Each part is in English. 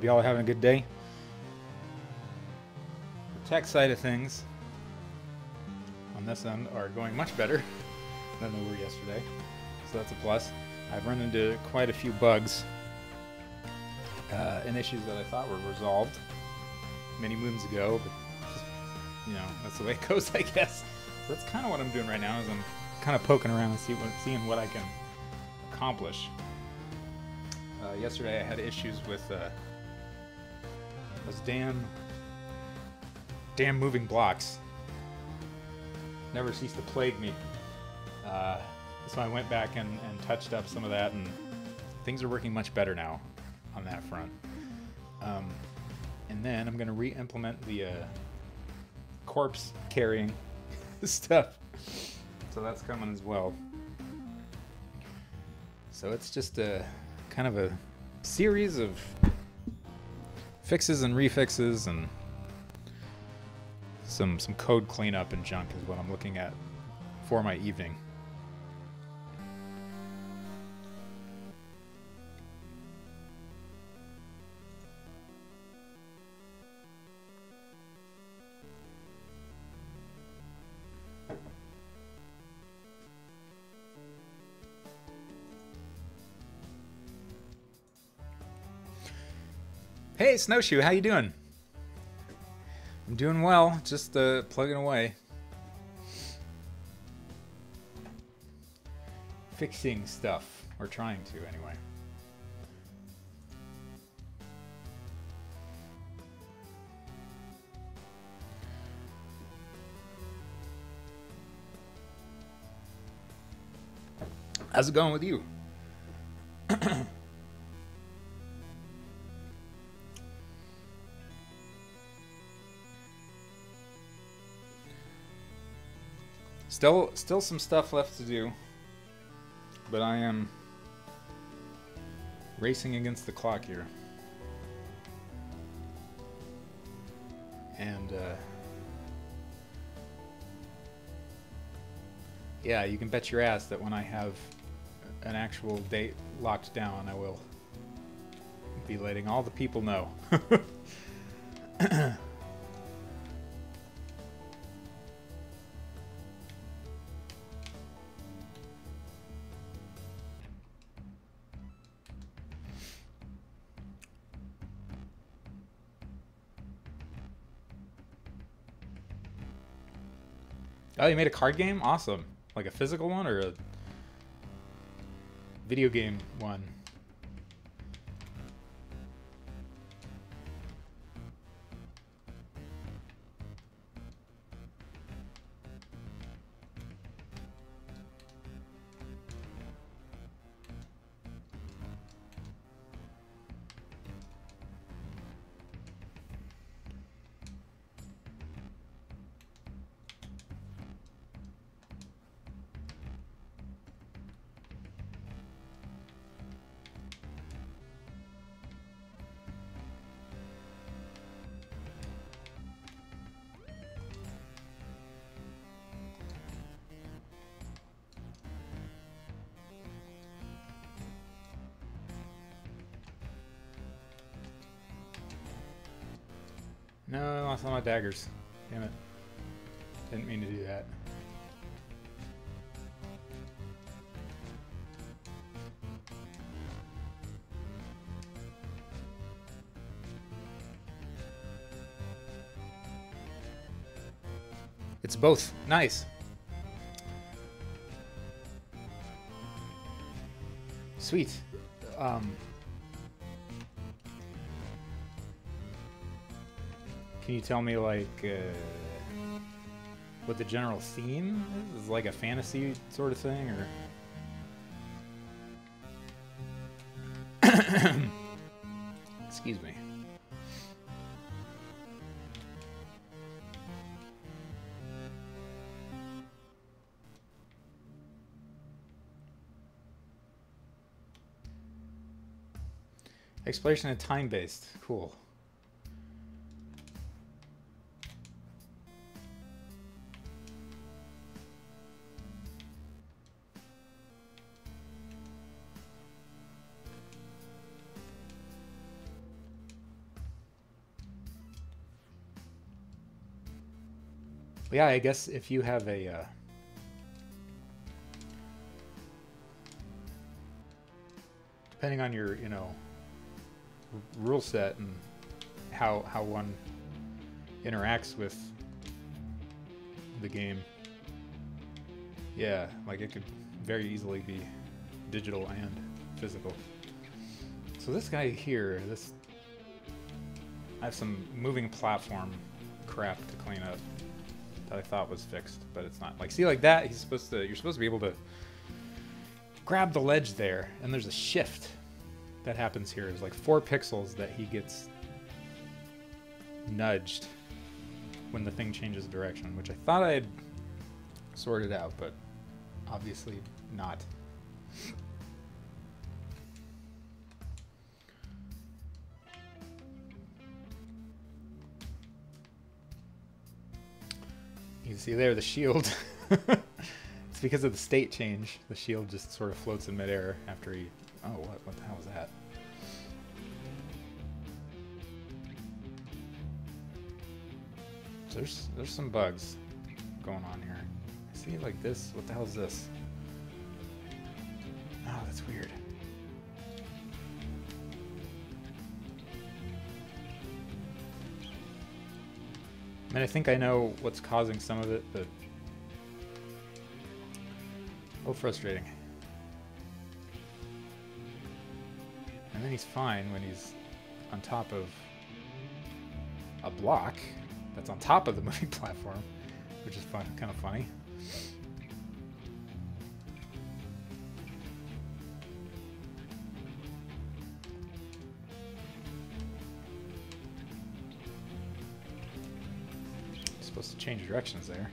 Hope y'all are having a good day. The tech side of things on this end are going much better than they were yesterday, so that's a plus. I've run into quite a few bugs and issues that I thought were resolved many moons ago, but just, that's the way it goes, I guess. So that's kind of what I'm doing right now, is I'm kind of poking around and seeing what I can accomplish. Yesterday I had issues with those damn moving blocks. Never cease to plague me. So I went back and touched up some of that, and things are working much better now on that front. And then I'm going to re-implement the corpse carrying stuff. So that's coming as well. So it's just a kind of a series of fixes and refixes and some code cleanup and junk is what I'm looking at for my evening. Hey, Snowshoe, how you doing? I'm doing well, just plugging away. Fixing stuff, or trying to anyway. How's it going with you? Still some stuff left to do, but I am racing against the clock here. And yeah, you can bet your ass that when I have an actual date locked down, I will be letting all the people know. Oh, you made a card game? Awesome. Like a physical one or a video game one? No, I lost all my daggers. Damn it. Didn't mean to do that. It's both. Nice. Sweet. Can you tell me, like, what the general theme is? Is it like a fantasy sort of thing, or? Excuse me. Exploration and time-based. Cool. Yeah, I guess if you have a depending on your, rule set and how one interacts with the game, yeah, like it could very easily be digital and physical. So this guy here, I have some moving platform crap to clean up that I thought was fixed, but it's not. Like, see, like that, you're supposed to be able to grab the ledge there, and there's a shift that happens here. There's like 4 pixels that he gets nudged when the thing changes direction, which I thought I had sorted out, but obviously not. You can see there the shield. It's because of the state change. The shield just sort of floats in midair after he... Oh, what the hell was that? So there's some bugs going on here. See, like this? What the hell is this? Oh, that's weird. I mean, I think I know what's causing some of it, but... Oh, frustrating. And then he's fine when he's on top of a block that's on top of the moving platform, which is fun, kind of funny. Supposed to change directions there.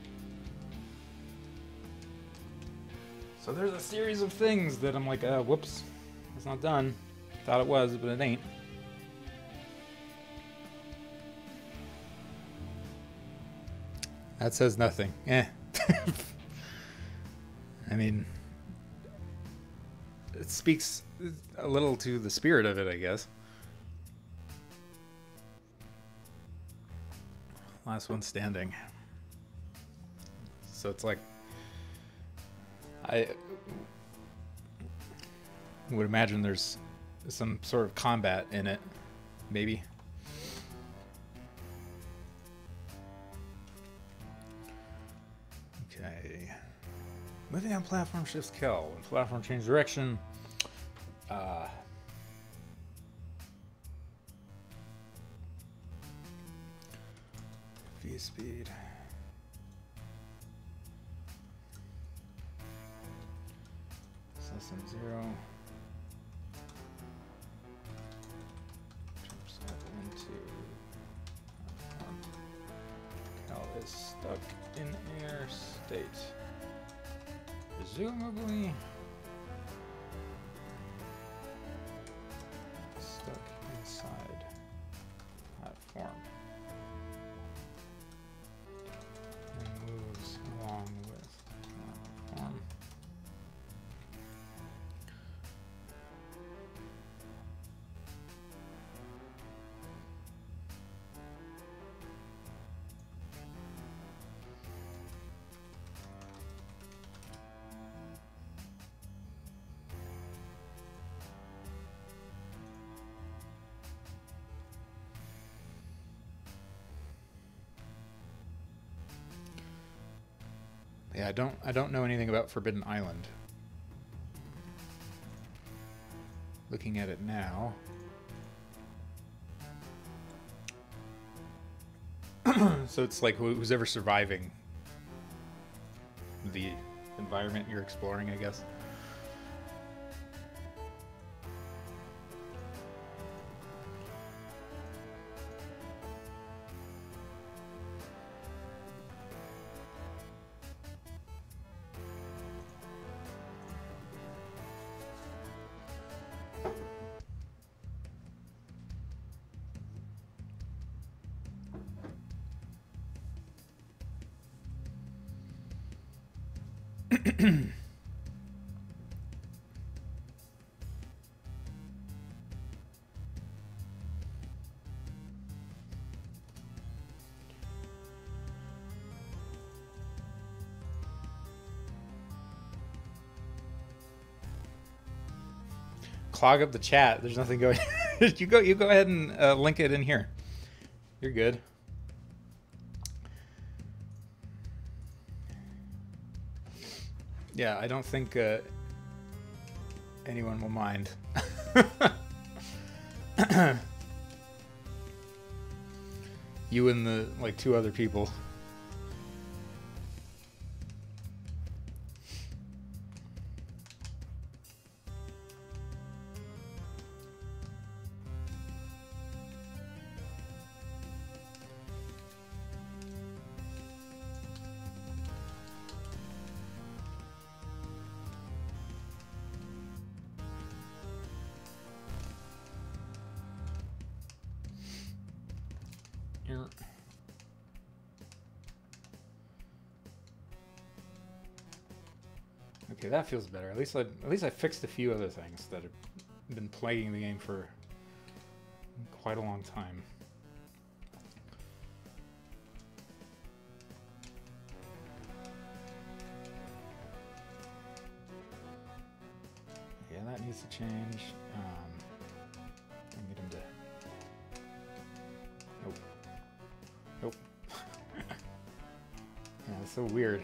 So there's a series of things that I'm like, whoops, it's not done. Thought it was, but it ain't. That says nothing. Eh. I mean, it speaks a little to the spirit of it, I guess. Last one standing. So it's like, I would imagine there's some sort of combat in it, maybe. Okay. Moving on platform shifts kill. When platform change direction, V speed. Less than 0. Jumps up into Cal is stuck in air state. Presumably stuck inside platform and moves along with platform. Yeah, I don't know anything about Forbidden Island. Looking at it now. So it's like who's ever surviving the environment you're exploring, I guess. clog up the chat. There's nothing going. You go ahead and link it in here. You're good. Yeah, I don't think anyone will mind. You and the like 2 other people. Okay, that feels better. At least I fixed a few other things that have been plaguing the game for quite a long time. Yeah, that needs to change. I need him to. Nope. Nope. Yeah, it's so weird.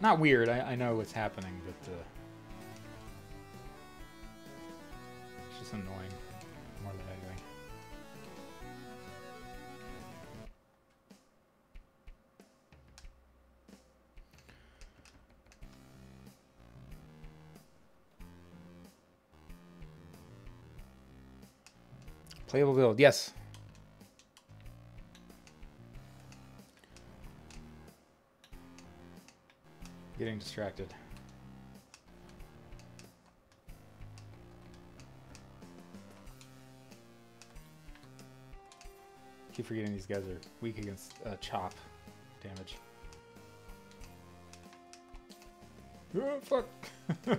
Not weird, I know what's happening, but it's just annoying more than anything. Playable build, yes. Getting distracted. Keep forgetting these guys are weak against chop damage. Oh, fuck. I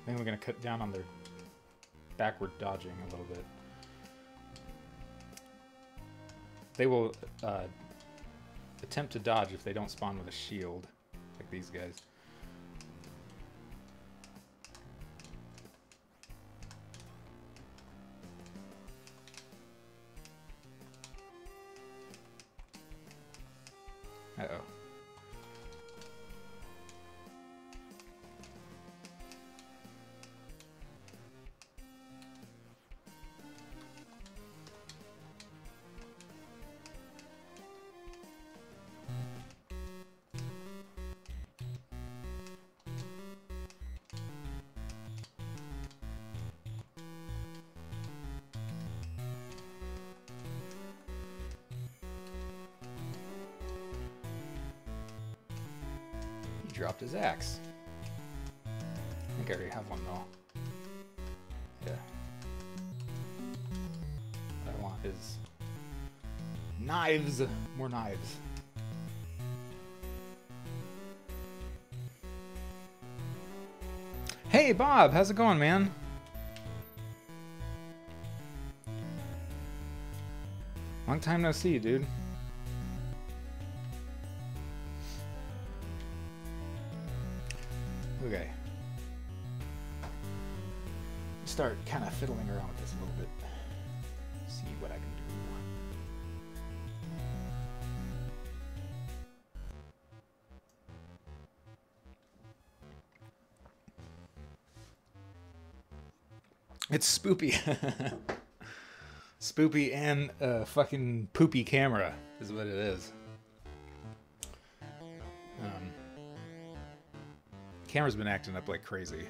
think we're gonna cut down on their backward dodging a little bit. They will attempt to dodge if they don't spawn with a shield, like these guys. Uh-oh. Dropped his axe. I think I already have one though. Yeah. I want his knives. More knives. Hey Bob, how's it going, man? Long time no see, dude. Okay. Start kind of fiddling around with this a little bit. See what I can do. It's spoopy. Spoopy and a fucking poopy camera is what it is. Camera's been acting up like crazy.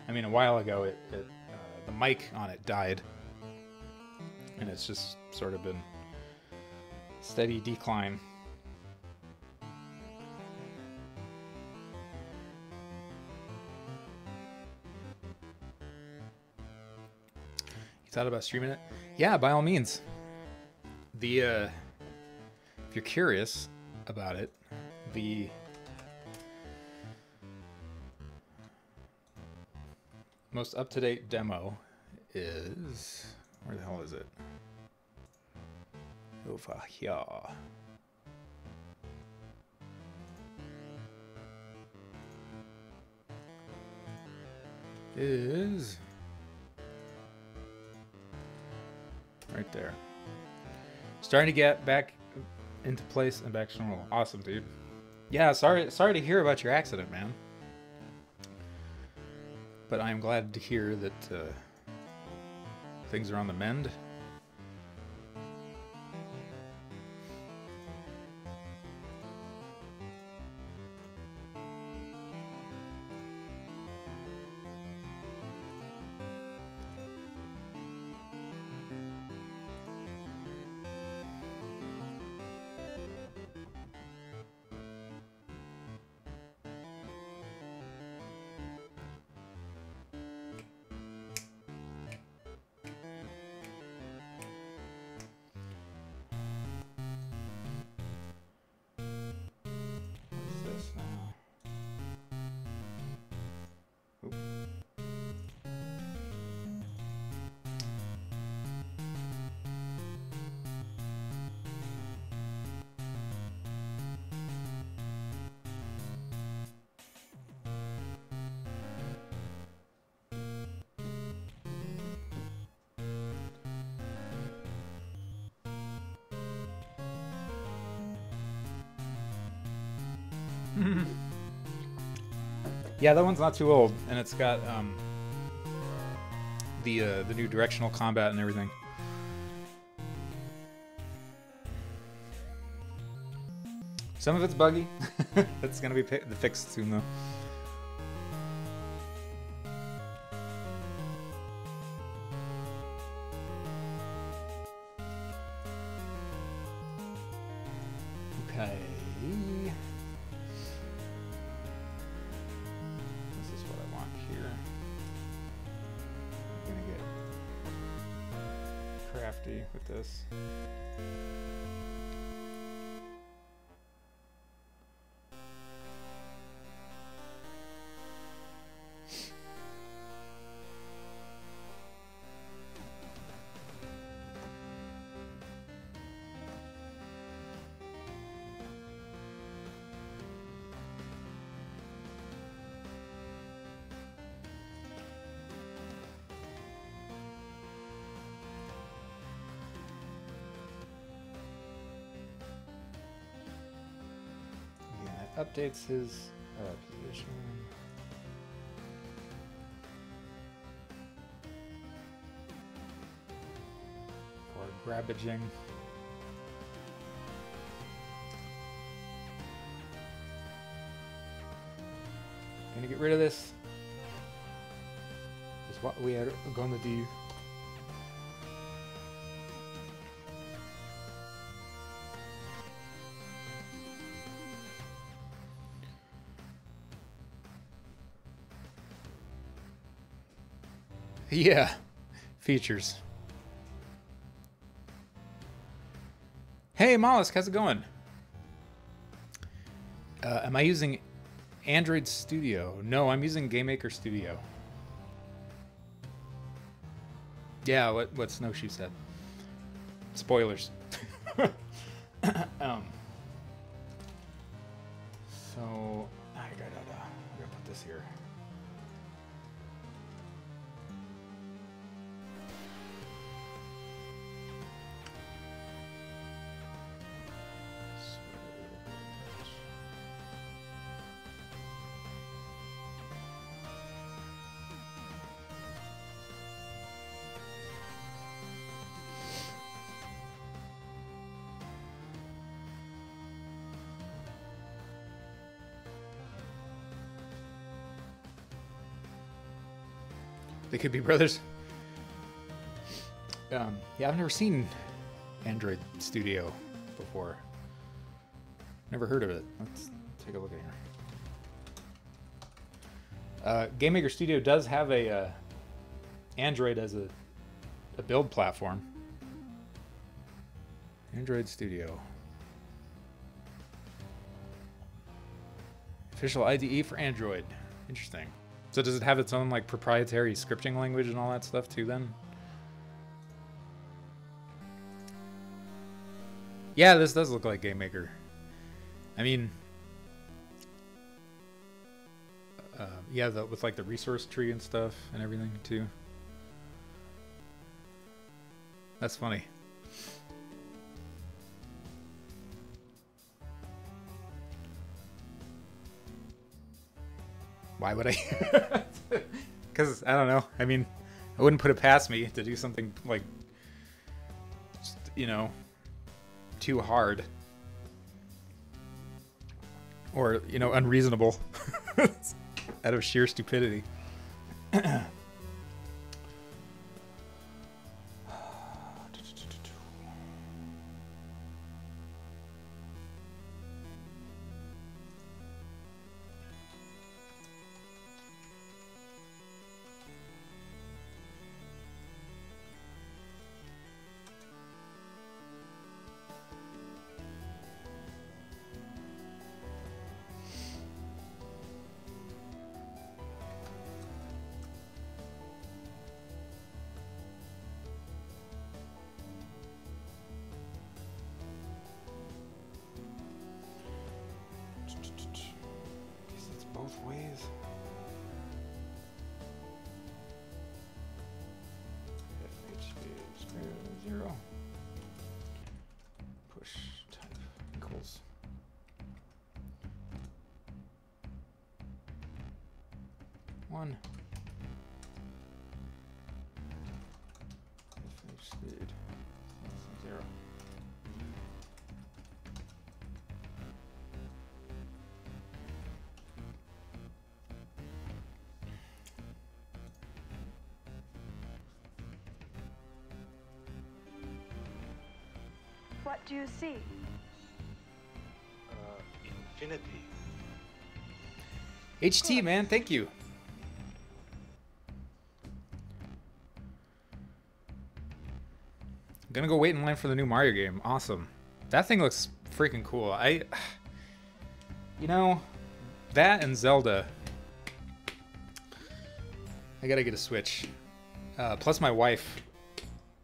I mean, a while ago, the mic on it died, and it's just sort of been steady decline. You thought about streaming it? Yeah, by all means. If you're curious about it, the most up-to-date demo is, Where the hell is it? Over here. Is right there. Starting to get back into place and back to normal. Awesome, dude. Yeah, sorry to hear about your accident, man. But I am glad to hear that things are on the mend. Yeah, that one's not too old, and it's got the new directional combat and everything. Some of it's buggy. That's gonna be fixed soon, though. Okay. This is what I want here. I'm gonna get crafty with this. Updates his position for grabbaging. Gonna get rid of this. Is what we are gonna do. Yeah, features. Hey, Mollusk, how's it going? Am I using Android Studio? No, I'm using GameMaker Studio. Yeah, what Snowshoe said. Spoilers. So I gotta put this here. They could be brothers. Yeah, I've never seen Android Studio before. Never heard of it. Let's take a look at here. GameMaker Studio does have a Android as a build platform. Android Studio. Official IDE for Android. Interesting. So does it have its own like proprietary scripting language and all that stuff too then? Yeah, this does look like Game Maker. I mean, yeah, with like the resource tree and stuff and everything too. That's funny. Why would I? Because I don't know. I mean, I wouldn't put it past me to do something like, just, you know, too hard or, you know, unreasonable out of sheer stupidity. Both ways. FH is greater than 0. Push type equals 1. FH speed less than 0. What do you see? Infinity. HT, man, thank you. I'm gonna go wait in line for the new Mario game. Awesome. That thing looks freaking cool. You know, that and Zelda. I gotta get a Switch. Plus my wife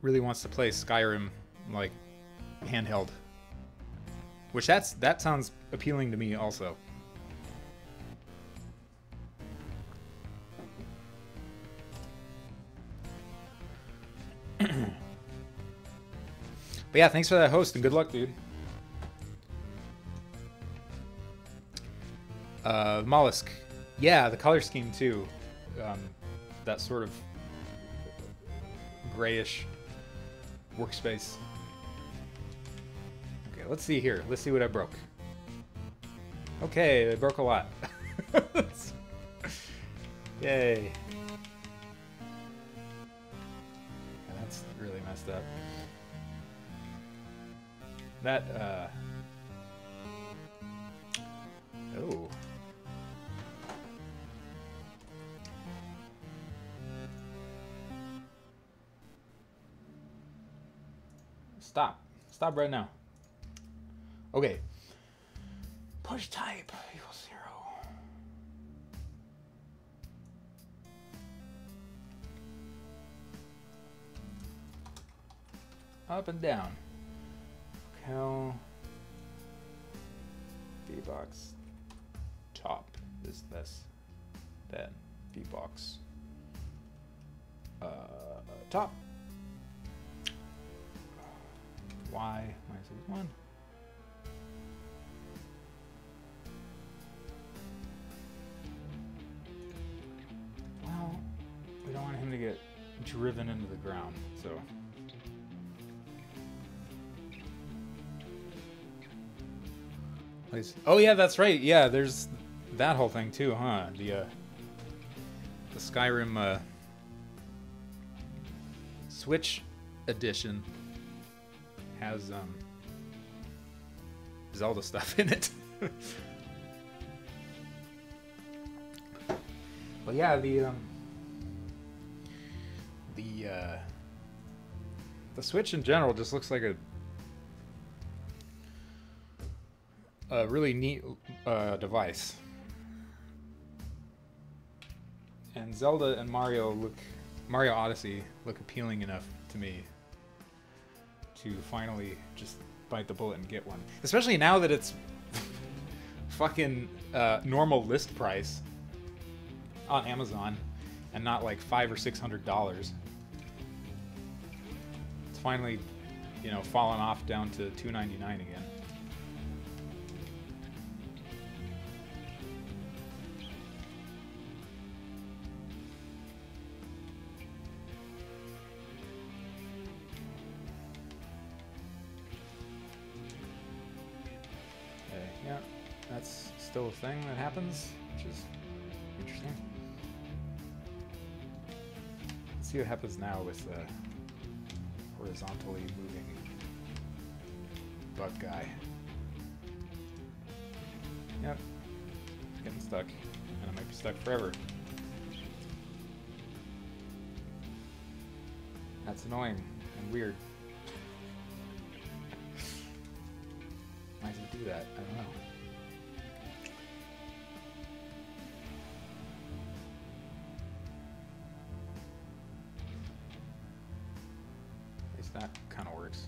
really wants to play Skyrim, like, handheld. Which that sounds appealing to me also. But yeah, thanks for that host and good luck, dude. Mollusk. Yeah, the color scheme too. That sort of grayish workspace. Okay, let's see here. Let's see what I broke. Okay, I broke a lot. Yay. That's really messed up. That, oh. Stop. Stop right now. Okay. Push type equals 0. Up and down. Cal V-box top is this. Then V-box top. Y minus 1. Well, we don't want him to get driven into the ground, so. Oh yeah, that's right. Yeah, there's that whole thing too, huh? The Skyrim Switch edition has Zelda stuff in it. But yeah, the Switch in general just looks like a really neat device. And Zelda and Mario Odyssey look appealing enough to me to finally just bite the bullet and get one. Especially now that it's fucking normal list price on Amazon and not like $500 or $600. It's finally, you know, fallen off down to $2.99 again. Yeah, that's still a thing that happens, which is interesting. Let's see what happens now with the horizontally moving bug guy. Yep, getting stuck, and I might be stuck forever. That's annoying and weird. Why does he do that? I don't know. At least that kind of works.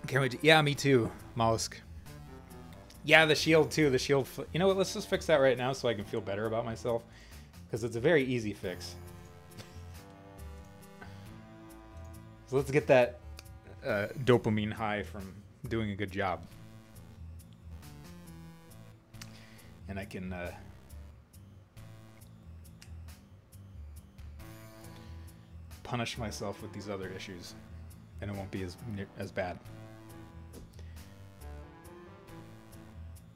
Can't wait. Yeah, me too, Mollusk. Yeah, the shield too. The shield. You know what? Let's just fix that right now so I can feel better about myself, because it's a very easy fix. So let's get that dopamine high from doing a good job, and I can punish myself with these other issues, and it won't be as bad.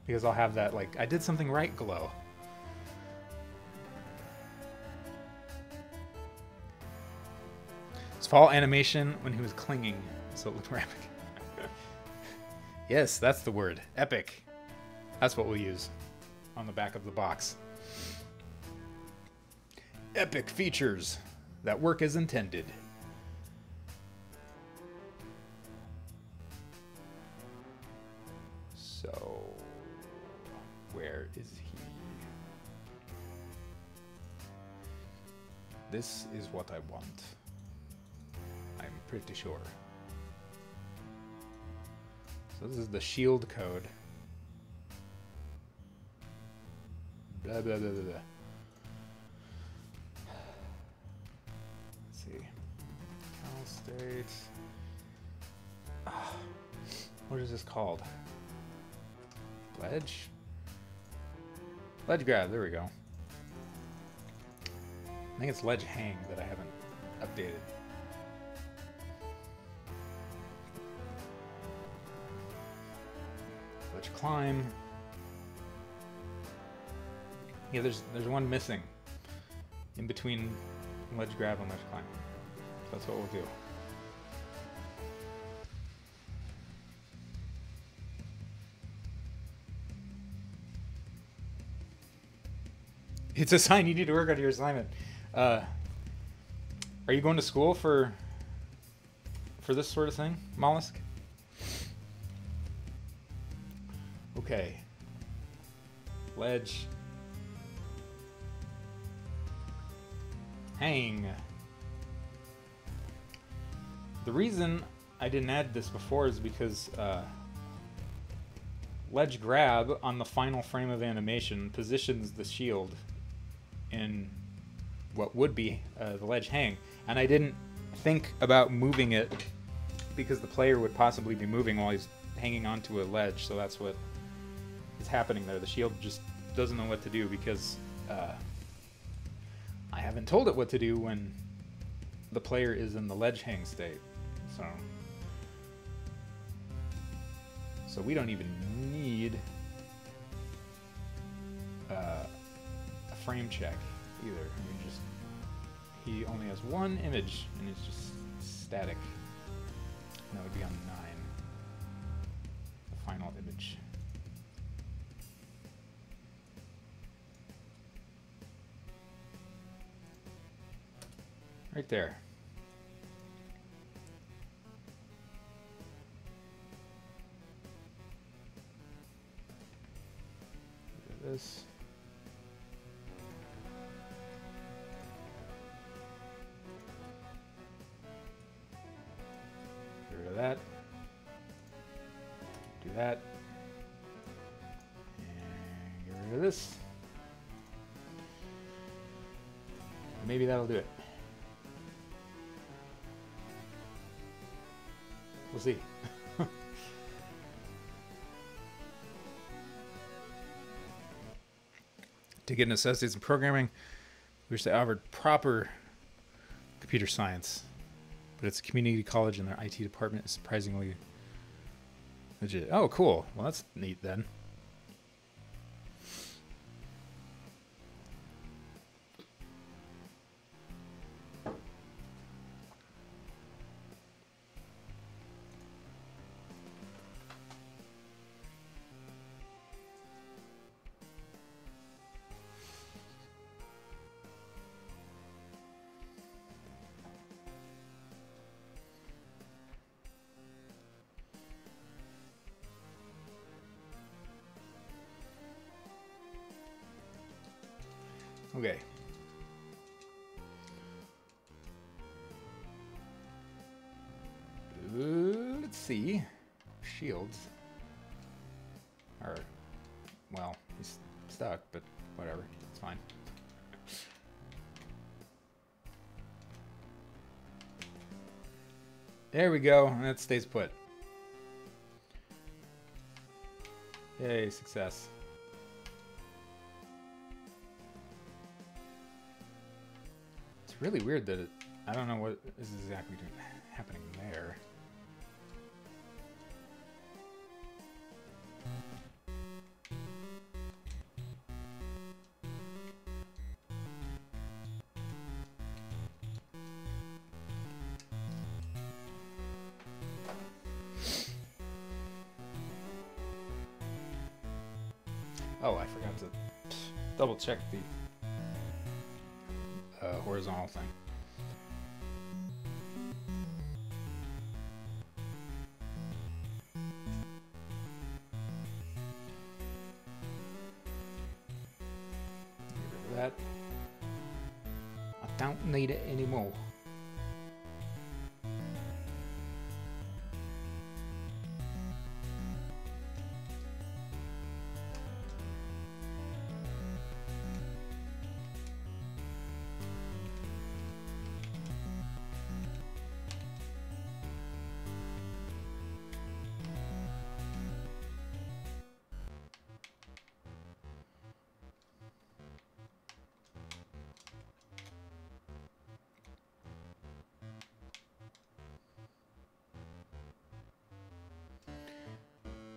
Because I'll have that, like, I did something right glow. It's fall animation when he was clinging, so it looked epic. Yes, that's the word. Epic. That's what we'll use on the back of the box. Epic features that work as intended. So... where is he? This is what I want. I'm pretty sure. So this is the shield code. Blah, blah, blah, blah, blah. Let's see. Cal State. What is this called? Ledge? Ledge grab, there we go. I think it's ledge hang that I haven't updated. Ledge climb. Yeah, there's one missing in between ledge grab and ledge climb. So that's what we'll do. It's a sign you need to work on your assignment. Are you going to school for this sort of thing, Mollusk? Okay. Ledge. Hang. The reason I didn't add this before is because ledge grab on the final frame of animation positions the shield in what would be the ledge hang, and I didn't think about moving it because the player would possibly be moving while he's hanging onto a ledge, so that's what is happening there. The shield just doesn't know what to do because I haven't told it what to do when the player is in the ledge hang state, so we don't even need a frame check either. I mean, just he only has one image and it's just static. And that would be on 9, the final image. Right there. this. Get rid of that. Do that. And get rid of this. Maybe that'll do it. We'll see. To get an associate's in programming, we wish they offered proper computer science, but it's a community college and their IT department is surprisingly legit. Oh, cool. Well, that's neat then. Okay. Let's see. Shields. Or, well, he's stuck, but whatever. It's fine. There we go. And that stays put. Yay, success. It's really weird that it, I don't know what is exactly happening there. Oh, I forgot to double check the horizontal thing. Get rid of that. I don't need it anymore.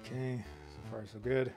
Okay, so far so good.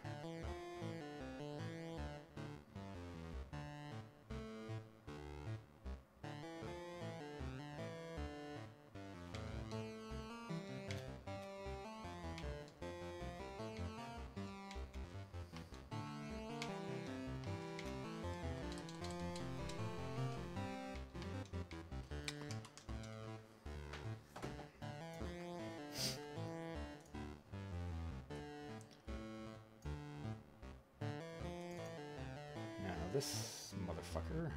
This motherfucker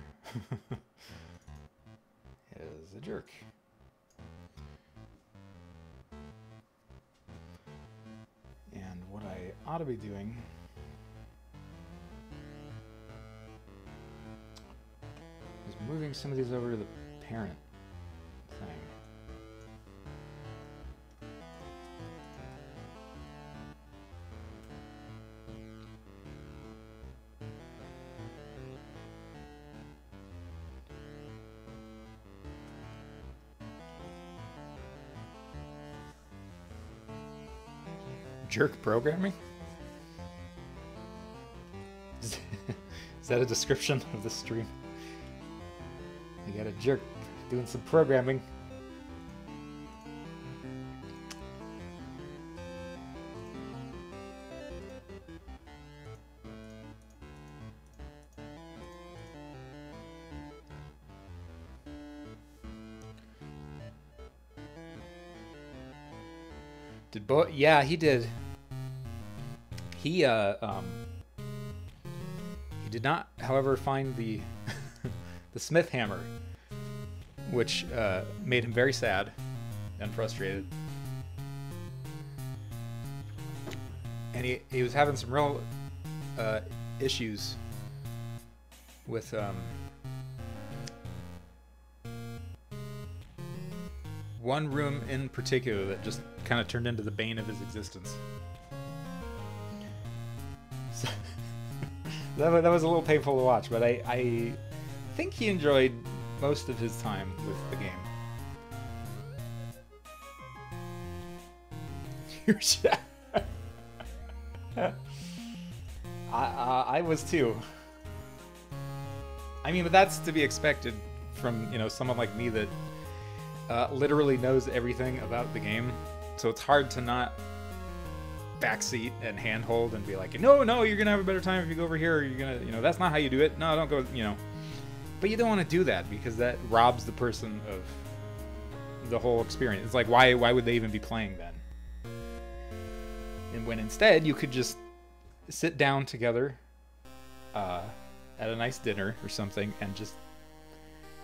is a jerk. And what I ought to be doing is moving some of these over to the parent thing. Jerk programming? Is that a description of the stream? You got a jerk doing some programming. Did Bo? Yeah, he did. He He did not, however, find the the Smith hammer, which made him very sad and frustrated. And he was having some real issues with one room in particular that just kind of turned into the bane of his existence. So that was a little painful to watch, but I think he enjoyed most of his time with the game. I was too. I mean, but that's to be expected from, you know, someone like me that literally knows everything about the game. So it's hard to not backseat and handhold and be like, no, you're gonna have a better time if you go over here. Or you're gonna, you know, that's not how you do it. No, don't go, you know. But you don't want to do that because that robs the person of the whole experience. It's like, why would they even be playing then? And when instead you could just sit down together at a nice dinner or something and just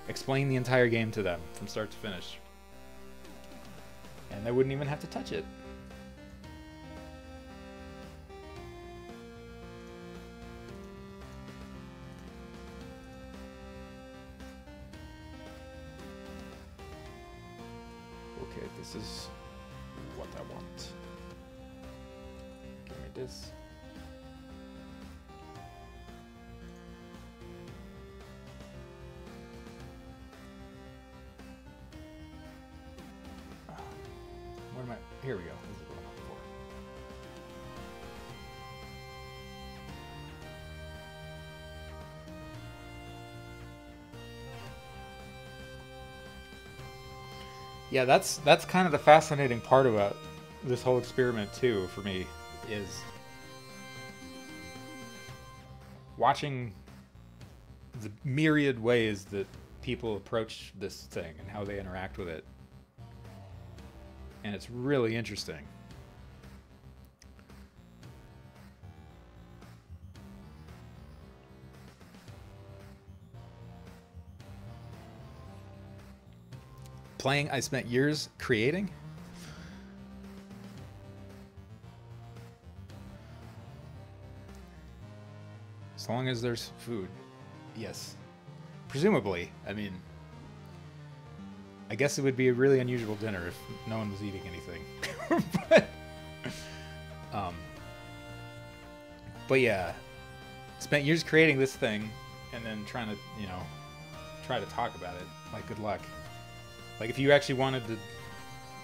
explain the entire game to them from start to finish. And they wouldn't even have to touch it. Okay, this is what I want. Give me this. What am I? Here we go. This is what I'm looking for. Yeah, that's kind of the fascinating part about this whole experiment too, for me, is watching the myriad ways that people approach this thing and how they interact with it. And it's really interesting. Playing, I spent years creating. As long as there's food. Yes. Presumably. I mean, I guess it would be a really unusual dinner if no one was eating anything. But yeah, spent years creating this thing and then trying to, you know, try to talk about it. Like, good luck. Like, if you actually wanted to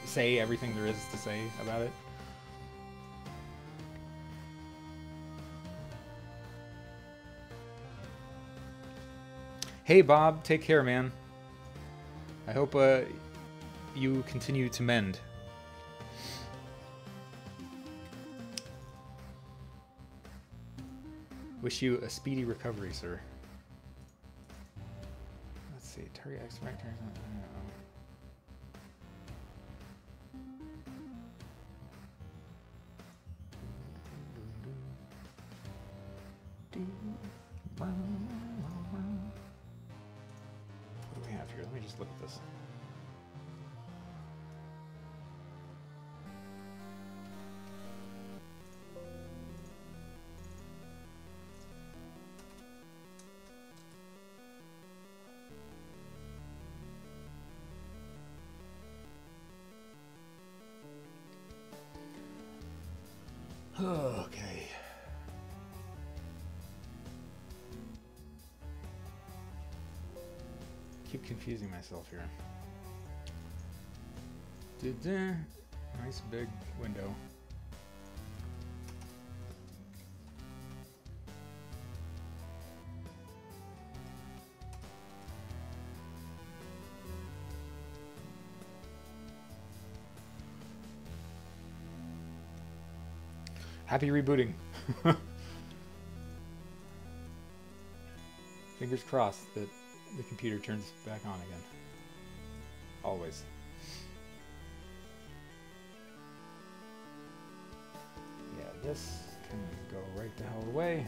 say everything there is to say about it. Hey, Bob, take care, man. I hope you continue to mend. Wish you a speedy recovery, sir. Let's see. Target X right turns on. What do we have here? Let me just look at this. Okay. Keep confusing myself here. Nice big window. Happy rebooting. Fingers crossed that the computer turns back on again. Always. Yeah, this can go right the hell away.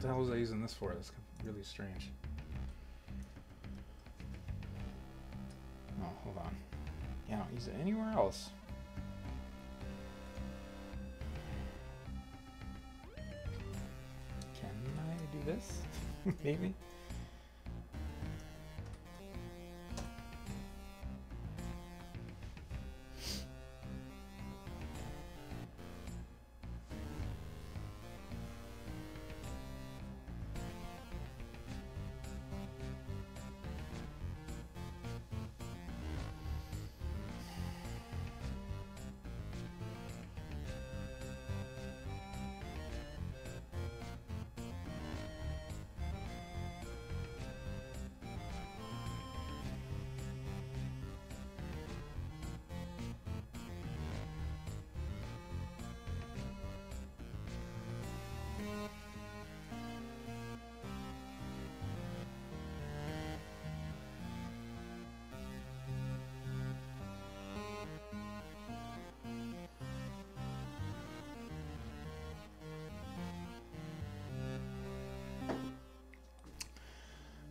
the hell was I using this for? That's really strange. Oh, hold on. Yeah, I don't use it anywhere else. Can I do this? Maybe?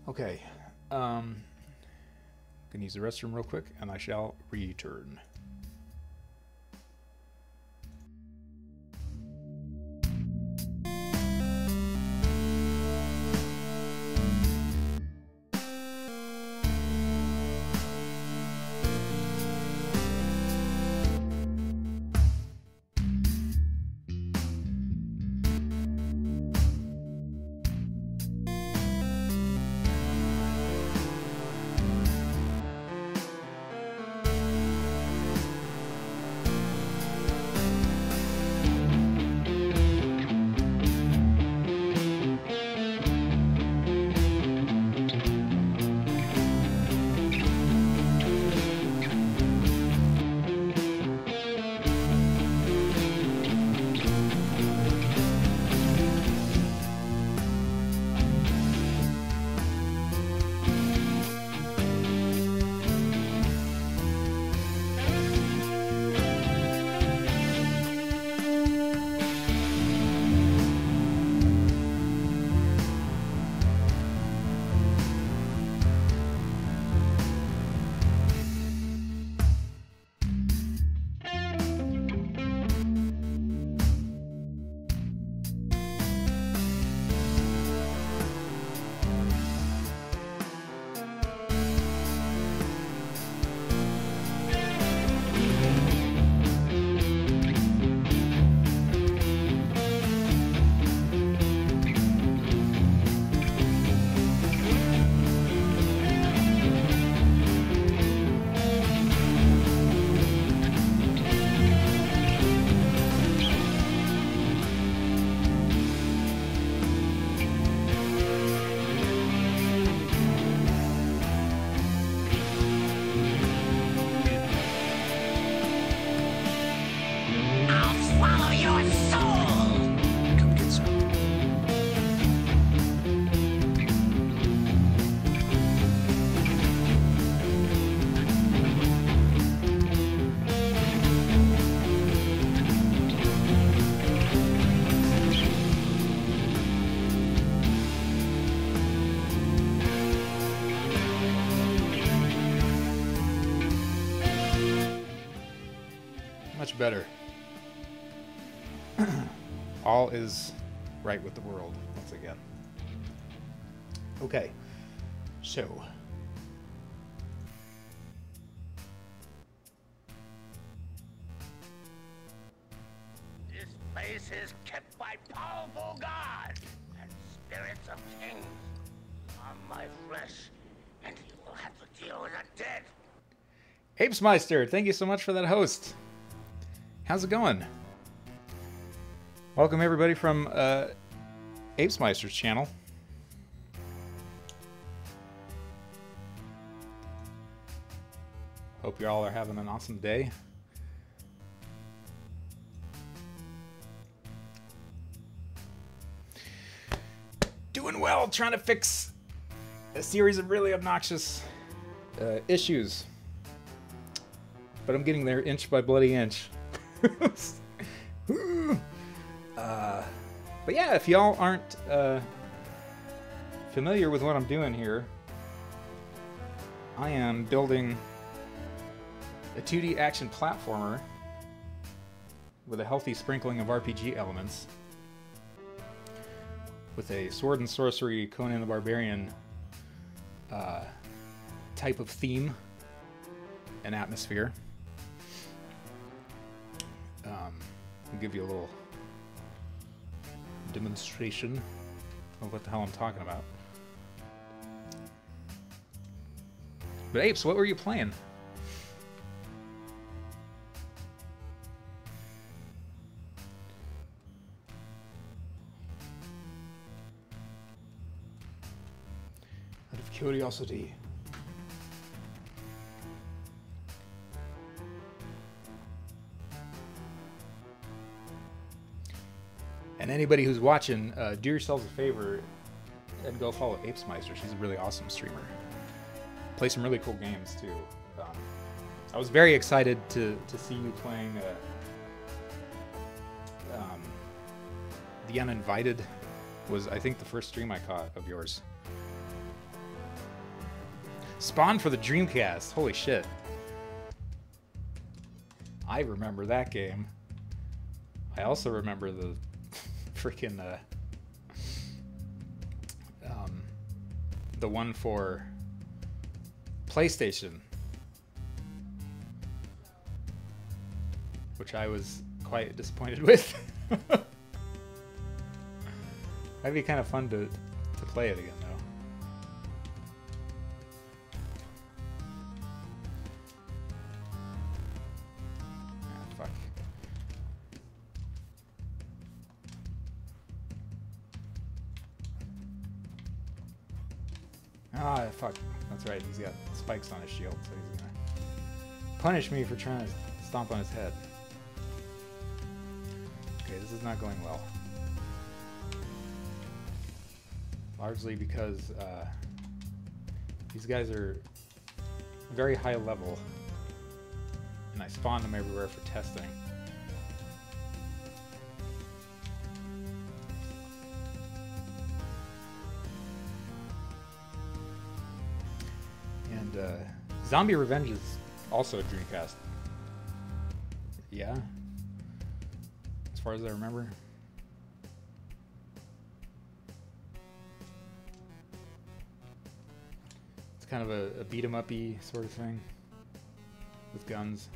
Okay, gonna use the restroom real quick, and I shall return. Much better. All is right with the world once again. Okay, so this place is kept by powerful gods and spirits of kings. On my flesh, and you will have to deal with the dead. Apesmeister, thank you so much for that host. How's it going? Welcome everybody from Apesmeister's channel. Hope you all are having an awesome day. Doing well, trying to fix a series of really obnoxious issues. But I'm getting there inch by bloody inch. But yeah, if y'all aren't familiar with what I'm doing here, I am building a 2D action platformer with a healthy sprinkling of RPG elements, with a sword and sorcery Conan the Barbarian type of theme and atmosphere. I'll give you a little demonstration of what the hell I'm talking about. But Apes, what were you playing? Out of curiosity. And anybody who's watching, do yourselves a favor and go follow Apesmeister. She's a really awesome streamer. Play some really cool games too. I was very excited to see you playing The Uninvited. Was, I think, the first stream I caught of yours. Spawn for the Dreamcast. Holy shit. I remember that game. I also remember the freaking the one for PlayStation, which I was quite disappointed with. That'd be kind of fun to play it again, though. Ah, fuck. Ah, fuck. That's right, he's got spikes on his shield, so he's gonna punish me for trying to stomp on his head. Okay, this is not going well. Largely because these guys are very high level, and I spawn them everywhere for testing. And Zombie Revenge is also a Dreamcast. Yeah? As far as I remember. It's kind of a beat-em-up-y sort of thing with guns.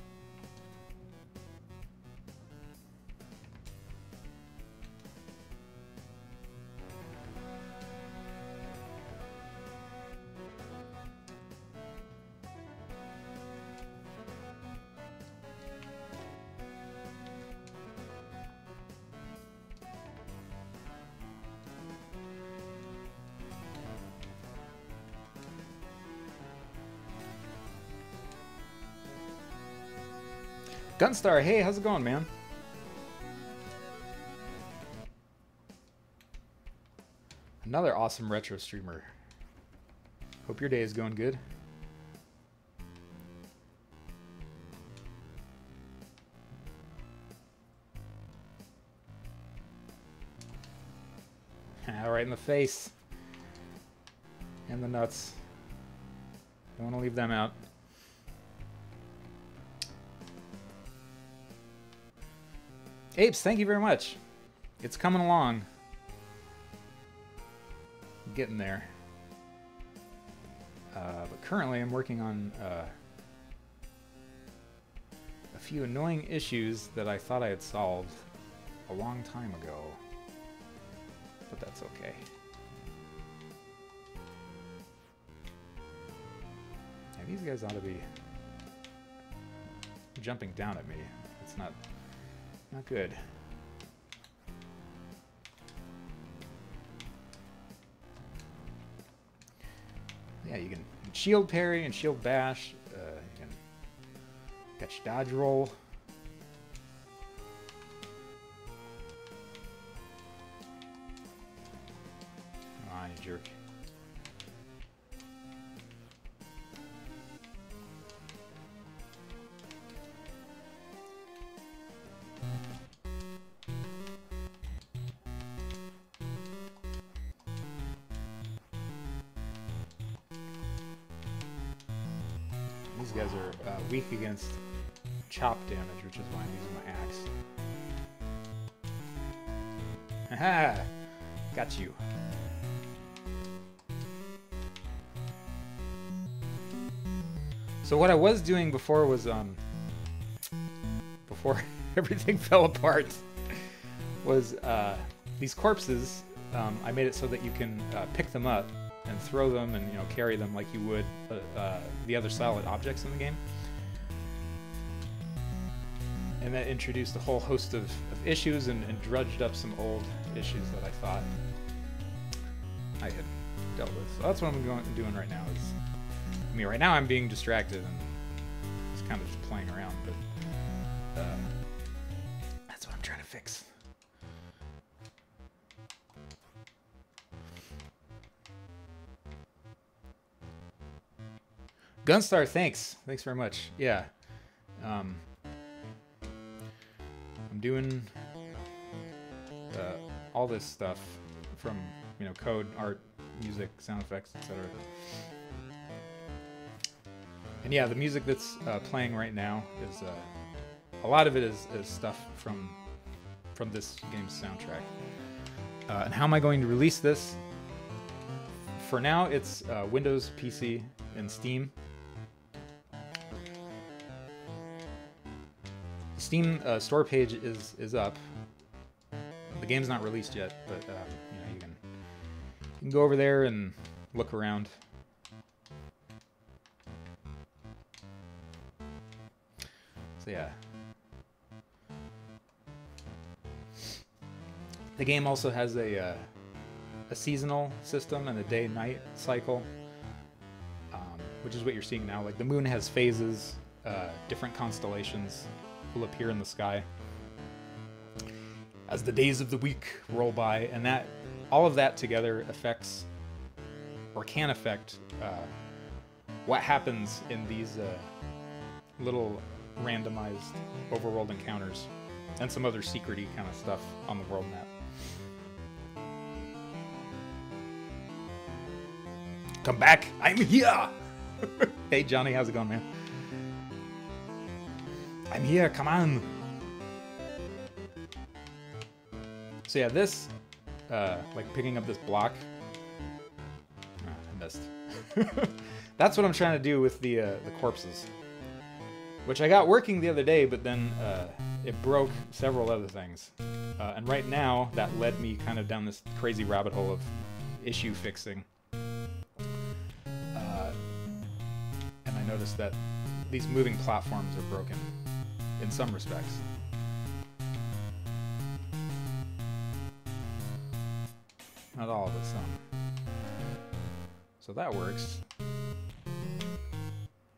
Gunstar, hey, how's it going, man? Another awesome retro streamer. Hope your day is going good. Right in the face. And the nuts. Don't want to leave them out. Apes, thank you very much. It's coming along. I'm getting there. But currently I'm working on a few annoying issues that I thought I had solved a long time ago. But that's okay. Yeah, these guys ought to be jumping down at me. It's not good. Yeah, you can shield parry and shield bash. You can catch dodge roll. Come on, you jerk. these guys are weak against chop damage, which is why I'm using my axe. Haha! Got you. So what I was doing before was, before everything fell apart, was these corpses, I made it so that you can pick them up and throw them and, you know, carry them like you would the other solid objects in the game. And that introduced a whole host of issues and drudged up some old issues that I thought I had dealt with. So that's what I'm doing right now. I mean, right now I'm being distracted and just kind of just playing around, but that's what I'm trying to fix. Gunstar, thanks. Thanks very much. Yeah. I'm doing all this stuff from, you know, code, art, music, sound effects, etc. And yeah, the music that's playing right now is a lot of it is stuff from this game's soundtrack. And how am I going to release this? For now, it's Windows, PC, and Steam. Steam store page is up. The game's not released yet, but you know, you can go over there and look around. So yeah. The game also has a seasonal system and a day-night cycle, which is what you're seeing now. Like the moon has phases, different constellations will appear in the sky as the days of the week roll by, and that all of that together affects, or can affect, what happens in these little randomized overworld encounters and some other secret-y kind of stuff on the world map. Come back! I'm here! Hey Johnny, how's it going, man? I'm here, come on! So yeah, this, like picking up this block, I missed. That's what I'm trying to do with the corpses, which I got working the other day, but then it broke several other things. And right now, that led me kind of down this crazy rabbit hole of issue fixing. And I noticed that these moving platforms are broken in some respects. Not all, but some. So that works.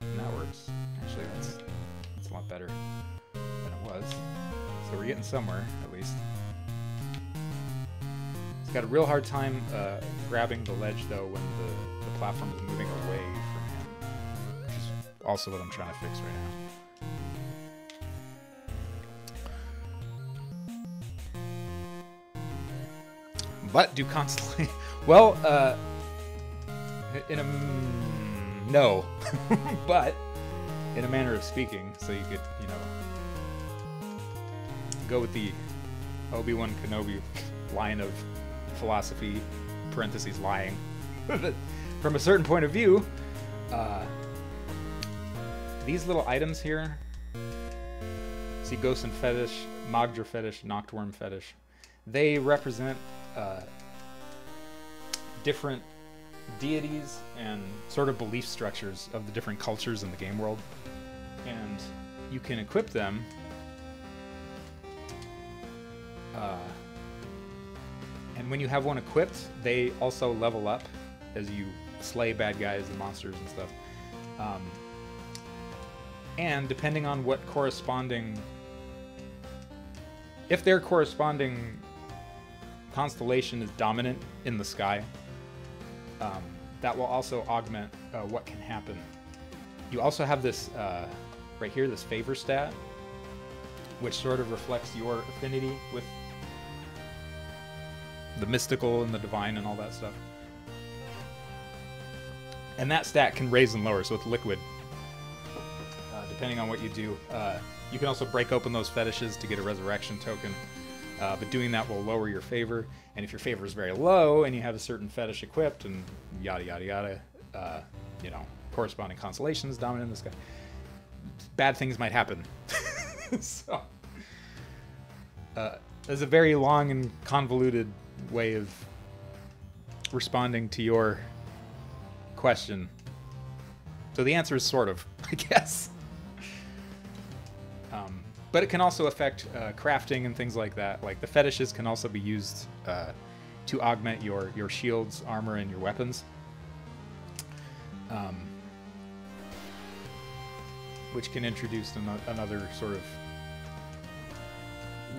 And that works. Actually, that's a lot better than it was. So we're getting somewhere, at least. It's got a real hard time grabbing the ledge, though, when the platform is moving away from him. Which is also what I'm trying to fix right now. But do constantly... Well, in a... No. But, in a manner of speaking, so you could, you know, go with the Obi-Wan Kenobi line of philosophy, parentheses, lying. From a certain point of view, these little items here, see Gosen Fetish, Magdra Fetish, Noctworm Fetish, they represent different deities and sort of belief structures of the different cultures in the game world, and you can equip them and when you have one equipped, they also level up as you slay bad guys and monsters and stuff, and depending on what corresponding, if their corresponding constellation is dominant in the sky, that will also augment what can happen. You also have this right here, this favor stat, which sort of reflects your affinity with the mystical and the divine and all that stuff. And that stat can raise and lower, so with liquid, depending on what you do. You can also break open those fetishes to get a resurrection token, but doing that will lower your favor. And if your favor is very low and you have a certain fetish equipped and yada yada yada, you know, corresponding constellations dominant in the sky, bad things might happen. So, there's a very long and convoluted way of responding to your question. So the answer is sort of, I guess. But it can also affect crafting and things like that. Like the fetishes can also be used to augment your shields, armor, and your weapons. Which can introduce another sort of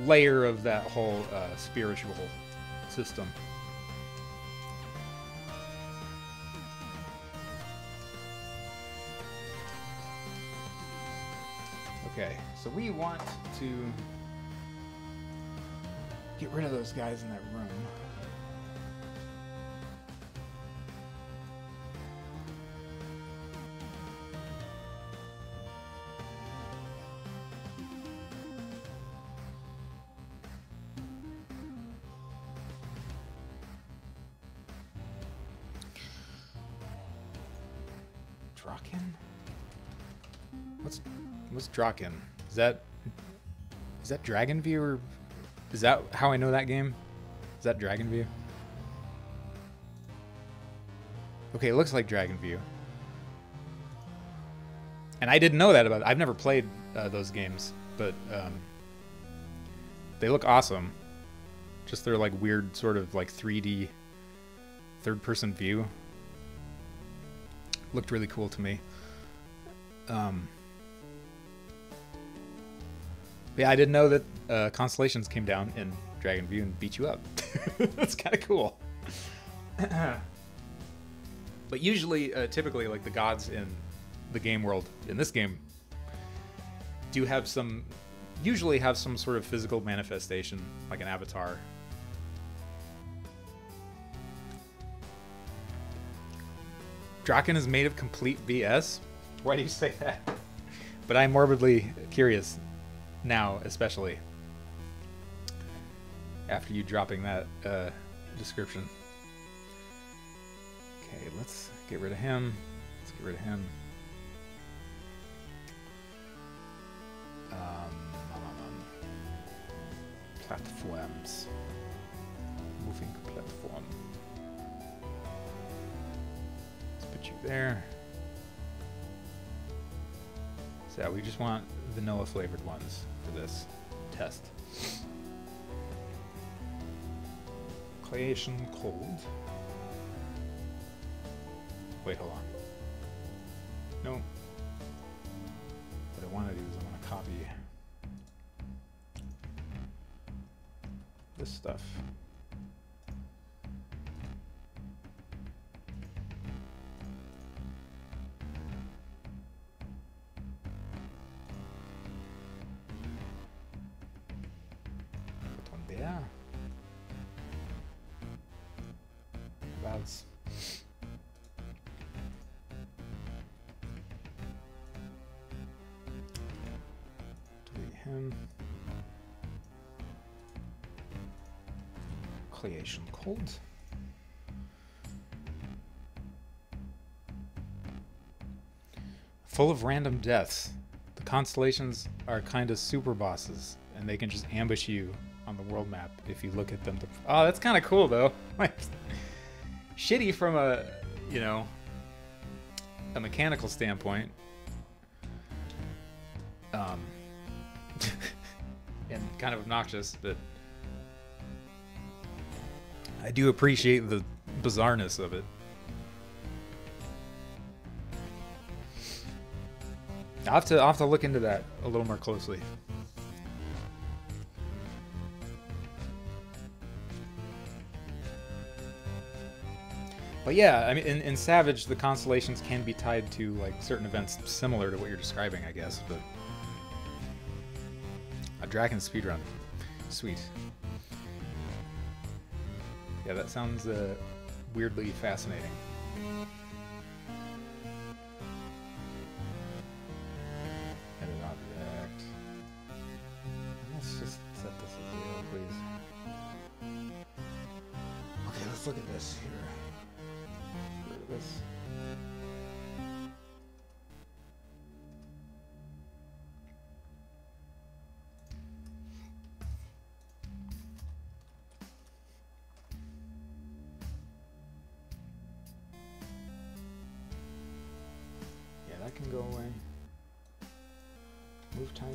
layer of that whole spiritual system. Okay, so we want to get rid of those guys in that room. Draken? What's Draken? Is that Dragonview, or is that how I know that game? Is that Dragonview? Okay, it looks like Dragonview. And I didn't know that about it. I've never played those games, but they look awesome. Just their like weird sort of like 3D third-person view looked really cool to me. Yeah, I didn't know that Constellations came down in Dragonview and beat you up. That's kind of cool. But usually, typically, like the gods in the game world, in this game, do have usually have some sort of physical manifestation, like an avatar. Draken is made of complete BS? Why do you say that? But I'm morbidly curious. Now, especially after you dropping that description. Okay, let's get rid of him. Let's get rid of him. Platforms. Moving platform. Let's put you there. So yeah, we just want vanilla flavored ones for this test. Creation cold. Wait, hold on. No. What I want to do is I want to copy this stuff. Clouds. Delete him. Creation cold. Full of random deaths. The constellations are kind of super bosses, and they can just ambush you on the world map if you look at them. Oh, that's kind of cool though. Shitty from a, you know, a mechanical standpoint. And kind of obnoxious, but I do appreciate the bizarreness of it. I'll have to look into that a little more closely. But yeah, I mean, in Savage, the constellations can be tied to like certain events similar to what you're describing, I guess. But a Draken speedrun, sweet. Yeah, that sounds weirdly fascinating. look at this here. Get rid of this. Yeah, that can go away. Move type.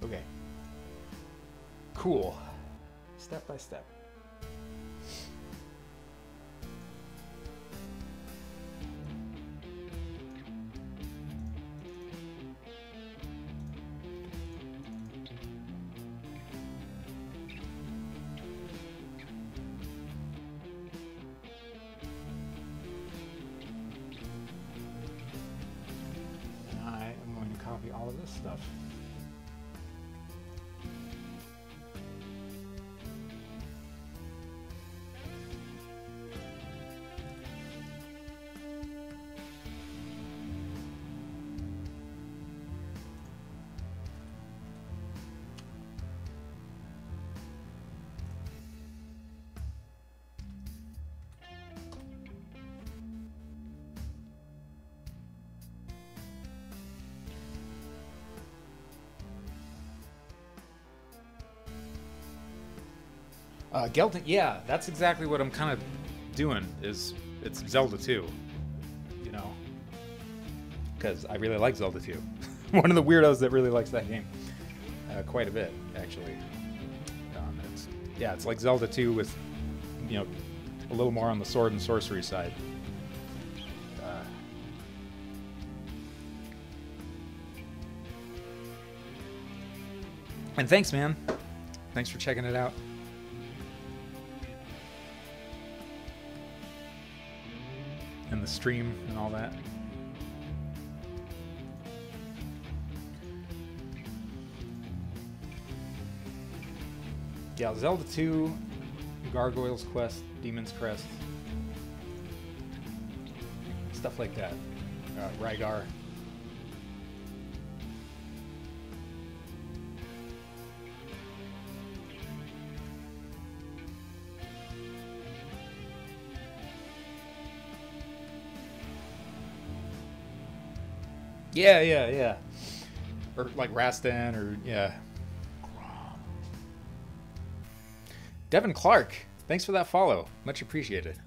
Okay. Cool. Step by step. I am going to copy all of this stuff. Gelton, yeah, that's exactly what I'm kind of doing. Is it's Zelda 2, you know, because I really like Zelda 2. One of the weirdos that really likes that game quite a bit, actually. It's like Zelda 2 with, you know, a little more on the sword and sorcery side. And thanks, man. Thanks for checking it out. And the stream and all that. Yeah, Zelda 2, Gargoyle's Quest, Demon's Crest, stuff like that. Rygar. Yeah. Or like Rastan, or yeah. Devin Clark, thanks for that follow. Much appreciated.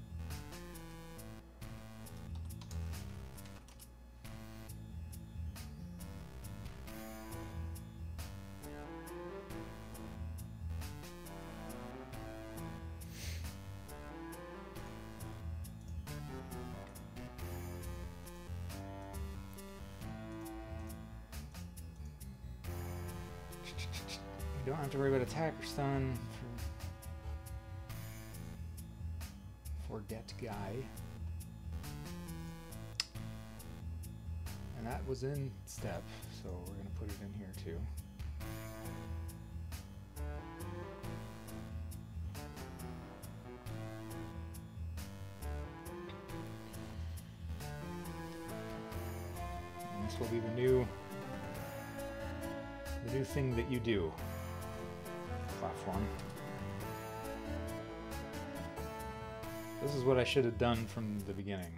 You don't have to worry about attack or stun for Forget Guy. And that was in step, so we're going to put it in here too. And this will be the new thing that you do. Platform. This is what I should have done from the beginning.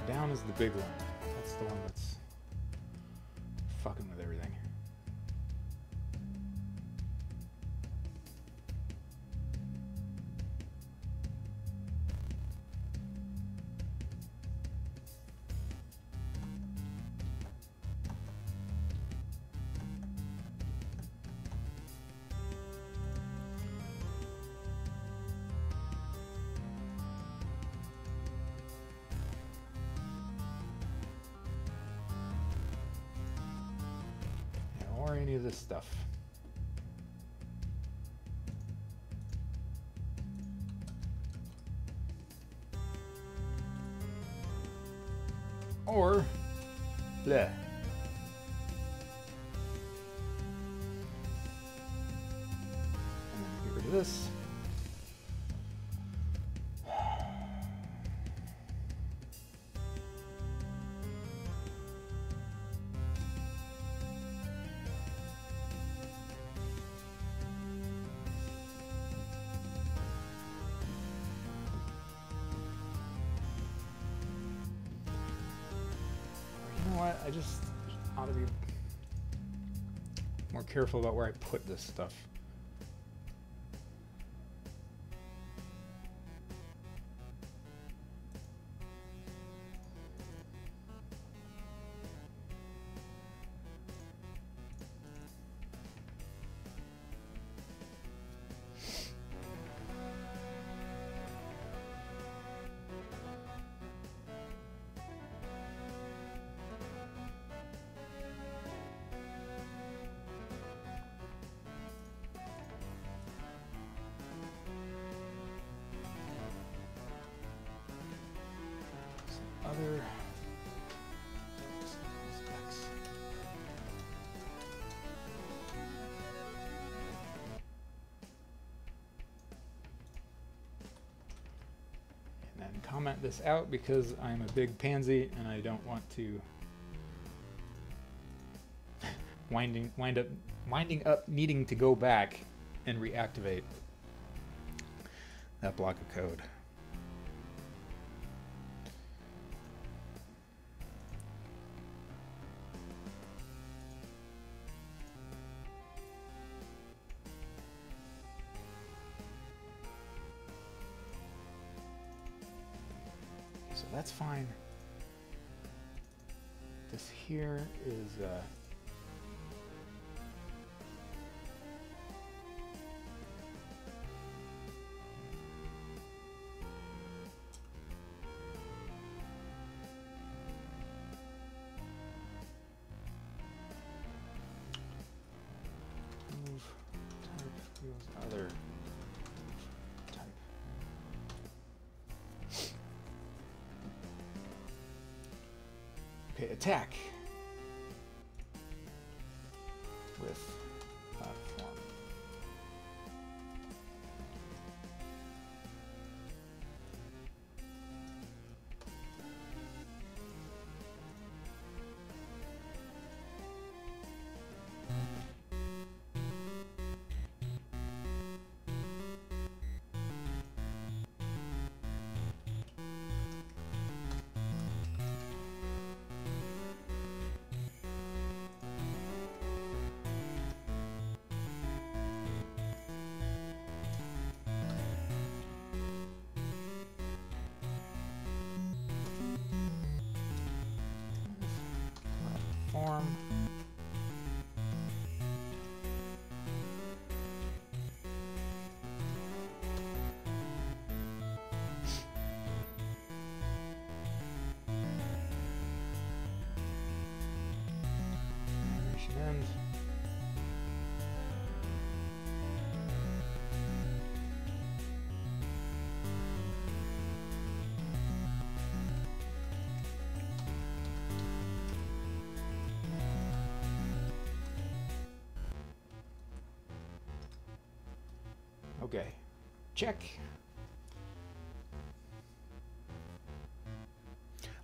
Down is the big one. That's the one that's fucking with everything. Or any of this stuff. Or bleh. And then get rid of this. I just ought to be more careful about where I put this stuff. Other specs. And then comment this out because I'm a big pansy and I don't want to winding up needing to go back and reactivate that block of code. So that's fine. This here is move type equals other type. Okay, attack with platform. Form. Animation end. Okay, check.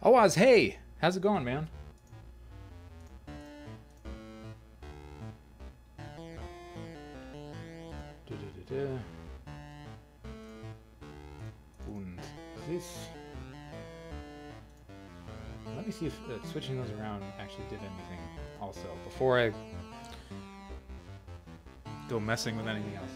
Awaz, hey, how's it going, man? Und this. let me see if switching those around actually did anything also before I go messing with anything else.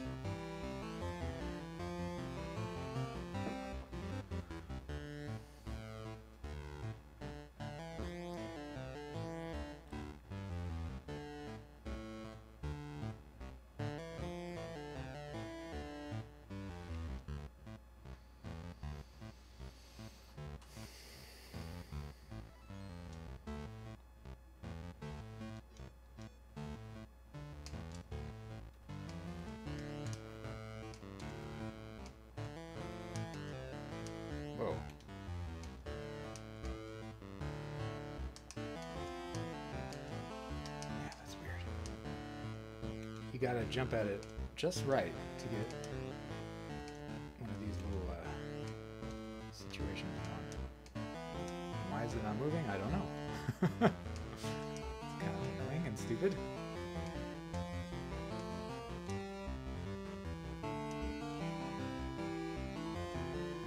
Whoa. Yeah, that's weird. You gotta jump at it just right to get one of these little situations on. Why is it not moving? I don't know. It's kind of annoying and stupid.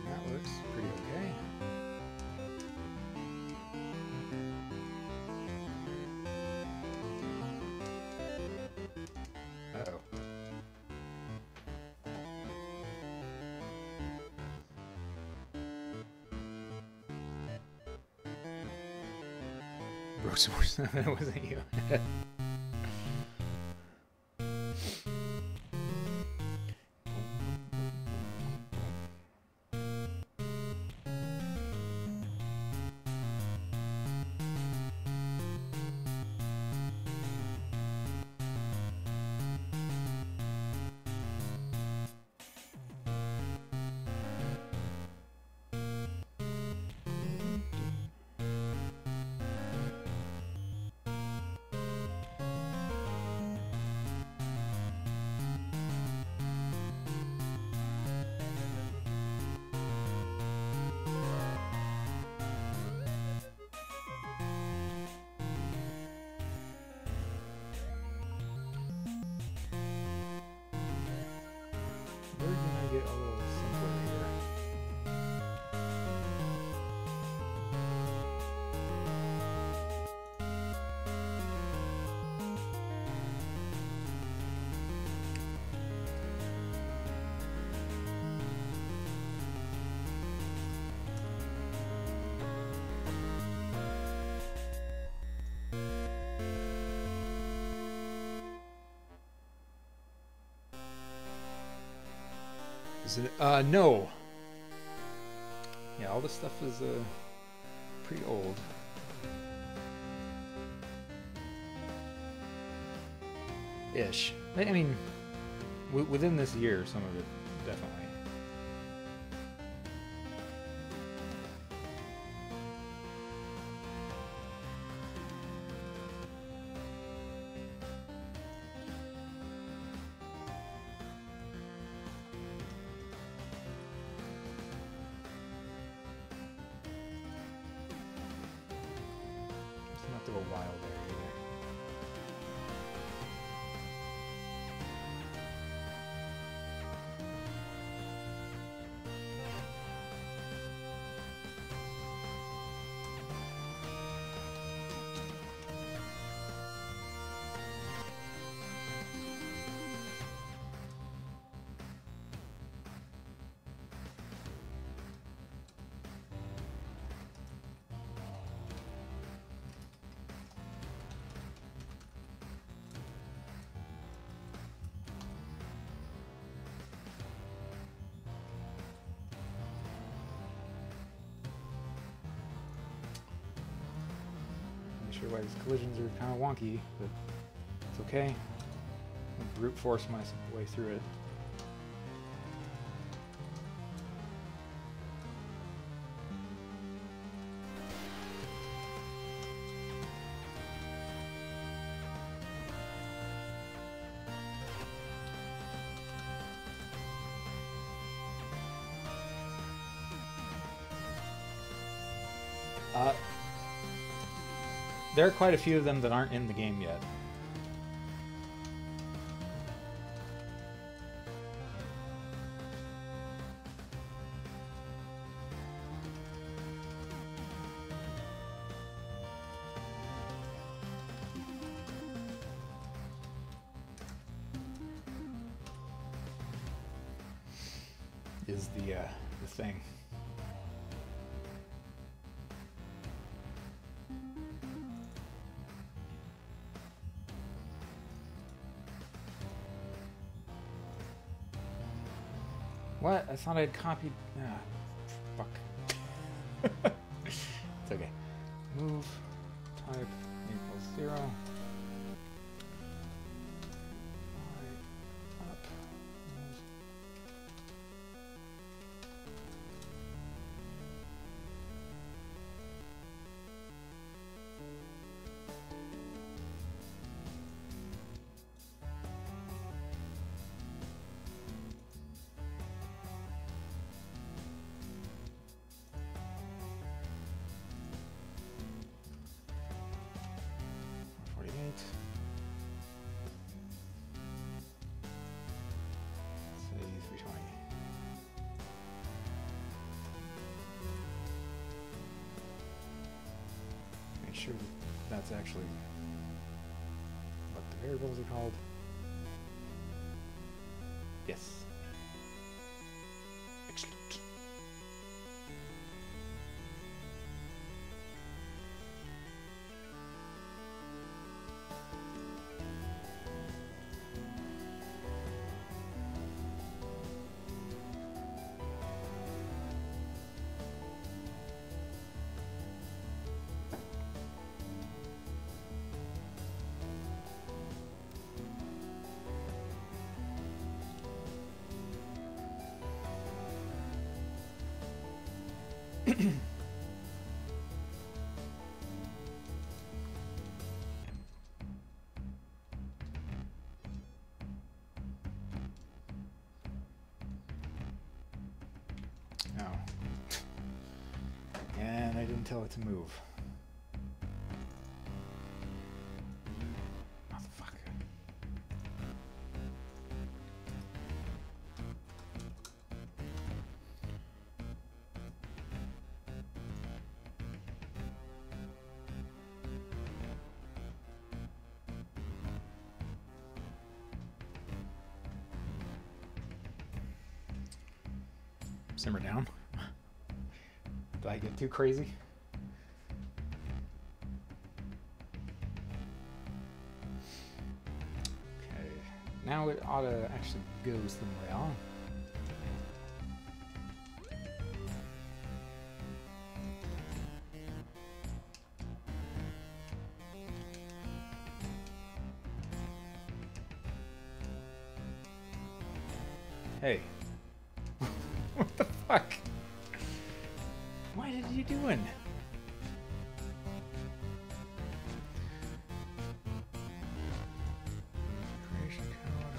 That looks pretty okay. Uh-oh. Broke some more stuff and it wasn't you. Where can I get a little simpler here? Is it? No. Yeah, all this stuff is pretty old. Ish. I mean, within this year, some of it definitely. It's not to go wild there either. Not sure why these collisions are kind of wonky, but it's okay. I'll brute force my way through it. There are quite a few of them that aren't in the game yet. is the thing. What? I thought I'd copied. Ah, fuck. It's okay. Move type equals 0. Up. Sure that's actually what the variables are called. Yes. Excellent. Oh. And I didn't tell it to move. Motherfucker. Simmer down. Did I get too crazy? Okay, now it ought to actually go somewhere. Hey. What the fuck? What are you doing? Creation code.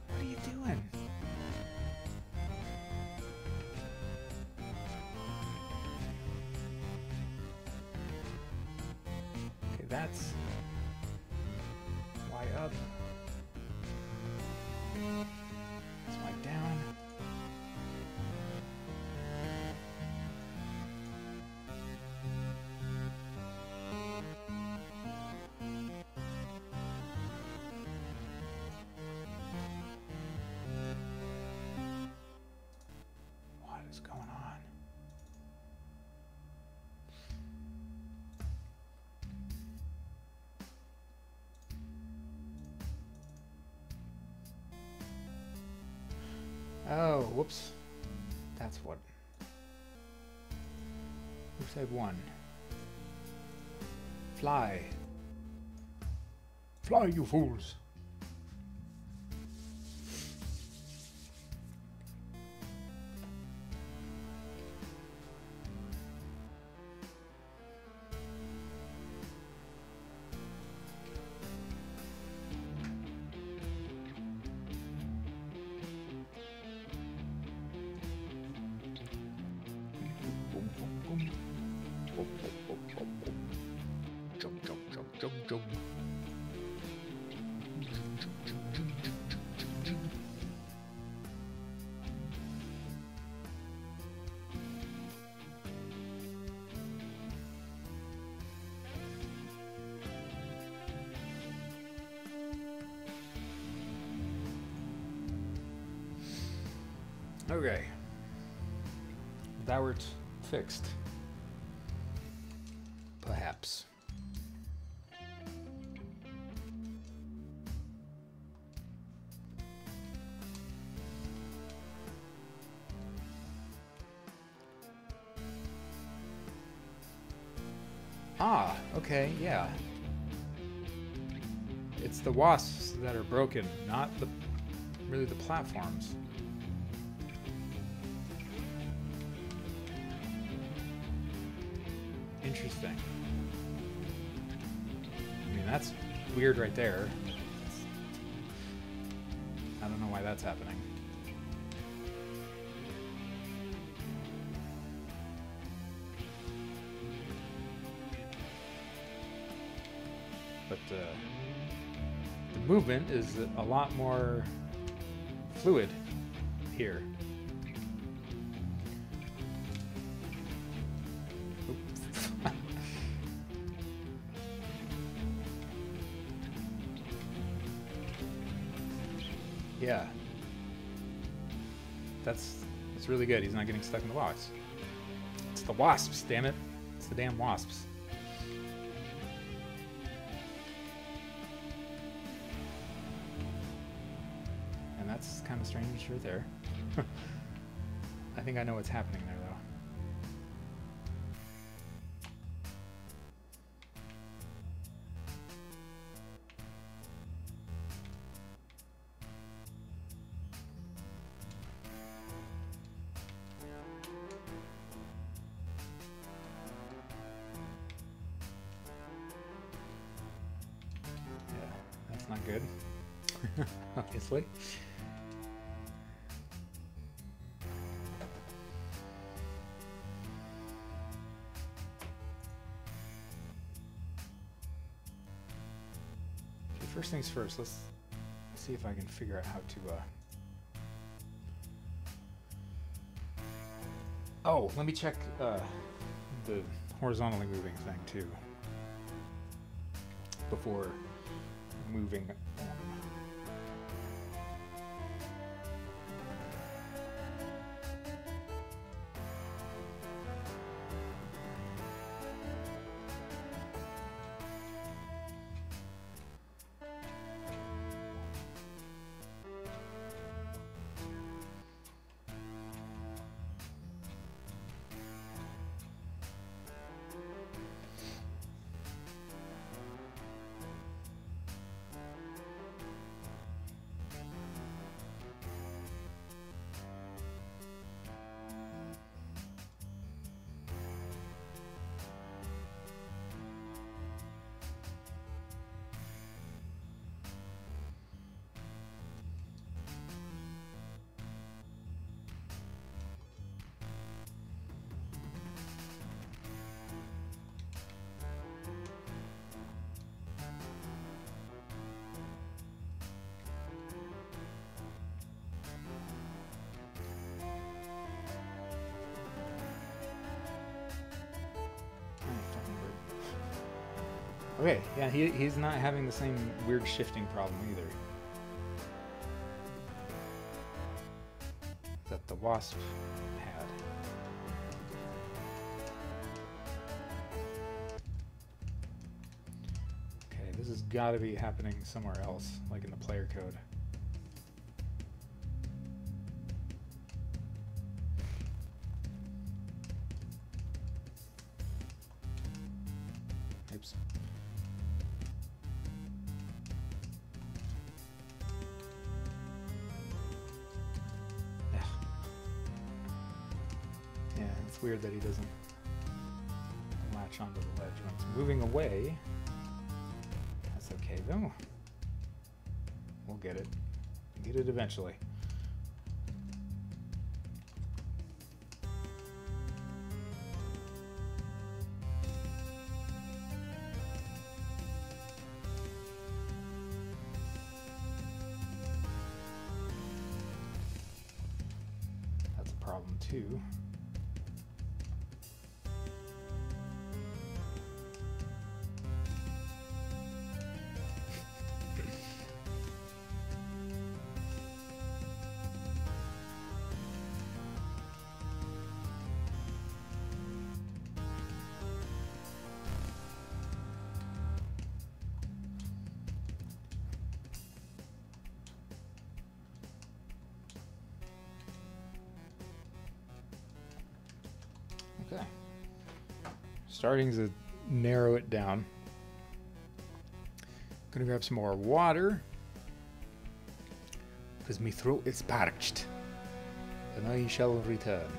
What are you doing? Okay, that's Y up. That's Y down. What is going on? Oh, whoops. That's what. Who said one? Fly. Fly, you fools. Jump, jump, jump, jump, jump. Okay. That were fixed. Perhaps. Ah, okay, yeah. It's the wasps that are broken, not really the platforms. Interesting. I mean, that's weird right there. I don't know why that's happening. But the movement is a lot more fluid here. Yeah. That's really good. He's not getting stuck in the box. It's the wasps, damn it. It's the damn wasps. And that's kind of strange right there. I think I know what's happening there, though. Not good, obviously. Okay, first things first, let's see if I can figure out how to oh, let me check the horizontally moving thing too before moving on. Okay, yeah, he's not having the same weird shifting problem either. That the wasp had. Okay, this has got to be happening somewhere else, like in the player code. Oops. Yeah, it's weird that he doesn't latch onto the ledge when it's moving away. That's okay though. We'll get it. Get it eventually. That's a problem too. Okay. Starting to narrow it down. Gonna grab some more water. Because my throat is parched. And I shall return.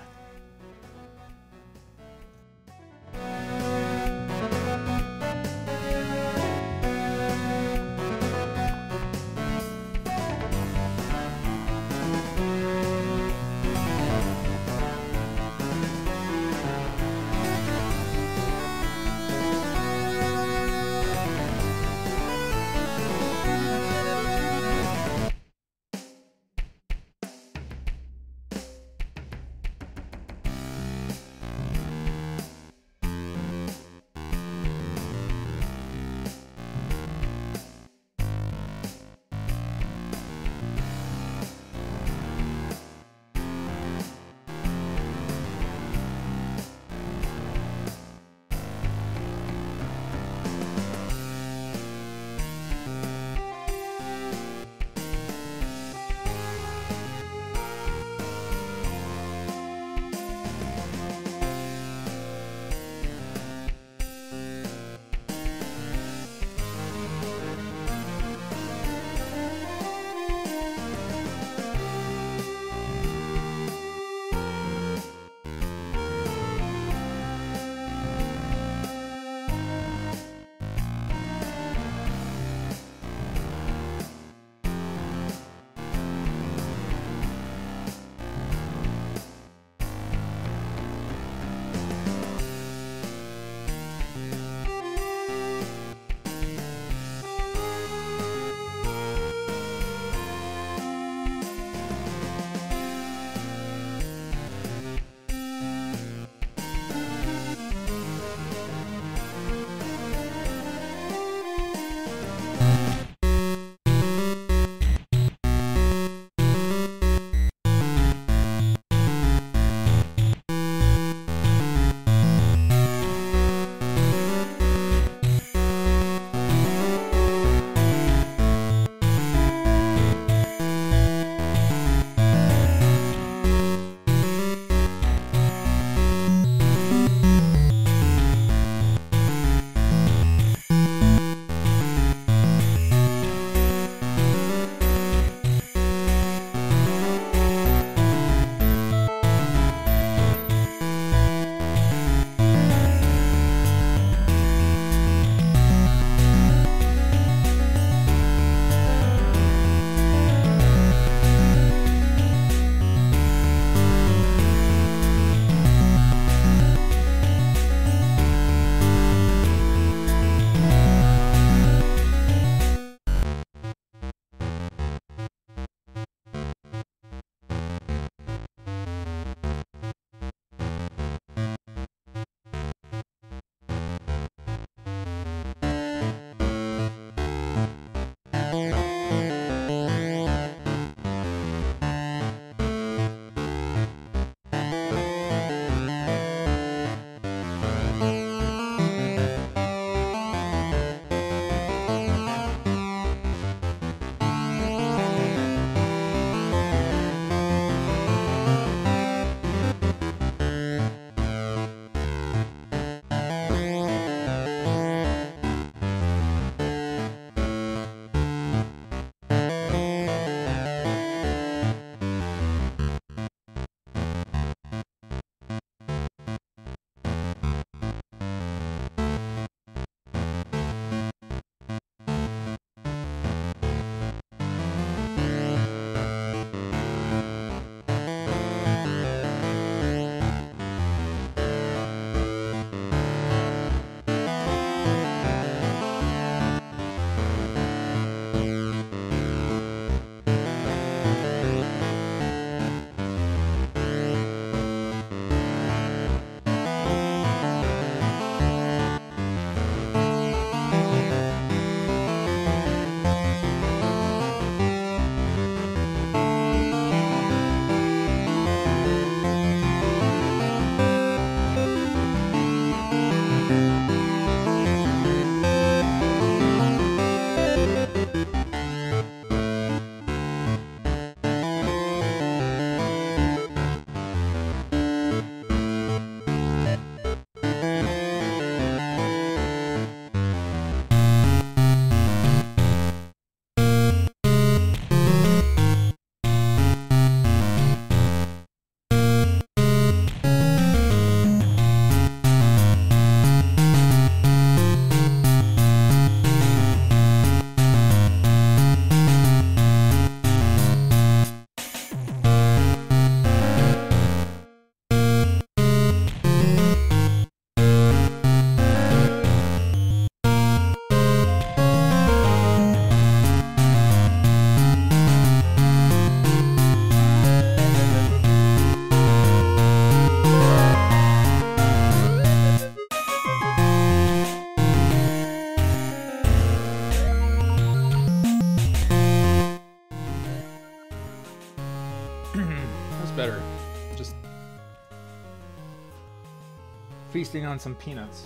Feasting on some peanuts.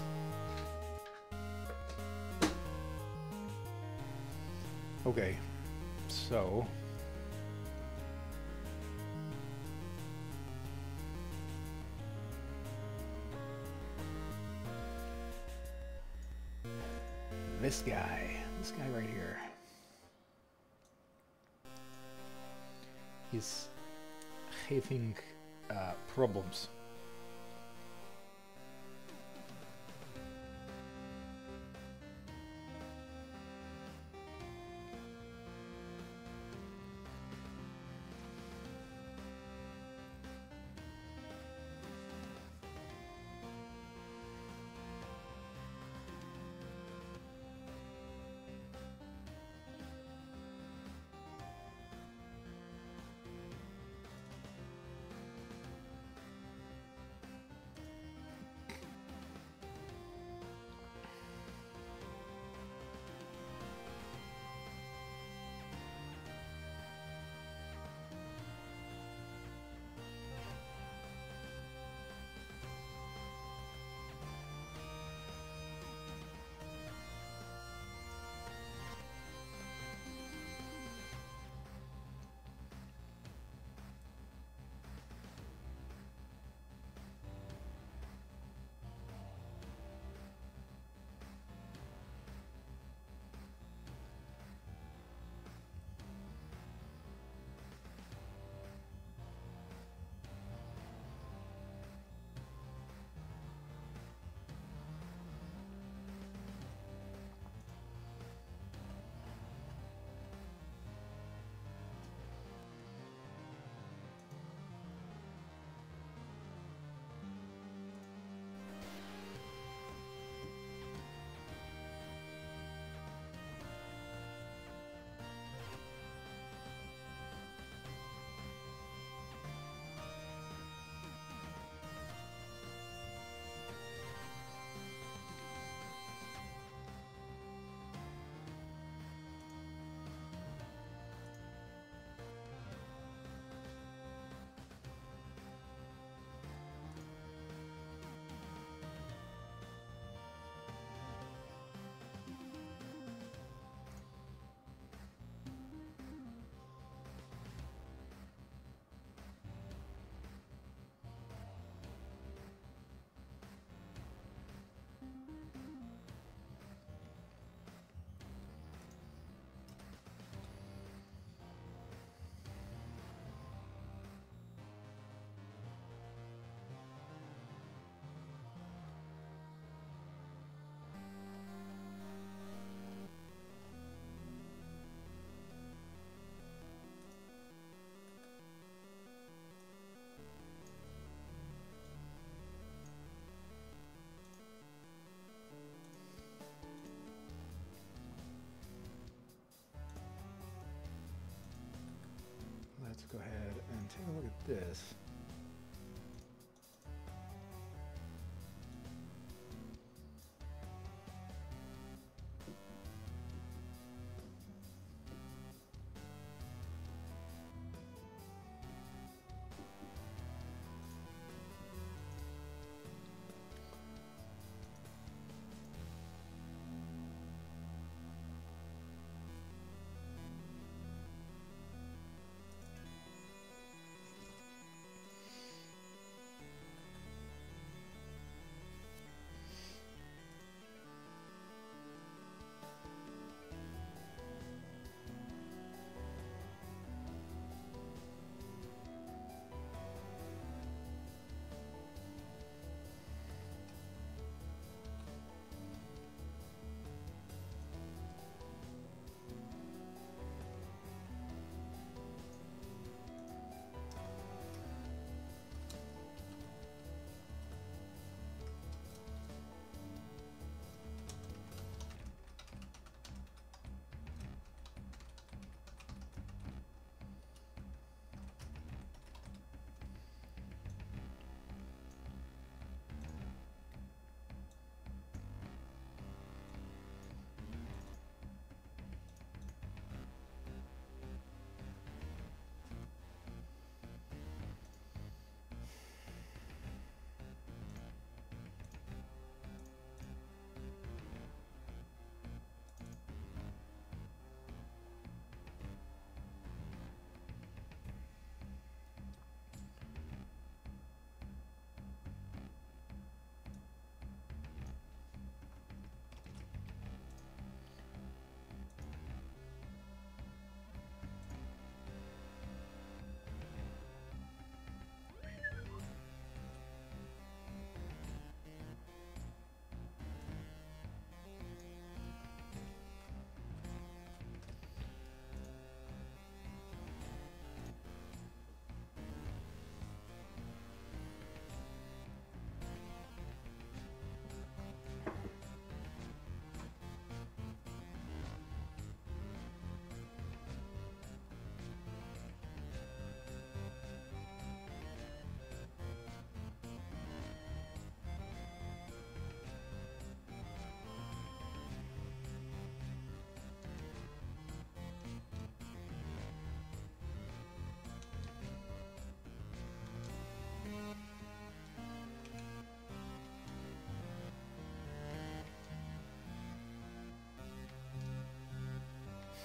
Okay, so this guy right here. He's having problems. Let's go ahead and take a look at this.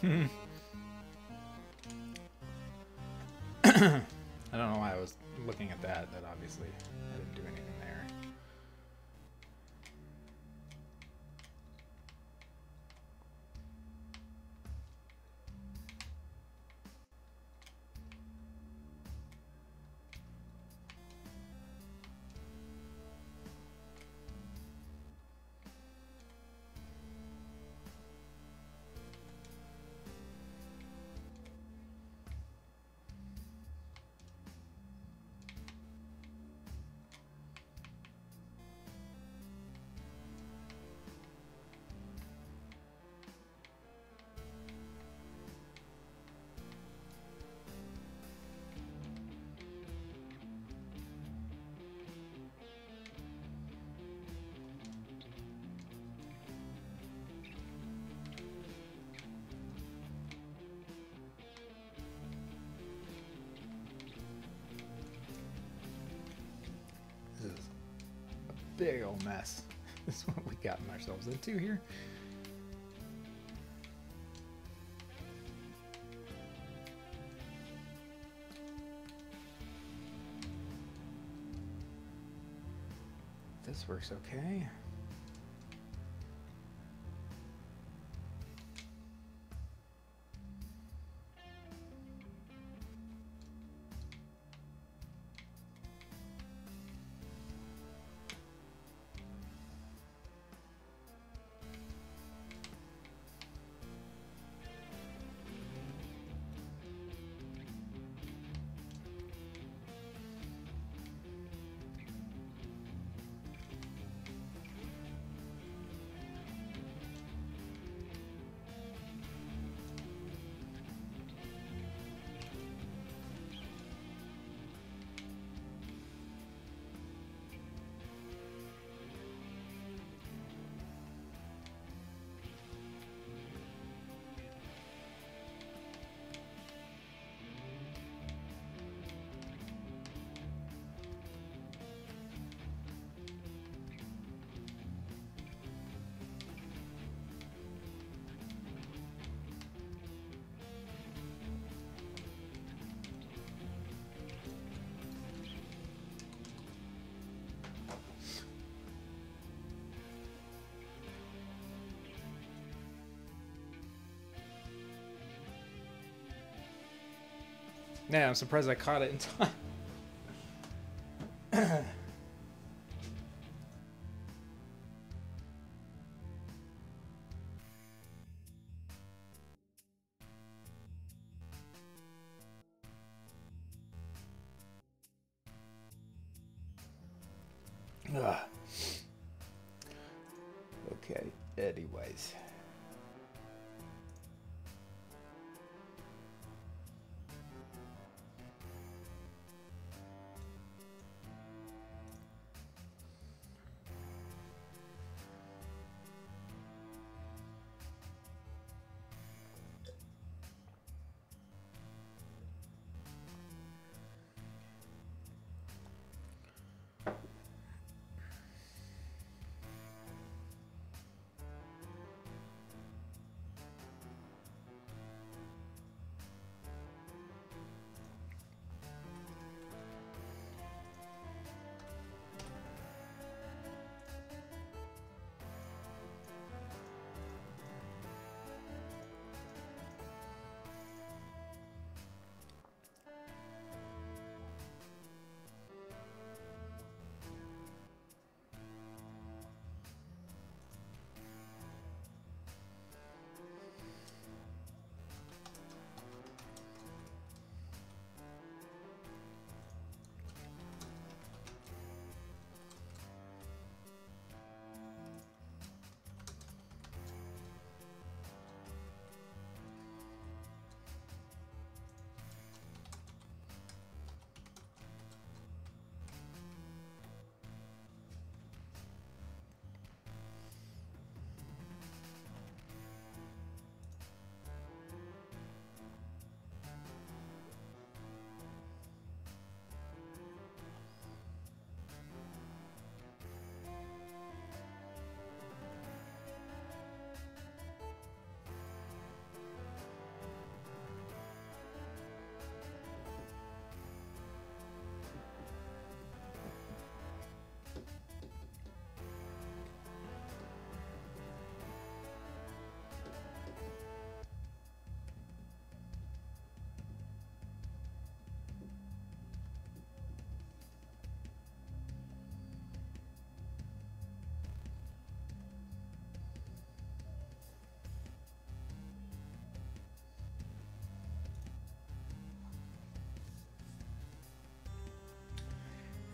I don't know why I was looking at that. That obviously I didn't do anything there. This is a big old mess. This is what we gotten ourselves into here. This works okay. Yeah, I'm surprised I caught it in time. Ugh. Okay, anyways.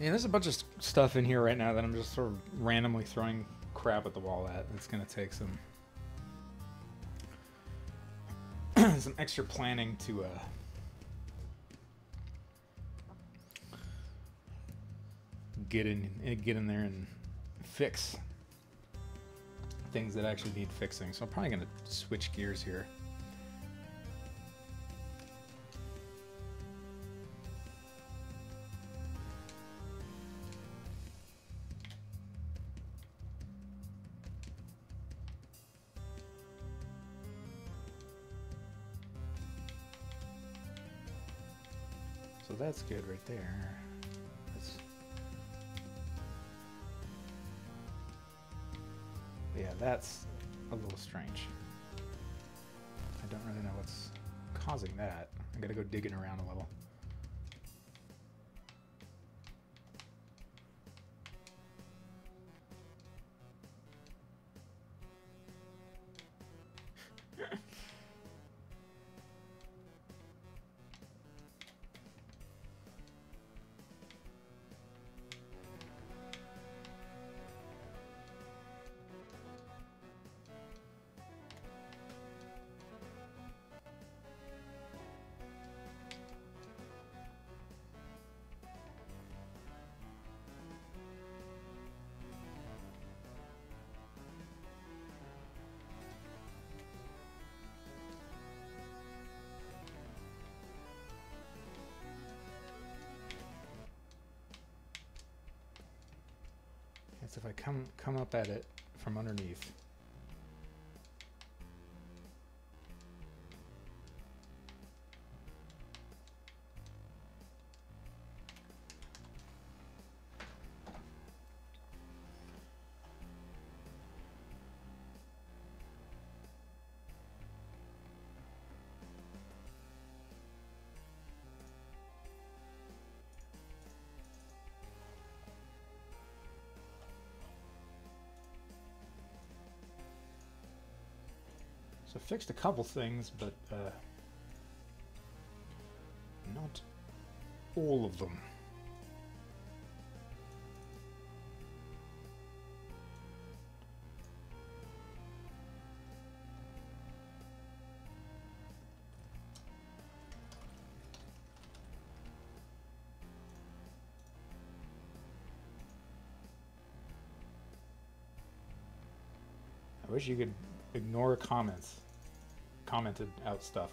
Yeah, there's a bunch of stuff in here right now that I'm just sort of randomly throwing crap at the wall at. It's going to take some some extra planning to get in there and fix things that actually need fixing. So I'm probably going to switch gears here. So that's good right there. Yeah, that's a little strange. I don't really know what's causing that. I gotta go digging around a little. It's if I come up at it from underneath. So fixed a couple things, but not all of them. I wish you could ignore commented out stuff.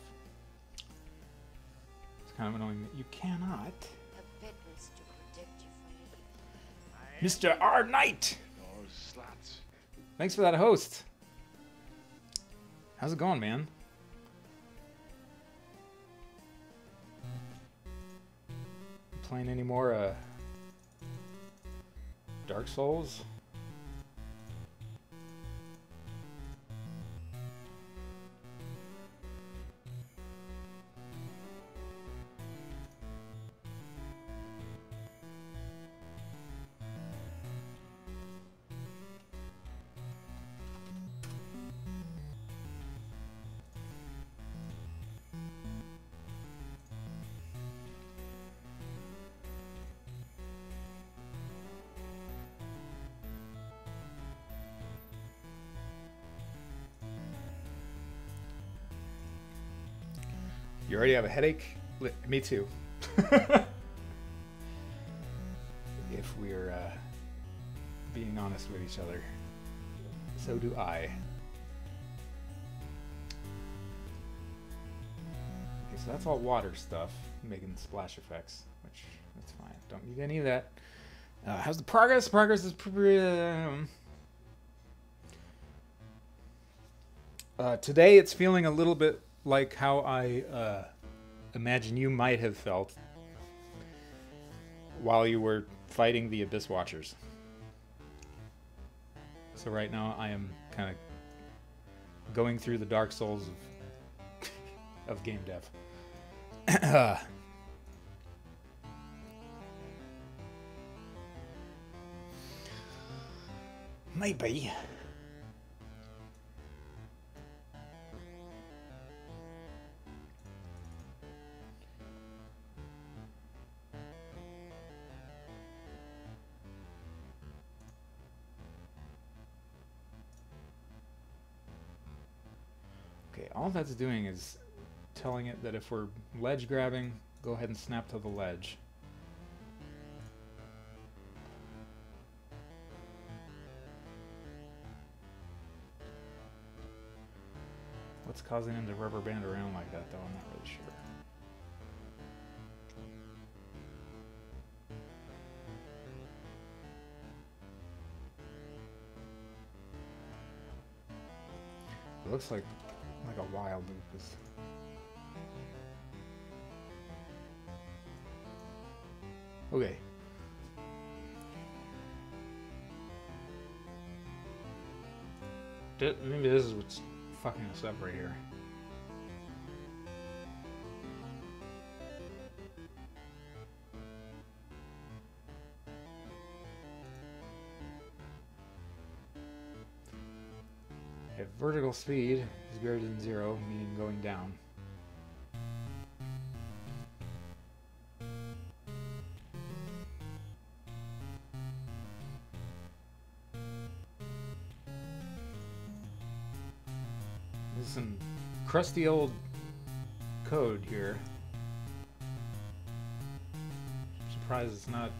It's kind of annoying that you cannot. A pittance to protect you from Mr. R. Knight! Oh, slats. Thanks for that host. How's it going, man? Playing any more Dark Souls? You already have a headache? Me too. If we're being honest with each other, so do I. Okay, so that's all water stuff, making splash effects, which that's fine. Don't need any of that. How's the progress? Progress is today it's feeling a little bit like how I imagine you might have felt while you were fighting the Abyss Watchers. So right now I am kind of going through the Dark Souls of game dev. Maybe. all that's doing is telling it that if we're ledge grabbing, go ahead and snap to the ledge. What's causing him to rubber band around like that, though? I'm not really sure. It looks like a wild loop is. Okay. Maybe this is what's fucking us up right here. If vertical speed is greater than 0, meaning going down. There's some crusty old code here. I'm surprised it's not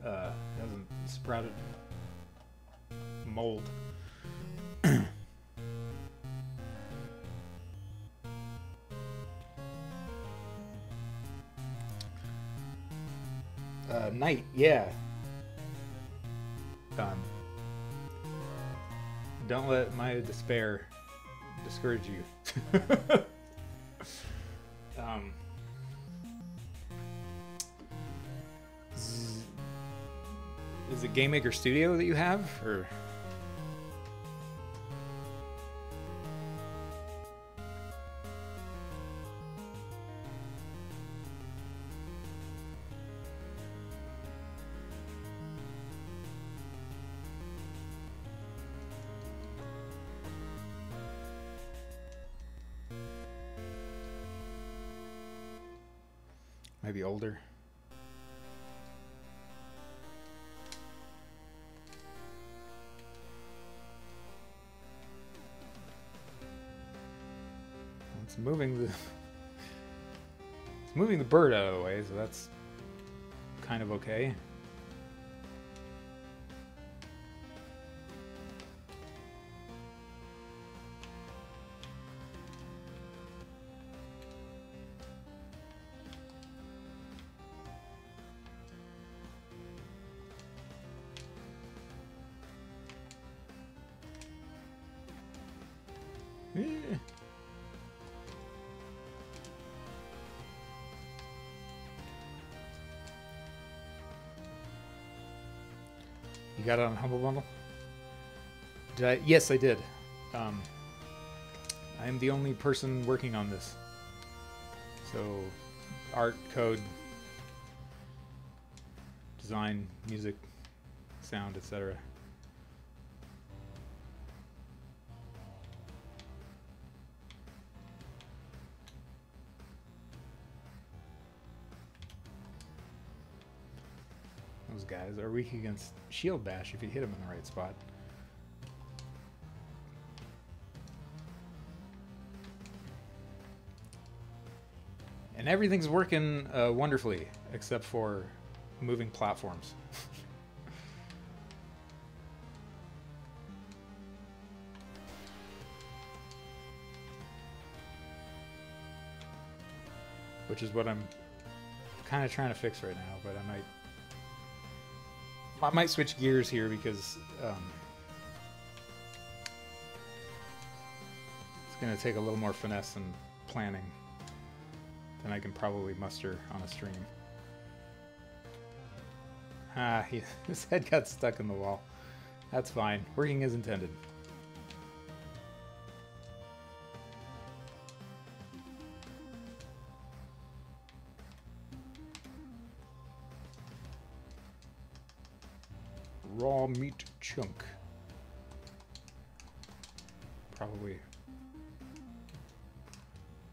hasn't sprouted mold. Night, yeah. Done. Don't let my despair discourage you. Is it Game Maker Studio that you have, or? Maybe older. It's moving the bird out of the way, so that's kind of okay. You got it on Humble Bundle? Did I? Yes, I did. I am the only person working on this. So, art, code, design, music, sound, etc. Those guys are weak against shield bash if you hit them in the right spot. And everything's working wonderfully, except for moving platforms. Which is what I'm kind of trying to fix right now, but I might switch gears here because it's going to take a little more finesse and planning than I can probably muster on a stream. His head got stuck in the wall. That's fine. Working as intended. Raw meat chunk. Probably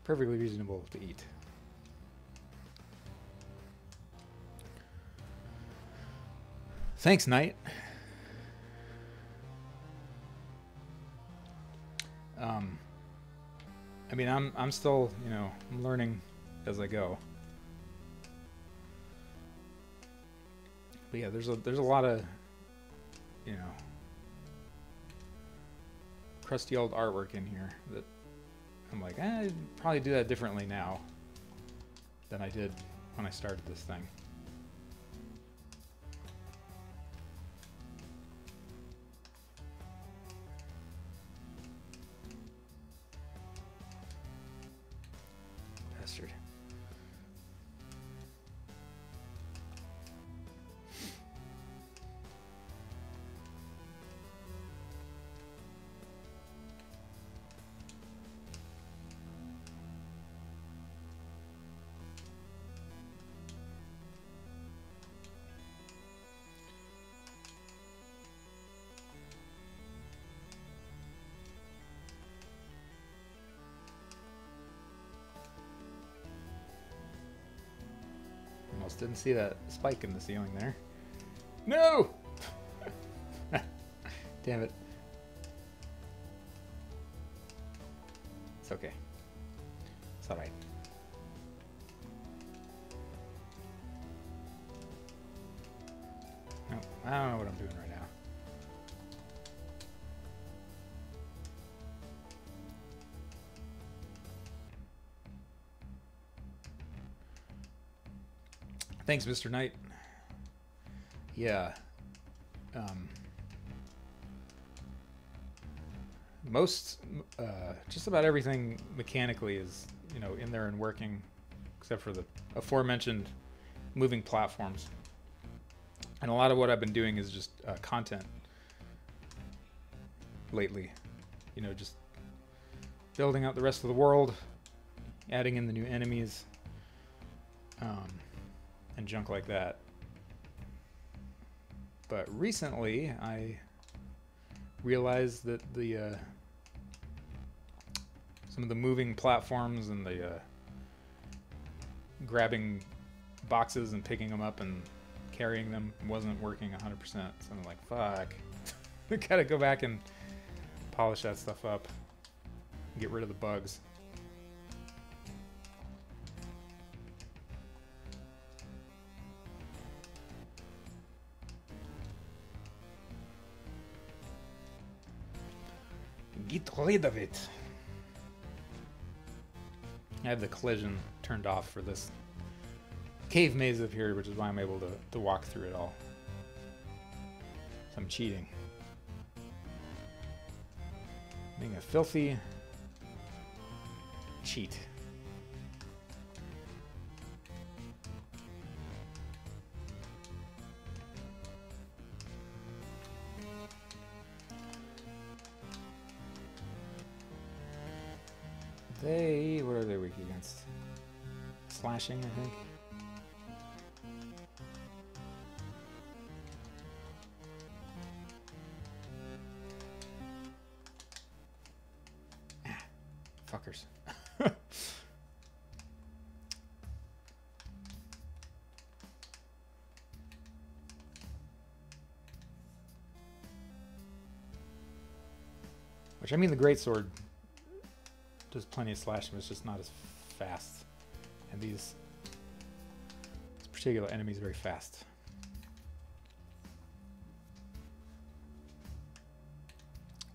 perfectly reasonable to eat. Thanks, Knight. I mean, I'm still, you know, I'm learning as I go. But yeah, there's a lot of, you know, crusty old artwork in here that I'm like, I'd probably do that differently now than I did when I started this thing. Bastard. Almost didn't see that spike in the ceiling there. No! Damn it. It's okay. It's alright. No, I don't know what I'm doing right now. Thanks, Mr. Knight. Yeah. Just about everything mechanically is, you know, in there and working, except for the aforementioned moving platforms. And a lot of what I've been doing is just content lately. You know, just building out the rest of the world, adding in the new enemies, and junk like that. But recently, I realized that the some of the moving platforms and the grabbing boxes and picking them up and carrying them wasn't working 100%. So I'm like, fuck. I gotta go back and polish that stuff up and get rid of the bugs. Get rid of it. I have the collision turned off for this cave maze up here, which is why I'm able to walk through it all. So I'm cheating. Being a filthy cheat. What are they weak against? Slashing, I think. Ah, fuckers. Which, I mean, the greatsword does plenty of slashing, but it's just not as fast. And this particular enemy is very fast.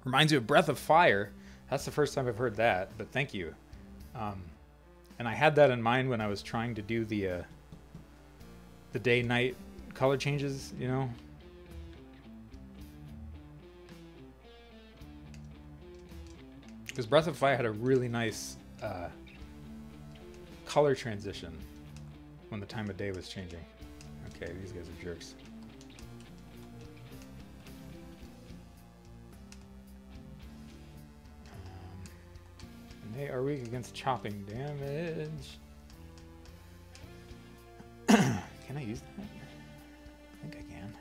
Reminds you of Breath of Fire. That's the first time I've heard that, but thank you. And I had that in mind when I was trying to do the day-night color changes, you know? Because Breath of Fire had a really nice color transition when the time of day was changing. Okay, these guys are jerks. And they are weak against chopping damage. Can I use that? I think I can.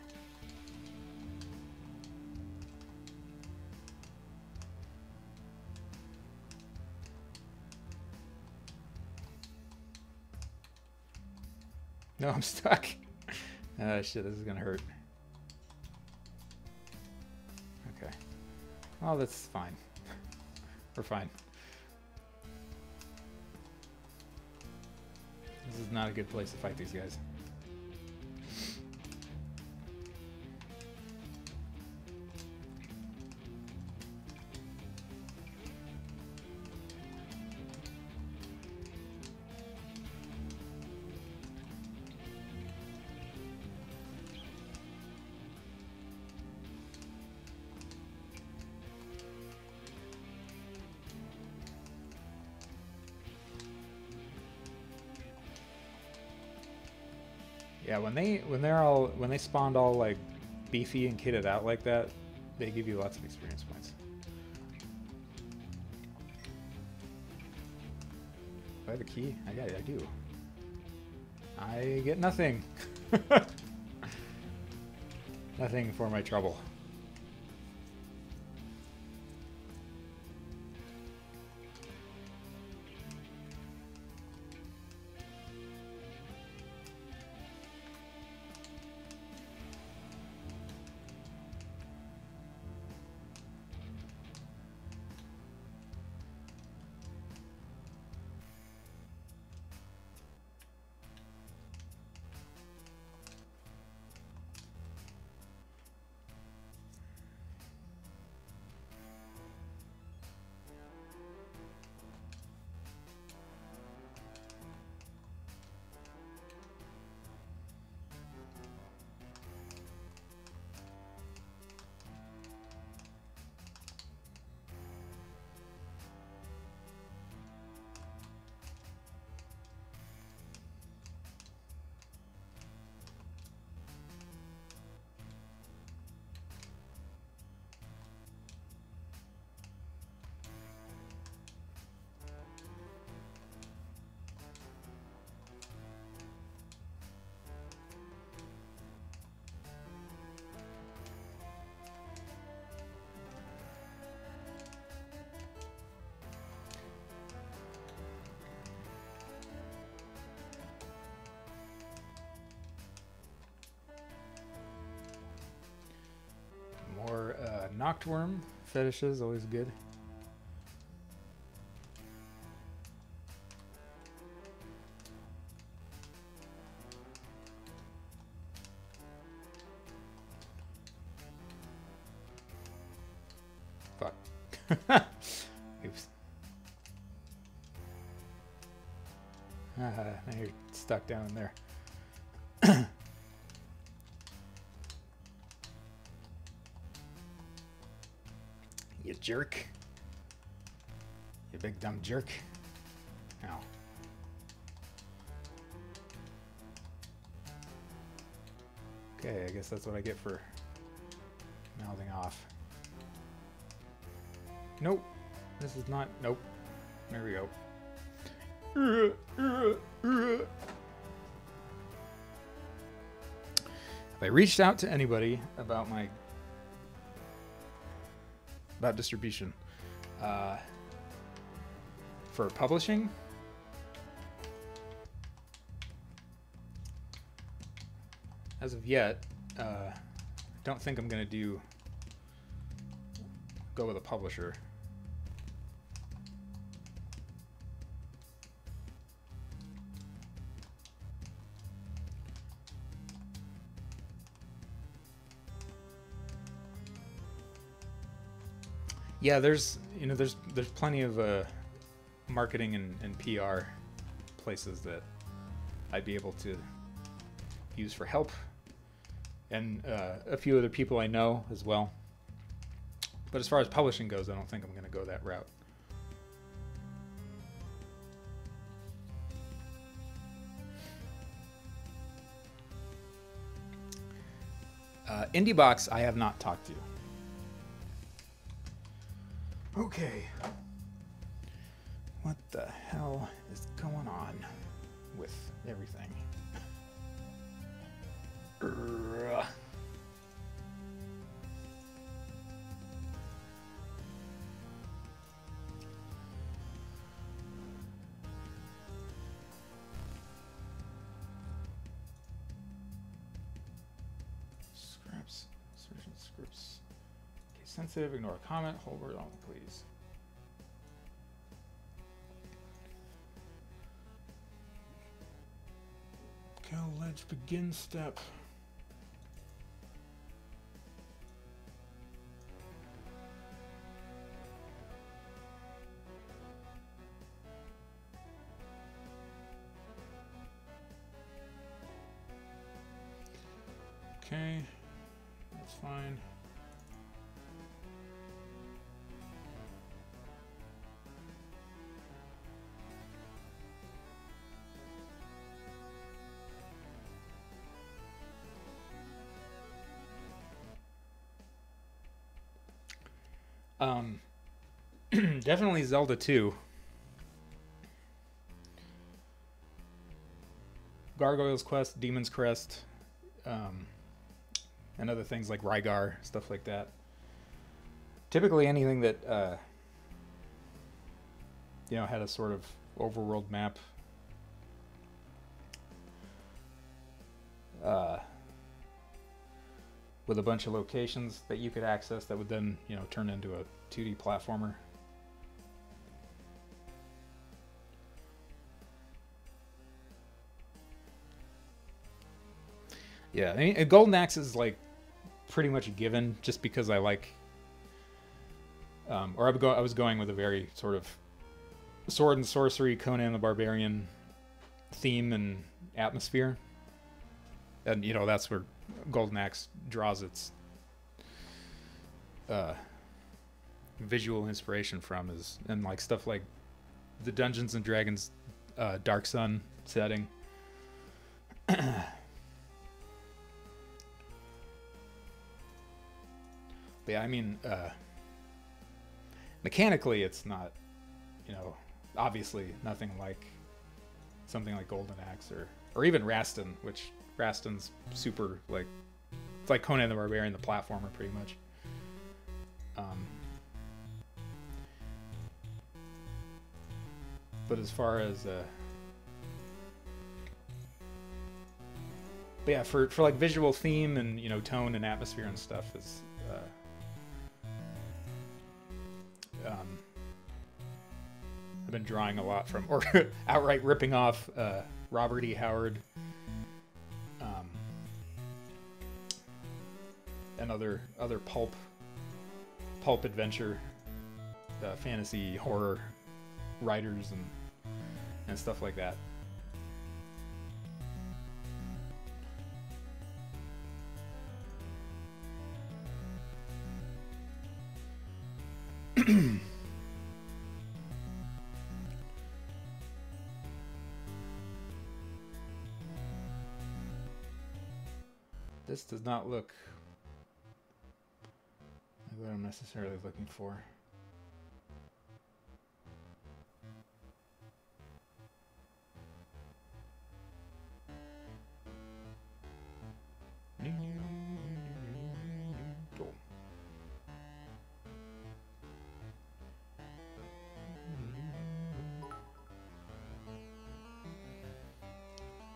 No, I'm stuck. Shit, this is gonna hurt. Okay. Well, that's fine. We're fine. This is not a good place to fight these guys. Yeah, when they spawned all like beefy and kitted out like that, they give you lots of experience points. Do I have a key? I do. I get nothing. Nothing for my trouble. More Noctworm fetishes, always good. Fuck. Oops. Now you're stuck down in there. You jerk. You big dumb jerk. Ow. Okay, I guess that's what I get for mouthing off. Nope. This is not. Nope. There we go. Have I reached out to anybody about distribution for publishing? As of yet, don't think I'm gonna go with a publisher. Yeah, there's plenty of marketing and PR places that I'd be able to use for help, and a few other people I know as well. But as far as publishing goes, I don't think I'm going to go that route. IndieBox, I have not talked to. Okay. What the hell is going on with everything? Scripts, search and scripts. Case sensitive, ignore a comment, hold word on, please. Ledge begin step. Okay, that's fine. Definitely Zelda 2. Gargoyle's Quest, Demon's Crest, and other things like Rygar, stuff like that. Typically anything that, you know, had a sort of overworld map. With a bunch of locations that you could access that would then, you know, turn into a 2D platformer. Yeah, I mean, Golden Axe is like pretty much a given, just because I like, or I was going with a very sort of sword and sorcery, Conan the Barbarian theme and atmosphere, and you know that's where Golden Axe draws its visual inspiration from, is and like stuff like the Dungeons and Dragons Dark Sun setting. But yeah, I mean, mechanically, it's not, you know, obviously nothing like something like Golden Axe or even Raston, which Raston's super, like, it's like Conan the Barbarian, the platformer, pretty much. But as far as, but yeah, for like visual theme and, you know, tone and atmosphere and stuff is, I've been drawing a lot from, or outright ripping off Robert E. Howard, and other pulp adventure, fantasy horror writers and stuff like that. This does not look like what I'm necessarily looking for.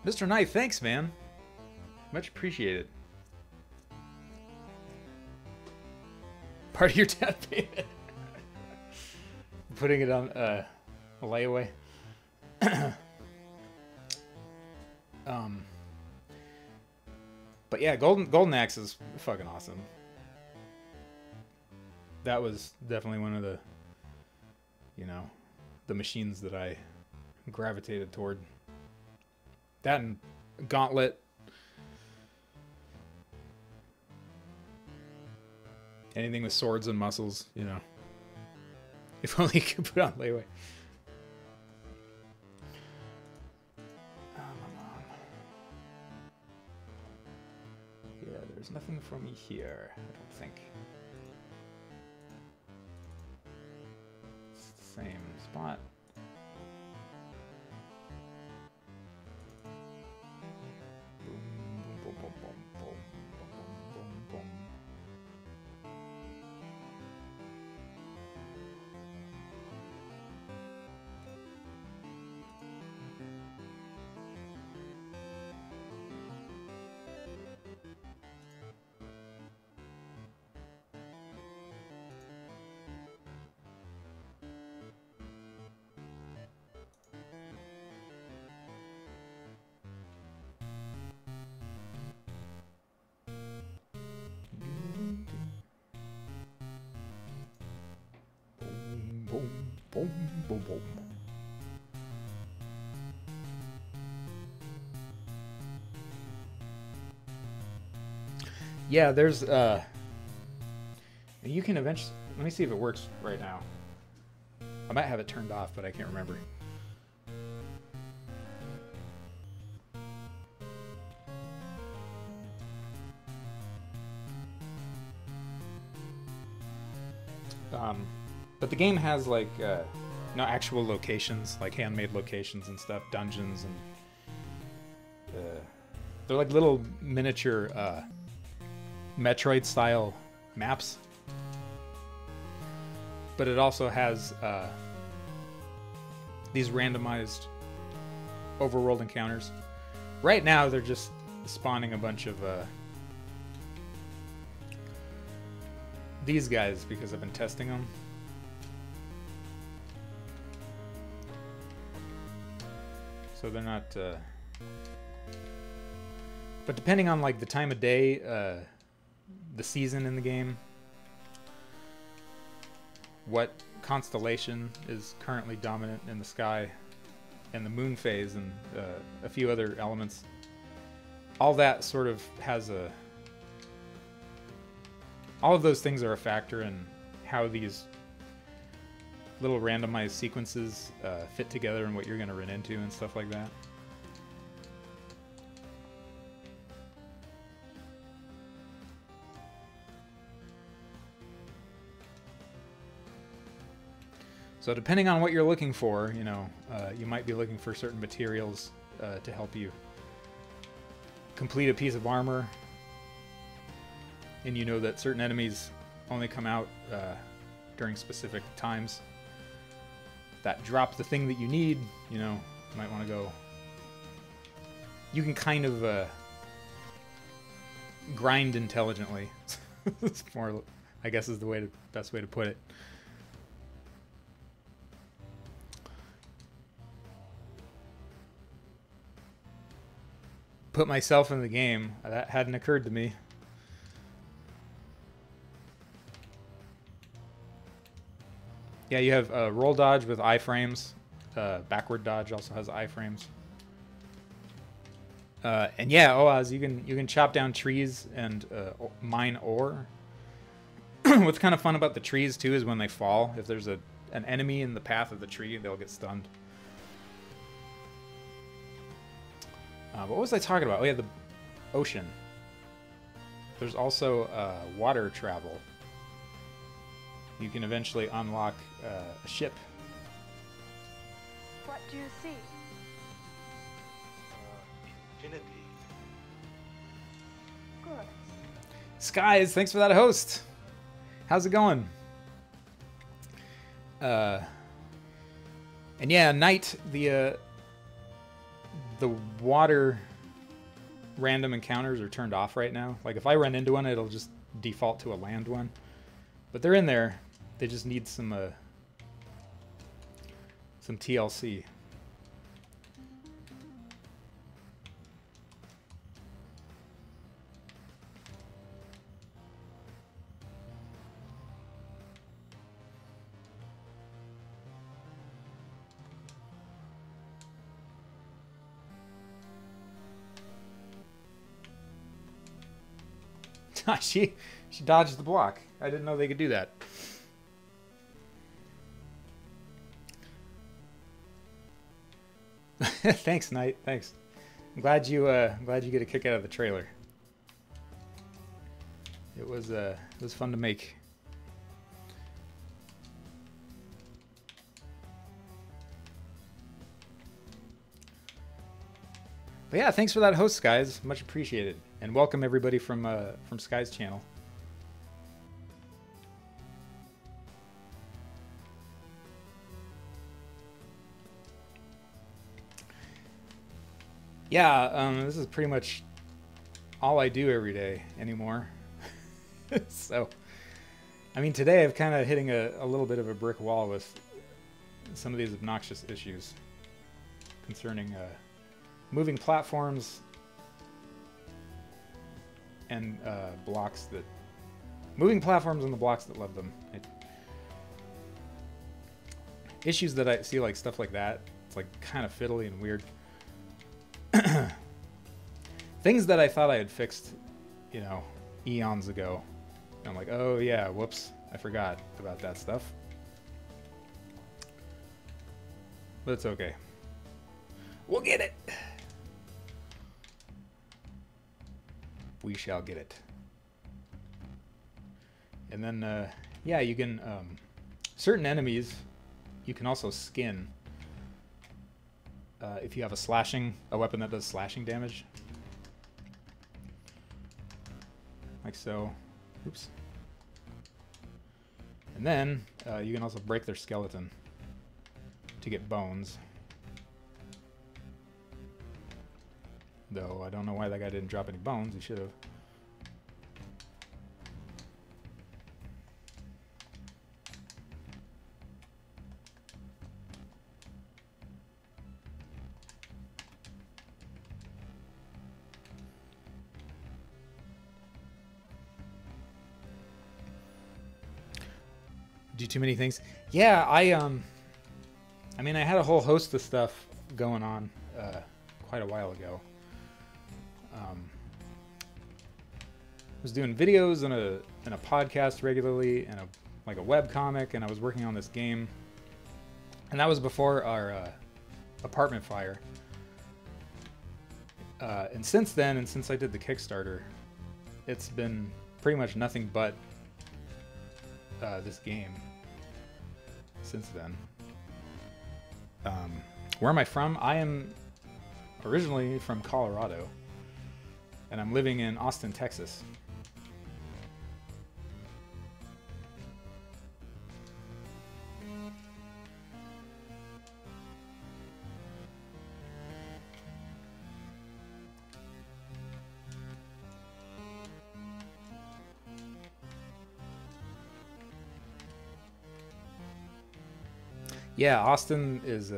Mr. Knight, thanks, man. Much appreciated. Part of your death payment. Putting it on a layaway. But yeah, Golden Axe is fucking awesome. That was definitely one of the, you know, the machines that I gravitated toward. That and Gauntlet. Anything with swords and muscles, you know. If only you could put on layaway. Yeah, there's nothing for me here, I don't think. It's the same spot. Boom, boom, boom. Yeah, there's you can eventually, let me see if it works right now. I might have it turned off, but I can't remember. But the game has like actual locations, like handmade locations and stuff, dungeons, and they're like little miniature Metroid style maps. But it also has these randomized overworld encounters. Right now they're just spawning a bunch of these guys because I've been testing them. So they're not but depending on like the time of day, the season in the game, what constellation is currently dominant in the sky, and the moon phase, and a few other elements, all that sort of has a, all of those things are a factor in how these little randomized sequences fit together and what you're going to run into and stuff like that. So depending on what you're looking for, you know, you might be looking for certain materials to help you complete a piece of armor, and you know that certain enemies only come out during specific times that drop the thing that you need. You know, you might want to go, you can kind of grind intelligently. It's more, I guess, is the best way to put it. Put myself in the game. That hadn't occurred to me. Yeah, you have roll dodge with iframes. Backward dodge also has iframes. And yeah, Oaz, you can chop down trees and mine ore. What's kind of fun about the trees too is when they fall, if there's an enemy in the path of the tree, they'll get stunned. What was I talking about? Oh yeah, the ocean. There's also water travel. You can eventually unlock a ship. What do you see? Infinity. Good. Skies, thanks for that host. How's it going? And yeah, night, the water random encounters are turned off right now. Like if I run into one, it'll just default to a land one. But they're in there. They just need some TLC. she dodged the block. I didn't know they could do that. Thanks, Knight. Thanks. I'm glad you get a kick out of the trailer. It was fun to make. But yeah, thanks for that host, Skies. Much appreciated. And welcome everybody from Sky's channel. Yeah, this is pretty much all I do every day anymore. So, I mean, today I've kind of hitting a little bit of a brick wall with some of these obnoxious issues concerning moving platforms and blocks that... Moving platforms and the blocks that love them. issues that I see, like stuff like that. It's like kind of fiddly and weird. Things that I thought I had fixed, you know, eons ago. And I'm like, oh yeah, whoops, I forgot about that stuff. But it's okay. We'll get it. We shall get it. And then, yeah, you can, certain enemies, you can also skin. If you have a weapon that does slashing damage. Like so. Oops. And then, you can also break their skeleton to get bones. Though, I don't know why that guy didn't drop any bones. He should have. Do too many things. Yeah, I mean, I had a whole host of stuff going on quite a while ago. Was doing videos and a podcast regularly, and like a web comic, and I was working on this game. And that was before our apartment fire. And since then, and since I did the Kickstarter, it's been pretty much nothing but this game since then. Where am I from? I am originally from Colorado, and I'm living in Austin, Texas. Yeah, Austin is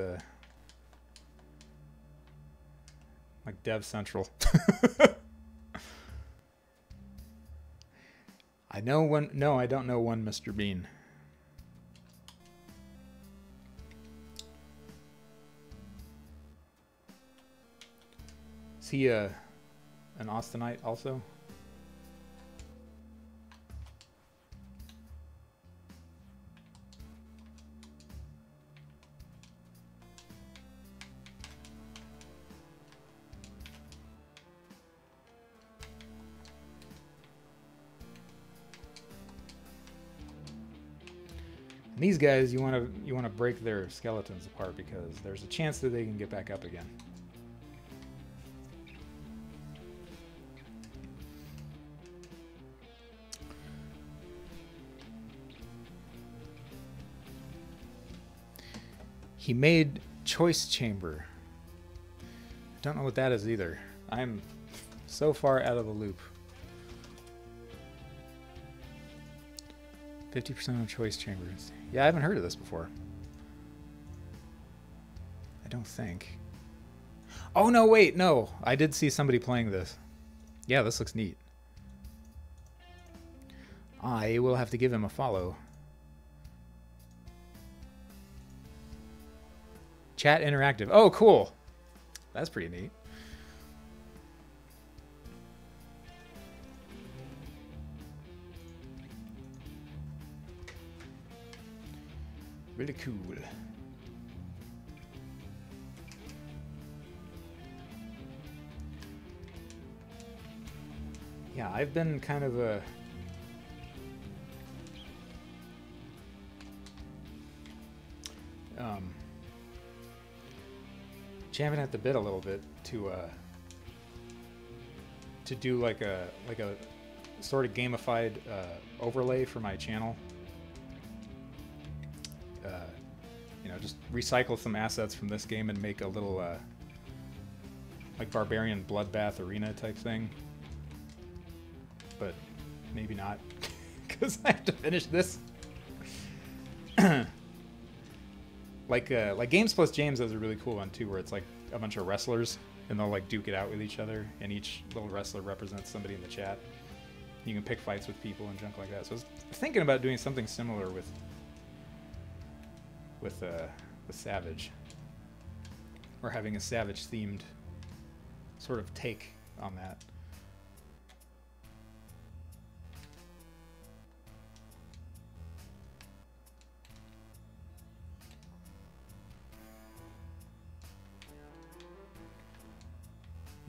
like Dev Central. I know one. No, I don't know one Mr. Bean. Is he an Austinite also? And these guys, you want to break their skeletons apart because there's a chance that they can get back up again. He made Choice Chamber. Don't know what that is either. I'm so far out of the loop. 50% of Choice Chambers. Yeah, I haven't heard of this before. I don't think. Oh, no, wait, no. I did see somebody playing this. Yeah, this looks neat. I will have to give him a follow. Chat interactive. Oh, cool. That's pretty neat. Really cool. Yeah, I've been kind of a... jamming at the bit a little bit to do like a sort of gamified overlay for my channel. You know, just recycle some assets from this game and make a little like barbarian bloodbath arena type thing. But maybe not, because I have to finish this. Like Games Plus James has a really cool one too, where it's like a bunch of wrestlers and they'll like duke it out with each other, and each little wrestler represents somebody in the chat. You can pick fights with people and junk like that. So I was thinking about doing something similar with with the Savage. Or having a Savage themed sort of take on that.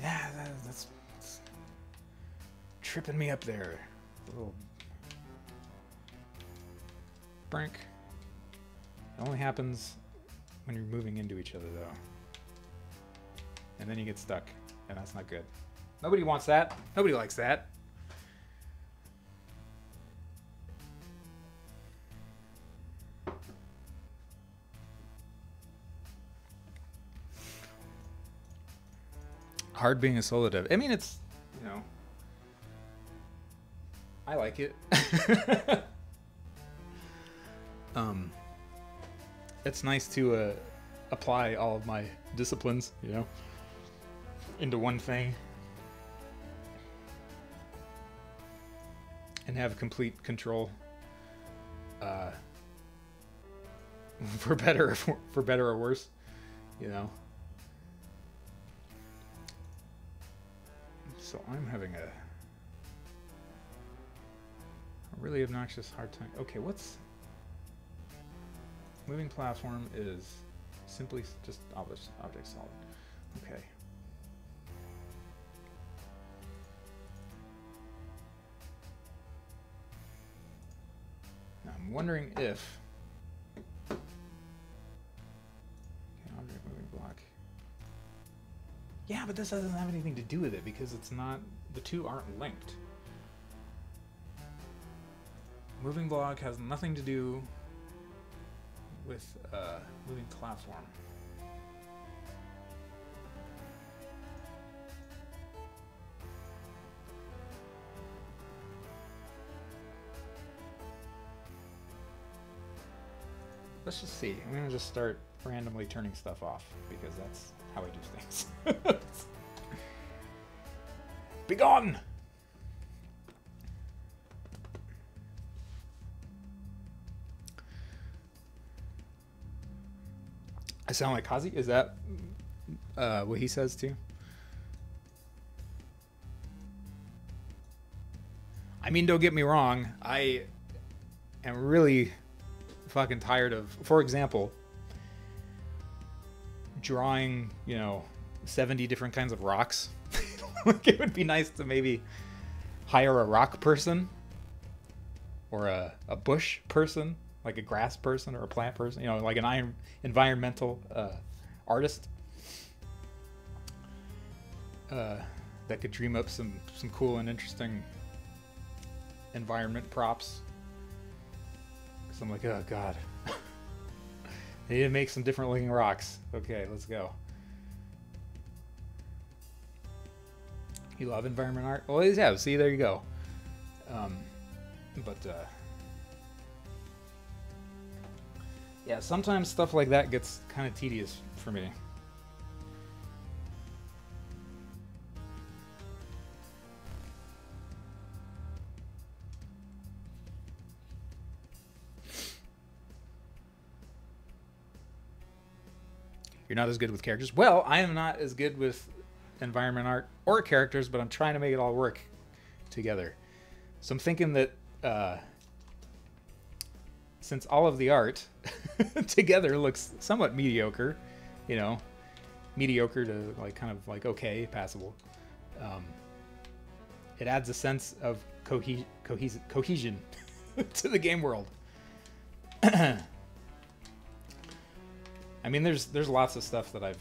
Yeah, that's tripping me up there. A little brink. It only happens when you're moving into each other, though. And then you get stuck, and that's not good. Nobody wants that. Nobody likes that. Hard being a solo dev. I mean, it's, you know, I like it. It's nice to apply all of my disciplines, you know, into one thing and have complete control, for better or worse, you know. So I'm having a really obnoxious hard time. Okay, what's moving platform is simply just object solid. Okay. Now I'm wondering if object moving block. Yeah, but this doesn't have anything to do with it because it's not, the two aren't linked. Moving block has nothing to do with moving platform. Let's just see. I'm gonna just start randomly turning stuff off because that's how I do things. Be gone! I sound like Kazi? Is that what he says too? I mean, don't get me wrong. I am really fucking tired of, for example, drawing, you know, 70 different kinds of rocks. Like, it would be nice to maybe hire a rock person or a bush person, like a grass person or a plant person, you know, like an environmental artist that could dream up some cool and interesting environment props. Because I'm like, oh god, I need to make some different looking rocks. Okay, let's go. You love environment art? Well, yeah, see, there you go. Yeah, sometimes stuff like that gets kind of tedious for me. You're not as good with characters? Well, I am not as good with environment art or characters, but I'm trying to make it all work together. So I'm thinking that since all of the art together looks somewhat mediocre, you know, mediocre to like kind of like okay, passable, it adds a sense of cohesion to the game world. I mean, there's lots of stuff that I've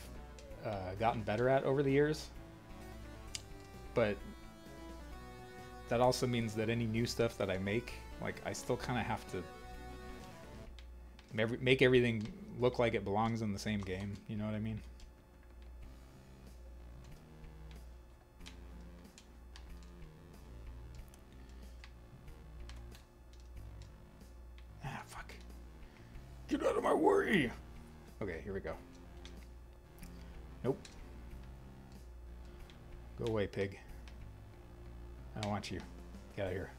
gotten better at over the years, but that also means that any new stuff that I make, like, I still kind of have to make everything look like it belongs in the same game. You know what I mean? Ah, fuck. Get out of my way! Okay, here we go. Nope. Go away, pig. I don't want you. Get out of here.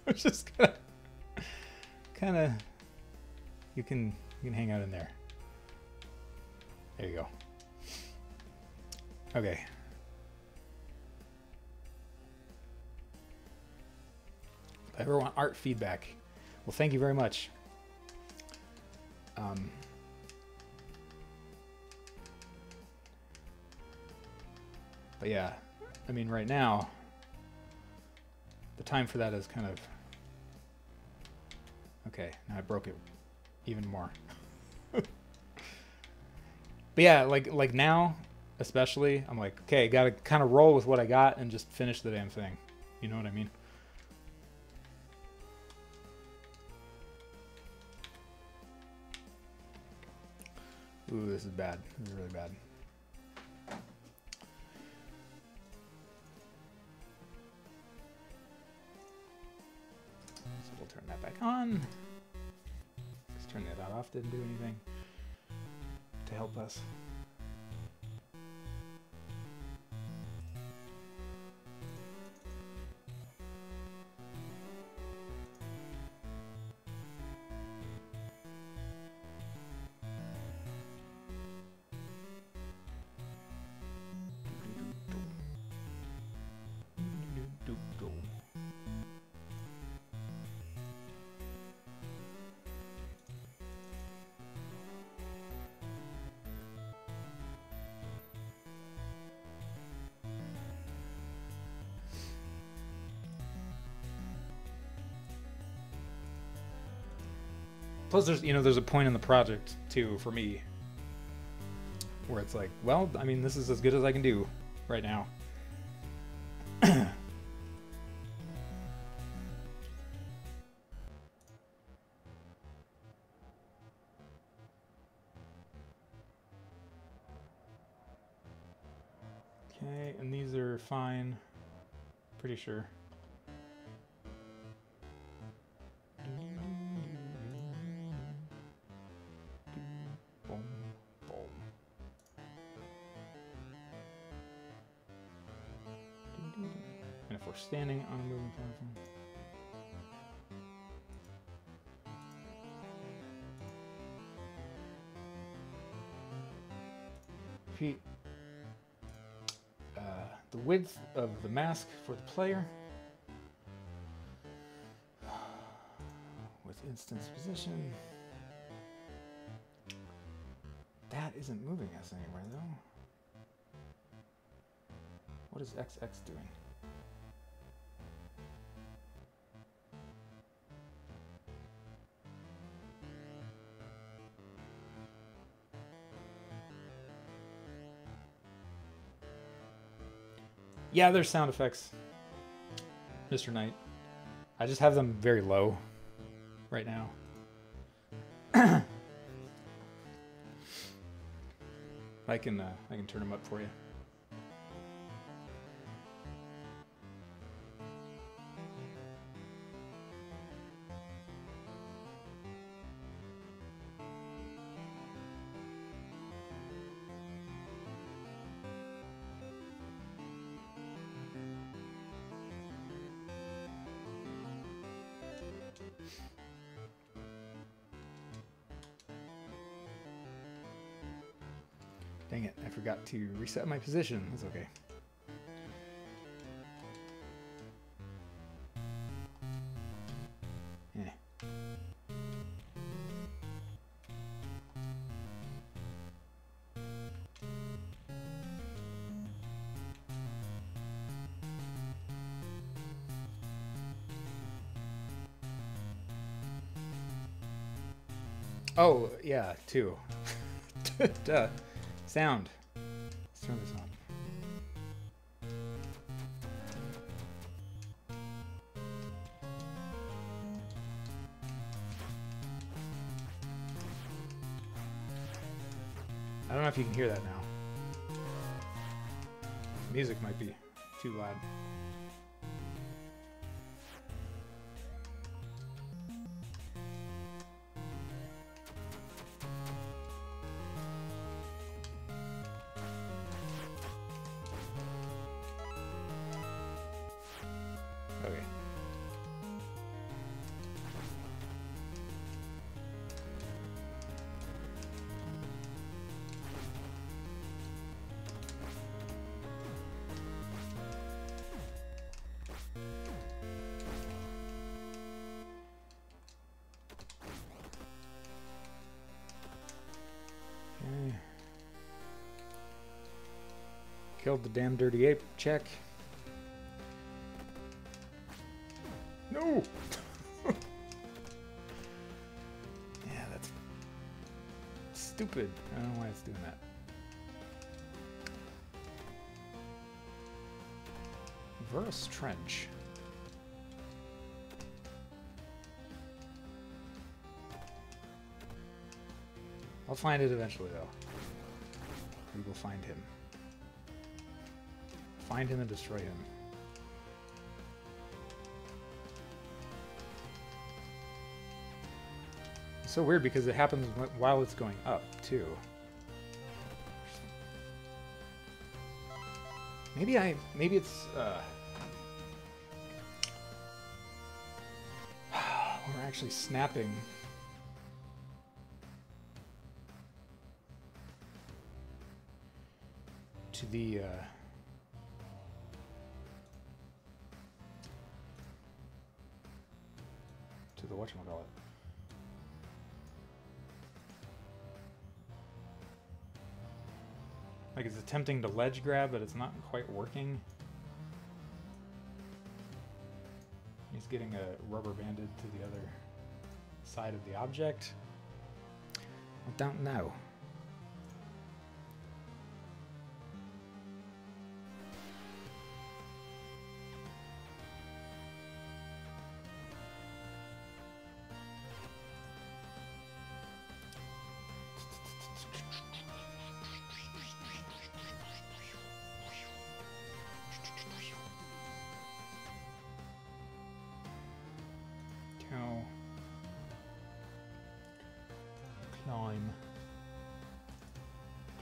I'm just kind of... You can You can hang out in there. There you go. Okay. If I ever want art feedback, well, thank you very much. But yeah, I mean, right now, the time for that is kind of... Okay, now I broke it even more. But yeah, like now, especially, I'm like, okay, gotta kind of roll with what I got and just finish the damn thing. You know what I mean? Ooh, this is bad. This is really bad. So we'll turn that back on. Just turning that off didn't do anything to help us. Plus, there's a point in the project too for me where it's like, well, I mean, this is as good as I can do right now. Okay, and these are fine. Pretty sure. Boom, boom. And if we're standing on a moving platform. Repeat the width of the mask for the player with instance position. That isn't moving us anywhere though. What is XX doing? Yeah, there's sound effects, Mr. Knight. I just have them very low right now. I can turn them up for you. Dang it, I forgot to reset my position. That's okay. Yeah. Oh, yeah, too. Duh. Sound. Let's turn this on. I don't know if you can hear that now. Music might be too loud. Okay. killed the damn dirty ape. Check. No! Yeah, that's stupid. I don't know why it's doing that. Verus Trench. I'll find it eventually, though. We will find him. Find him and destroy him. It's so weird because it happens while it's going up, too. Maybe it's, we're actually snapping. To the, whatchamacallit. Like it's attempting to ledge grab, but it's not quite working. He's getting a rubber banded to the other side of the object. I don't know.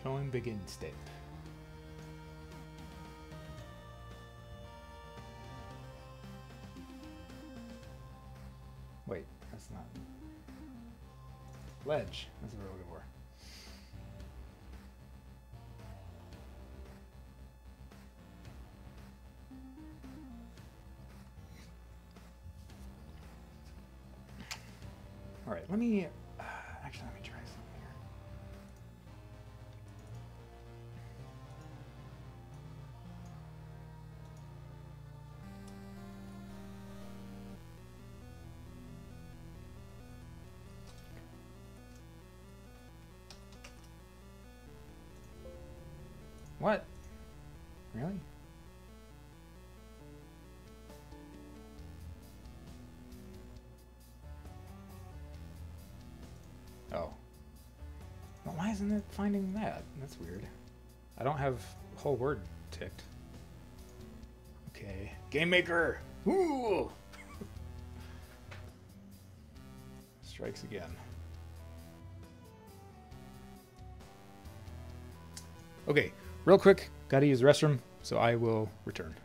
Climb begin step. Wait, that's not ledge. That's what we're looking for. All right, let me actually let me try something here. What? Really? Oh. Well, why isn't it finding that? That's weird. I don't have whole word ticked. Okay. Game Maker! Ooh! Strikes again. Okay, real quick, gotta use the restroom, so I will return.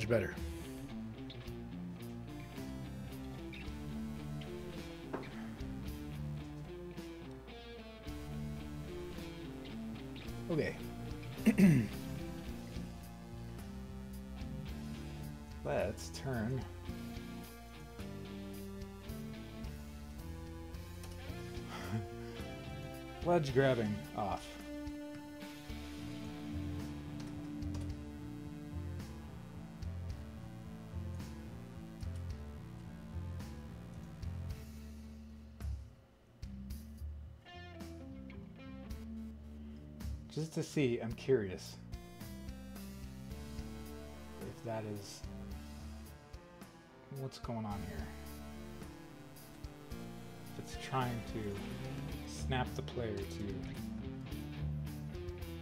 much better. Okay. Let's turn ledge grabbing off. Just to see, I'm curious if that is what's going on here. If it's trying to snap the player to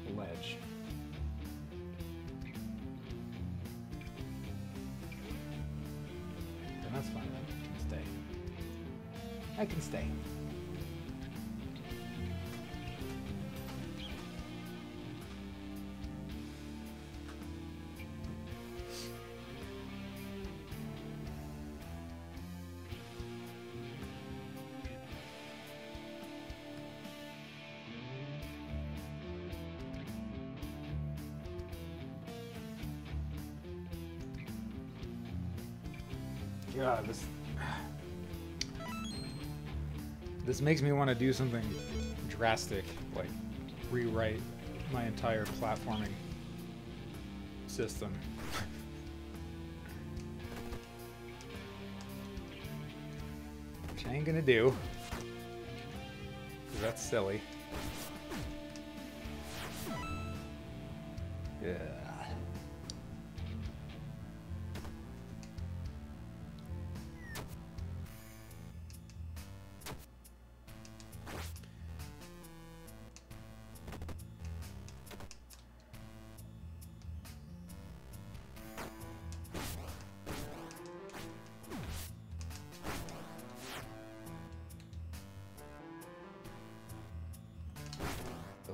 the ledge. Then that's fine, then. I can stay. I can stay. God, this makes me want to do something drastic, like rewrite my entire platforming system. Which I ain't gonna do, 'cause that's silly. Yeah.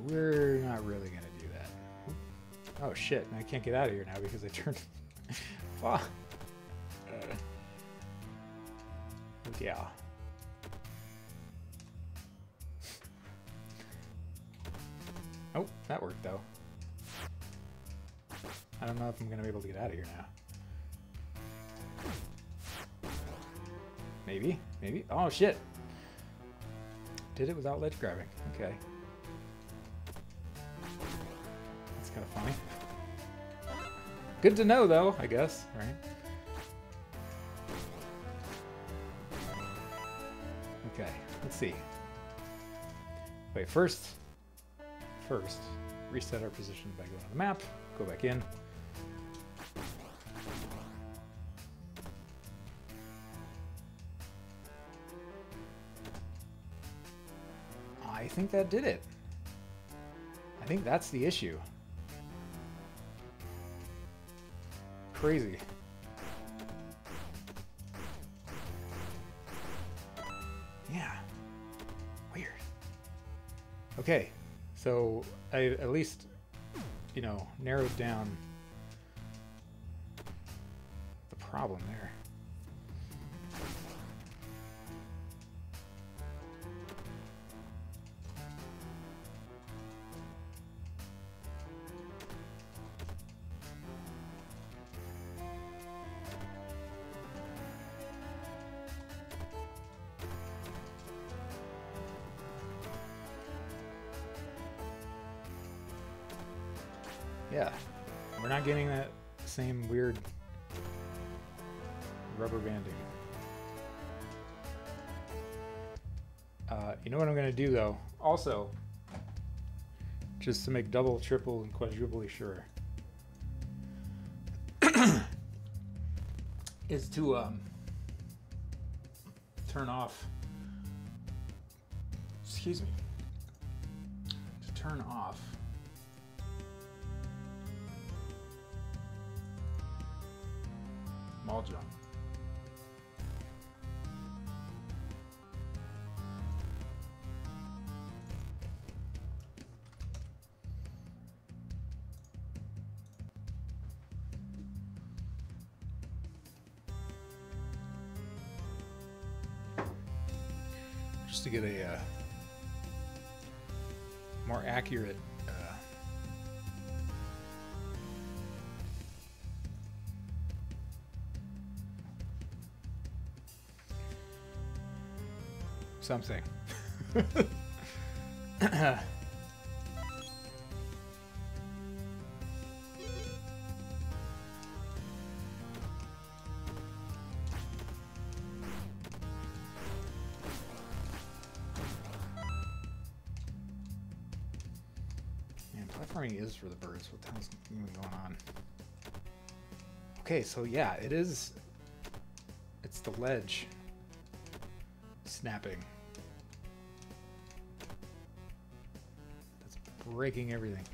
We're not really gonna do that. Oh shit, I can't get out of here now because I turned... Fuck. Yeah. Oh, that worked though. I don't know if I'm gonna be able to get out of here now. Maybe, maybe. Oh shit. Did it without ledge grabbing. Okay. Kind of funny. Good to know, though, I guess, right? Okay, let's see. Wait, first, reset our position by going to the map, go back in. I think that did it. I think that's the issue. Crazy. Yeah. Weird. Okay, so I at least, you know, narrowed down the problem there. Yeah, we're not getting that same weird rubber banding. You know what I'm going to do, though? Also, just to make double, triple, and quadruply sure, is to turn off, excuse me, to turn off Mall jump. just to get a more accurate something. Platforming is for the birds. What the hell's even going on? Okay, so yeah, it is. It's the ledge snapping. That's breaking everything.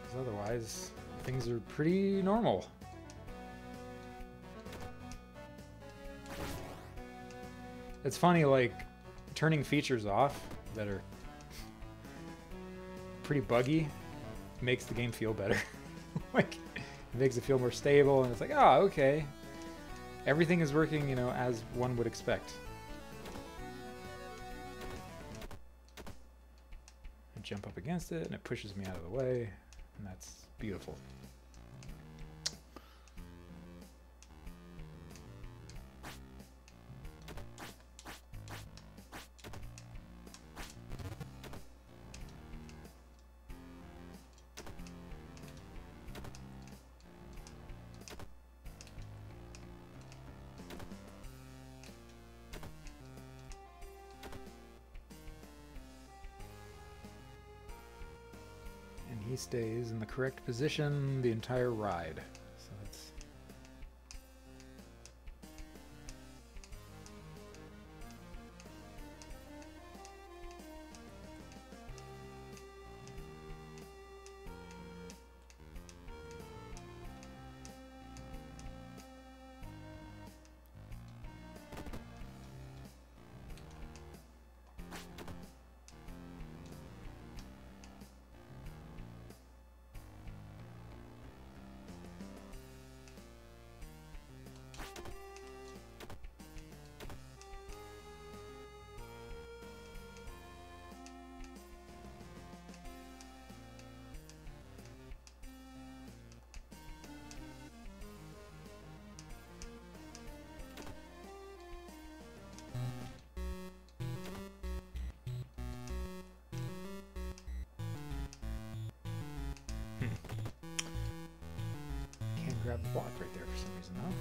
Because otherwise, things are pretty normal. It's funny, like, turning features off that are pretty buggy makes the game feel better. Like, it makes it feel more stable, and it's like, oh, okay. Everything is working, you know, as one would expect. I jump up against it, and it pushes me out of the way, and that's beautiful. He stays in the correct position the entire ride. So that's grab the block right there for some reason, though.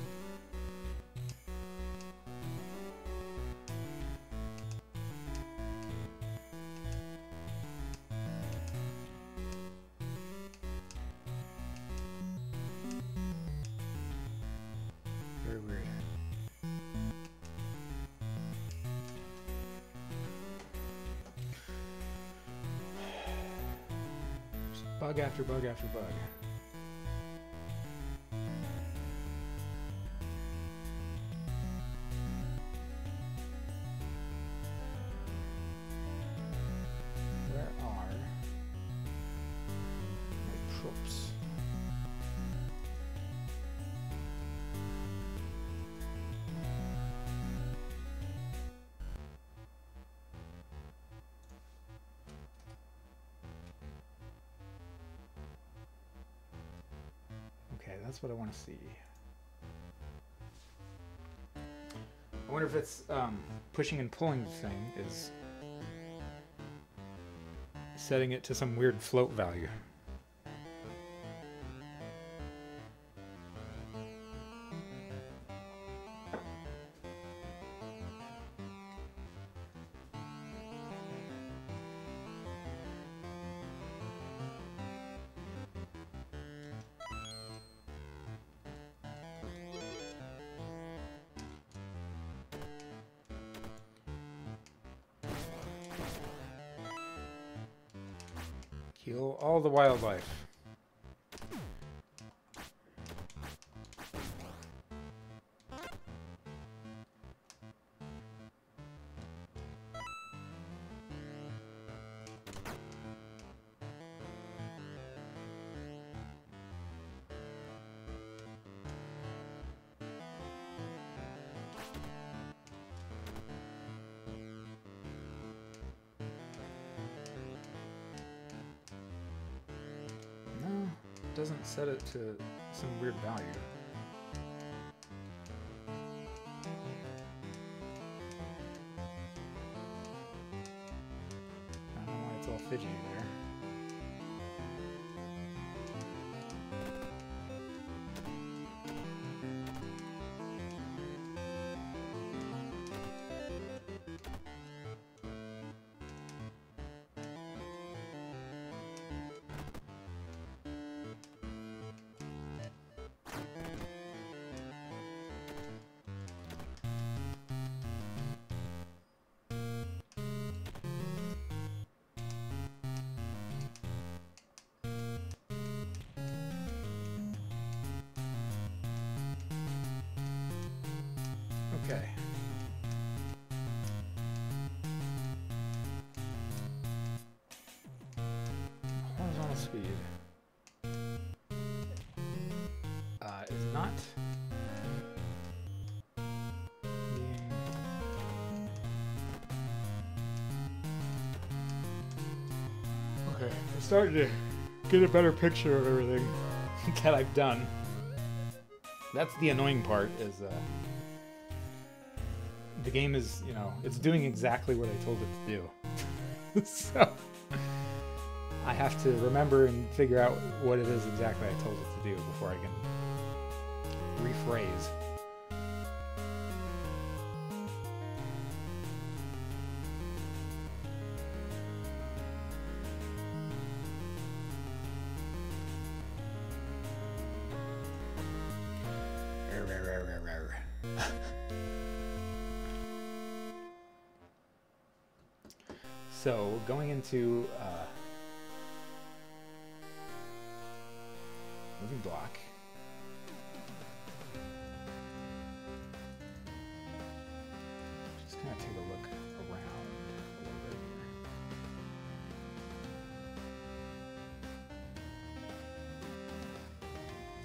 Very weird. Just bug after bug after bug. Okay, that's what I want to see. I wonder if it's pushing and pulling the thing is setting it to some weird float value. Kill all the wildlife. doesn't set it to some weird value. I don't know why it's all fidgety there. Okay. Horizontal speed is not being okay. I'm starting to get a better picture of everything that I've done. That's the annoying part is the game is, you know, it's doing exactly what I told it to do. So I have to remember and figure out what it is exactly I told it to do before I can rephrase. So going into moving block. Just kind of take a look around a little bit here.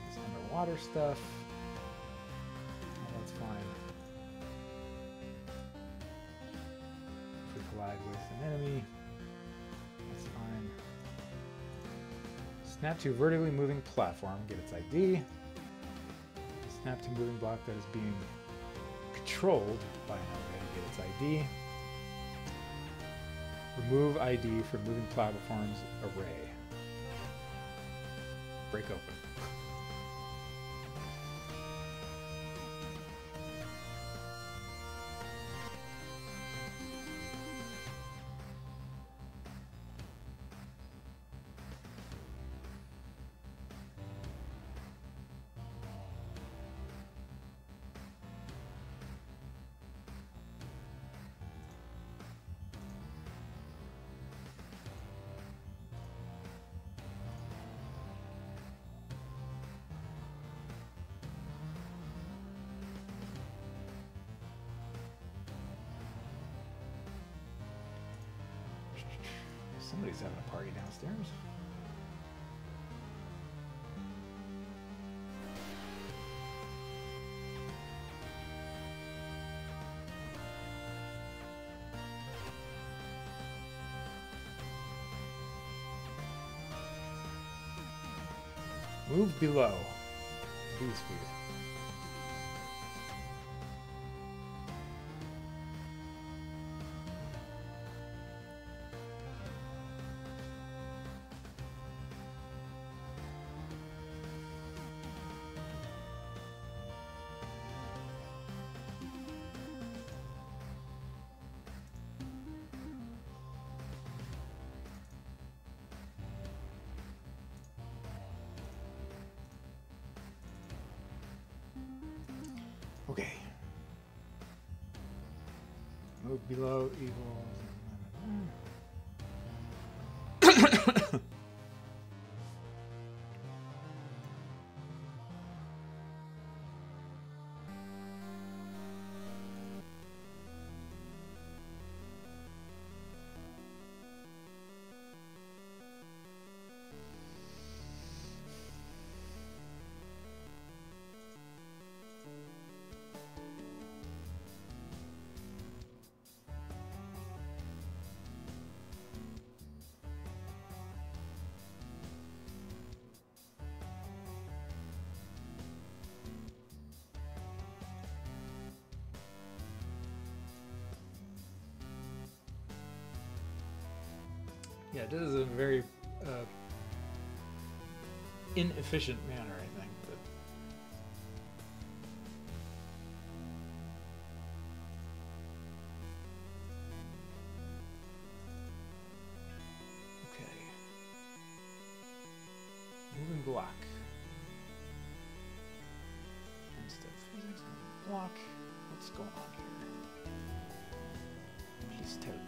This underwater stuff. Oh, that's fine. If we collide with an enemy, that's fine. Snap to vertically moving platform, get its ID. Snap to moving block that is being controlled by an array, get its ID. Remove ID from moving platforms array. Break open. Somebody's having a party downstairs. Move below. B speed. Okay. Move below equals. Yeah, it is a very inefficient manner, I think. But okay, moving block. Instead of physics, block. What's going on here? Please tell me.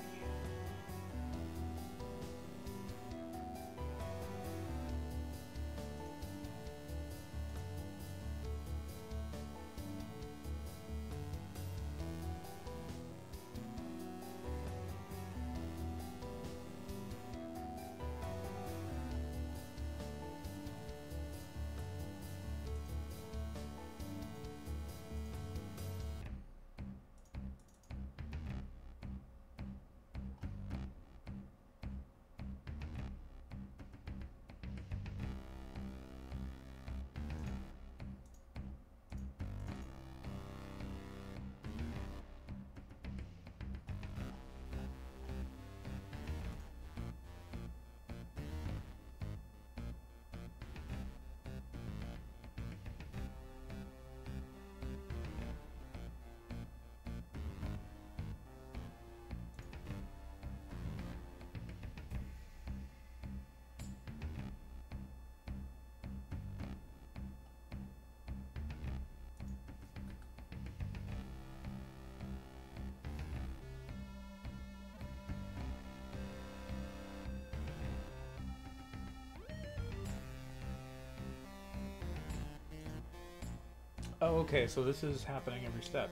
Oh, okay, so this is happening every step.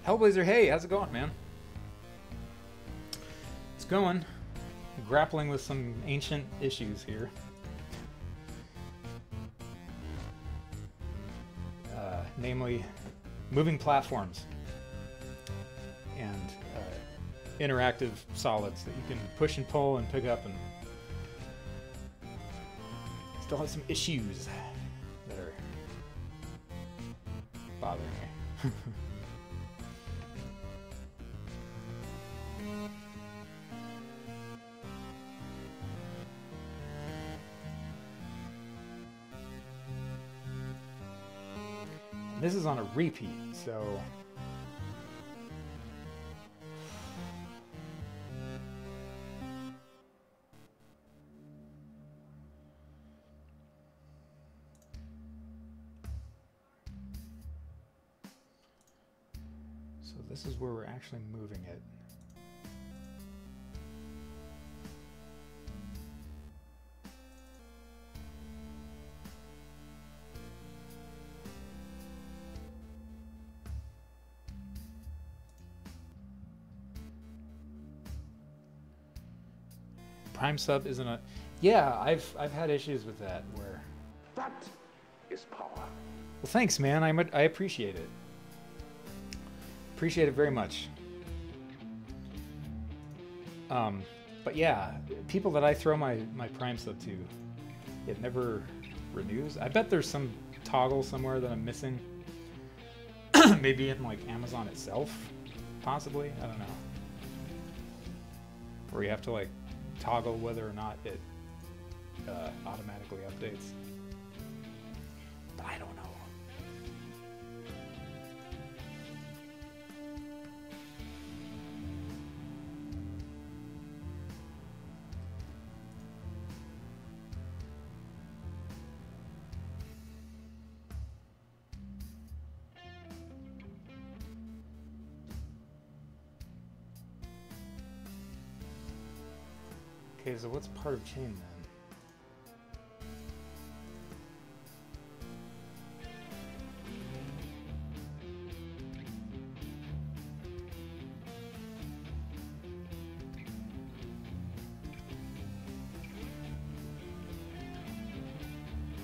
Hellblazer, hey, how's it going, man? It's going. Grappling with some ancient issues here. Namely, moving platforms and interactive solids that you can push and pull and pick up, and still have some issues that are bothering me. This is on a repeat, so this is where we're actually moving it. Prime sub isn't a... Yeah, I've had issues with that where... That is power. Well, thanks, man. I appreciate it. Appreciate it very much. But yeah, people that I throw my Prime sub to, it never renews. I bet there's some toggle somewhere that I'm missing. Maybe in like Amazon itself, possibly. I don't know. Where you have to like toggle whether or not it automatically updates. But I don't know. Okay, so what's part of chain then?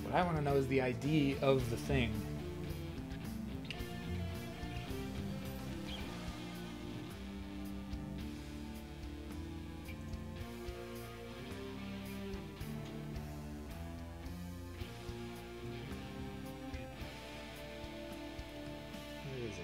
What I want to know is the ID of the thing. Where is he?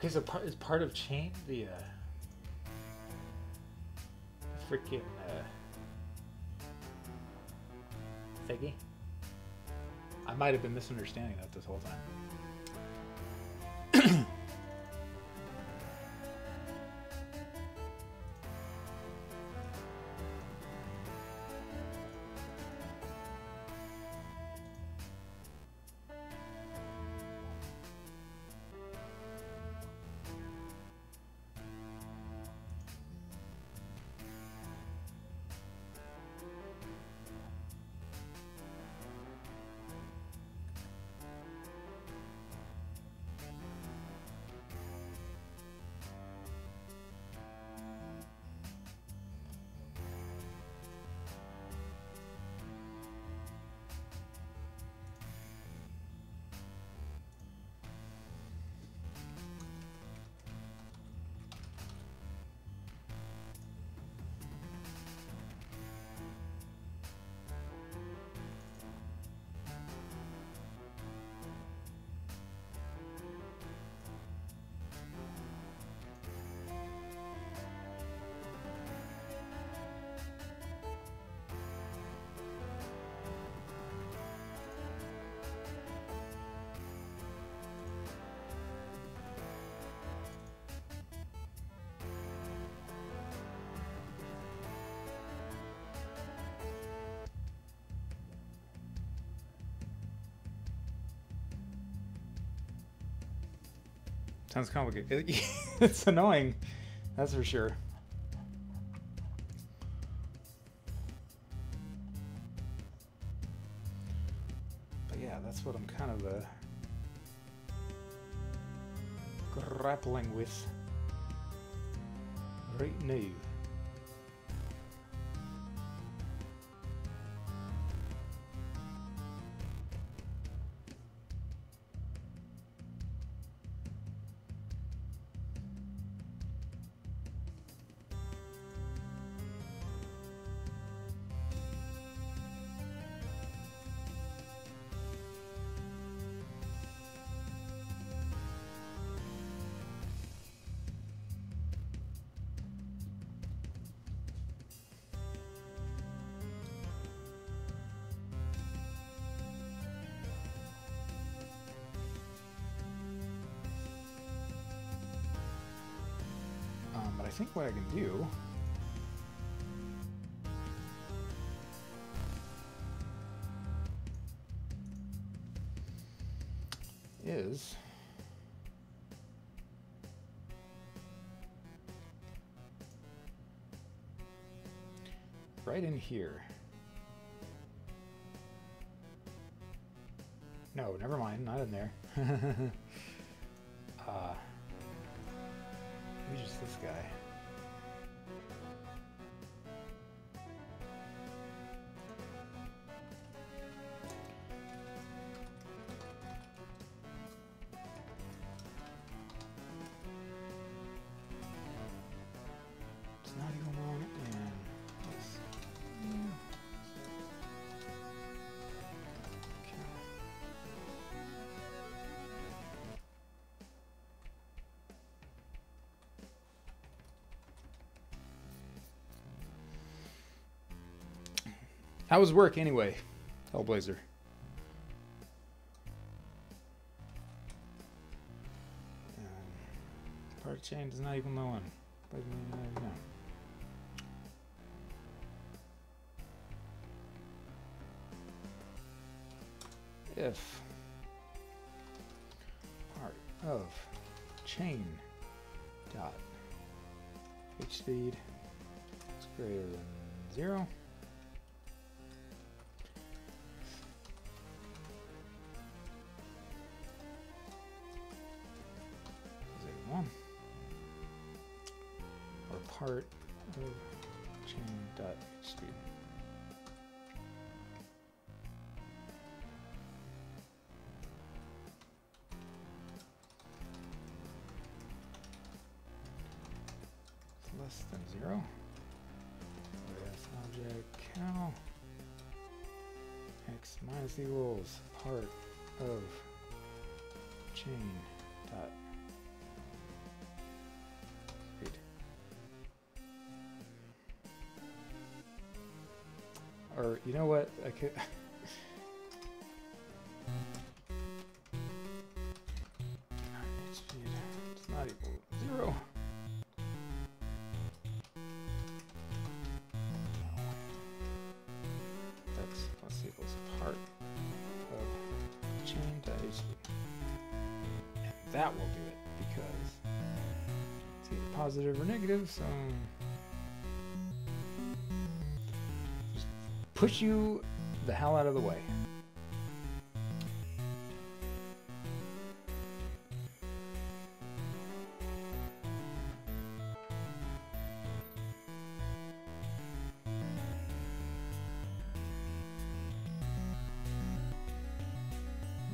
Okay, so is part of chain the freaking thingy? I might have been misunderstanding that this whole time. Sounds complicated. It's annoying, that's for sure. But yeah, that's what I'm kind of grappling with right now. But I think what I can do is right in here. No, never mind, not in there. Maybe just this guy. It's not even on, and it's okay. How was work anyway, Hellblazer? Part of chain does not equal no one. No. If part of chain dot h speed is greater than 0, or part of chain dot speed. It's less than 0. Yes, object cow x minus equals part of chain dot Or, you know what? I could... It's not equal 0. That's plus equals part of chain times. And that will do it because it's either positive or negative, so just push you the hell out of the way.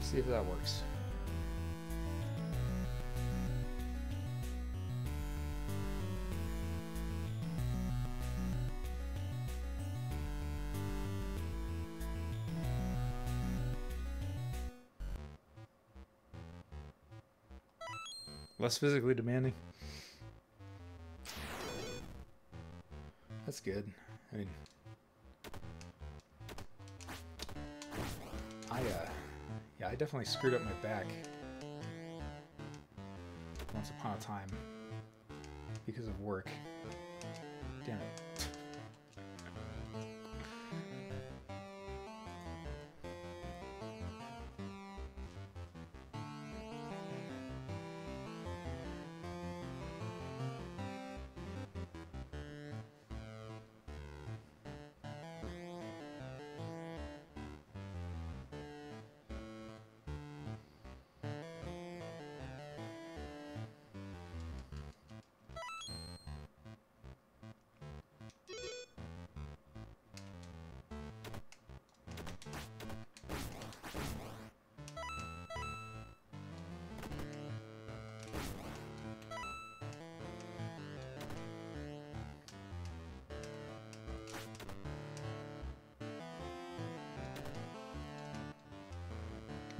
See if that works. Less physically demanding. That's good. I mean, yeah, I definitely screwed up my back once upon a time because of work. Damn it.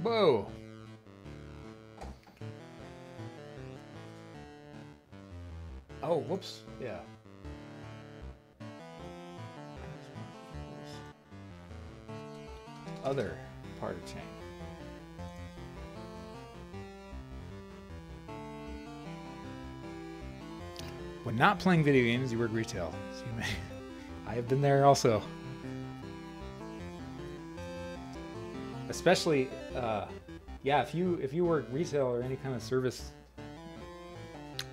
Whoa! Oh, whoops. Yeah. Other part of chain. When not playing video games, you work retail. So you may, I have been there also. Especially, yeah, if you work retail or any kind of service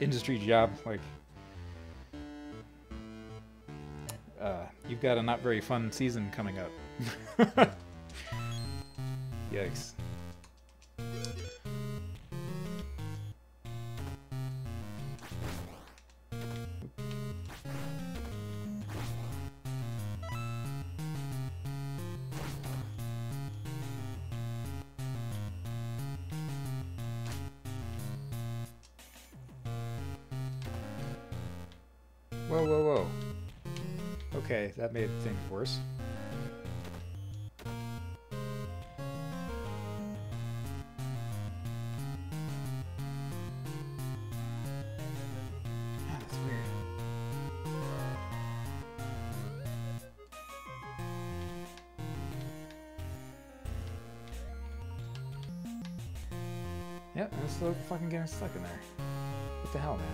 industry job, like, you've got a not very fun season coming up. Yikes. Whoa, whoa, whoa. Okay, that made things worse. Ah, that's weird. Yep, I'm still fucking getting stuck in there. What the hell, man?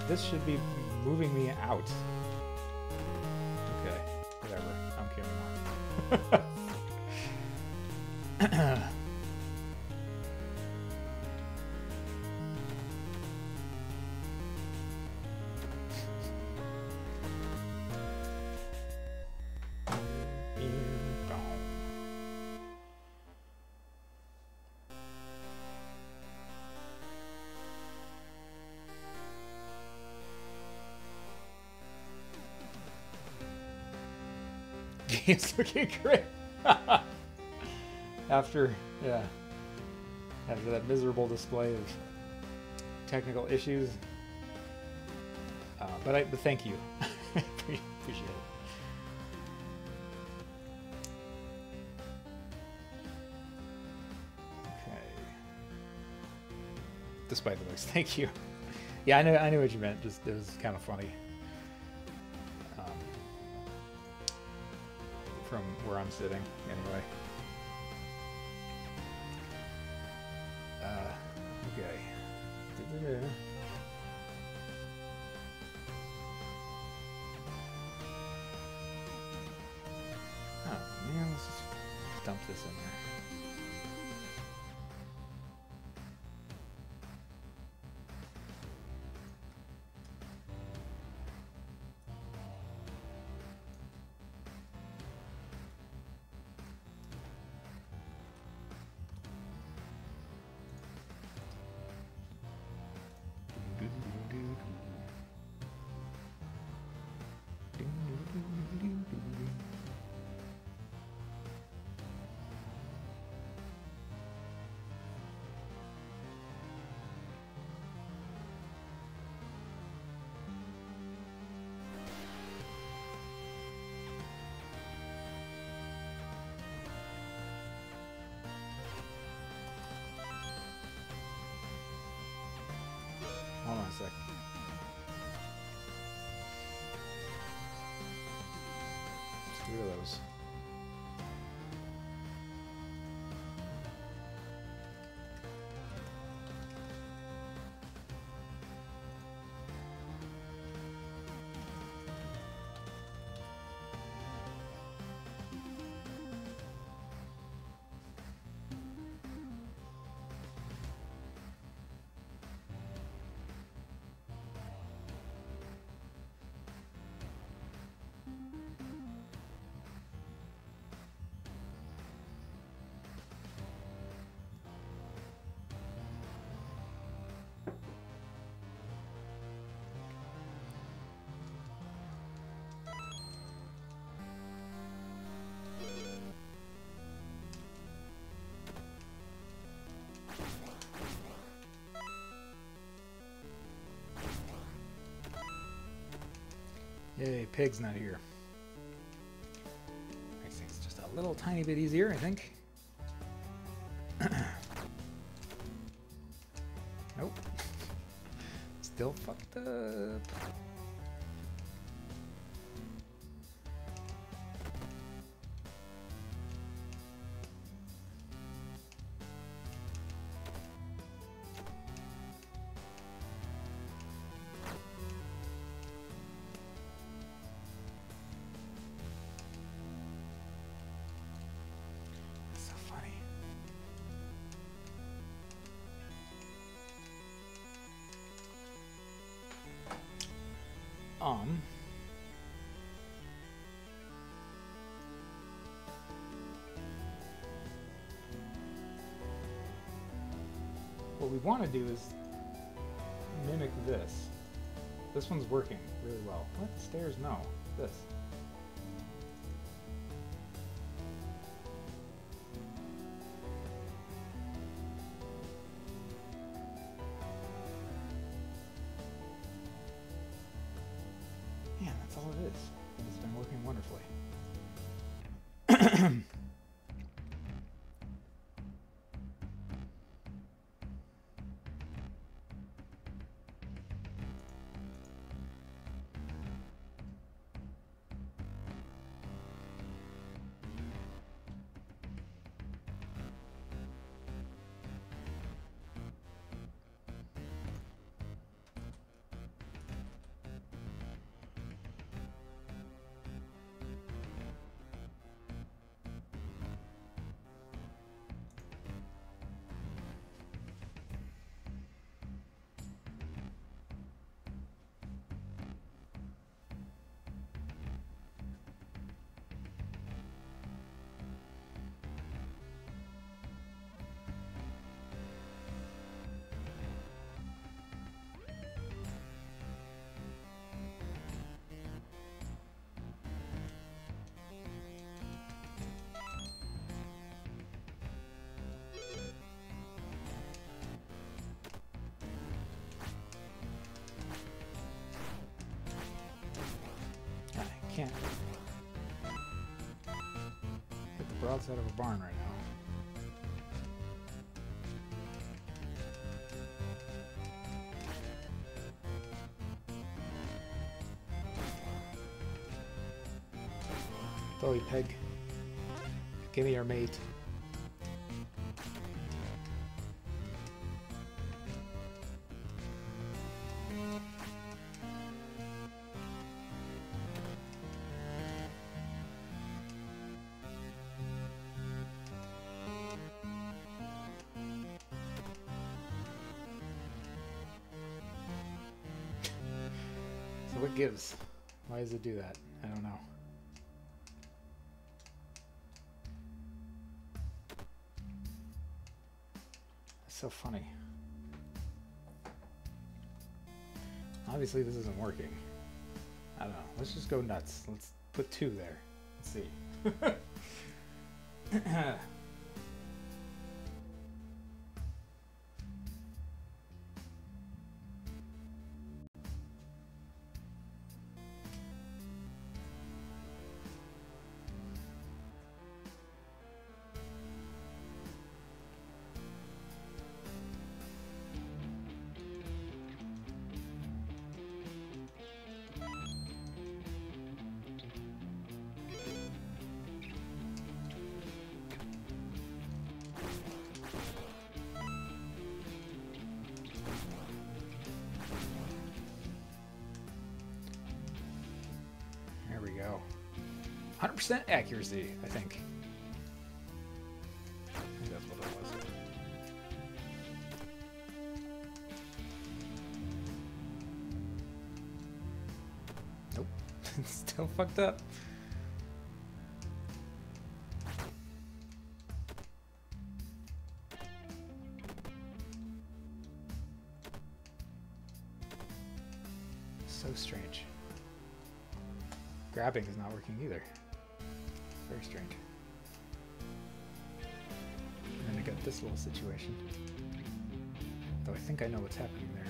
This should be moving me out. Okay, whatever. I don't care anymore. Game's looking great. After that miserable display of technical issues. But thank you. Appreciate it. Okay. Despite the noise, thank you. Yeah, I know what you meant. Just it was kind of funny. from where I'm sitting, anyway. Okay. Da-da-da. Oh man, let's just dump this in there. Hold on a sec. Let's get rid of those. Yay, Pig's not here. Makes things just a little tiny bit easier, I think. Nope. Still fucked up. That's so funny. What we want to do is mimic this. This one's working really well. What? Stairs? No. This. Man, that's all it is. And it's been working wonderfully. Can't hit the broadside of a barn right now. Sorry, Peg. Give me your mate. So what gives? Why does it do that? I don't know. That's so funny. Obviously this isn't working. I don't know. Let's just go nuts. Let's put 2 there. Let's see. There we go. 100% accuracy, I think. I think that's what it was. Nope. It's still fucked up. So strange. Grabbing is not working either. Very strange. And then I got this little situation. Though I think I know what's happening there.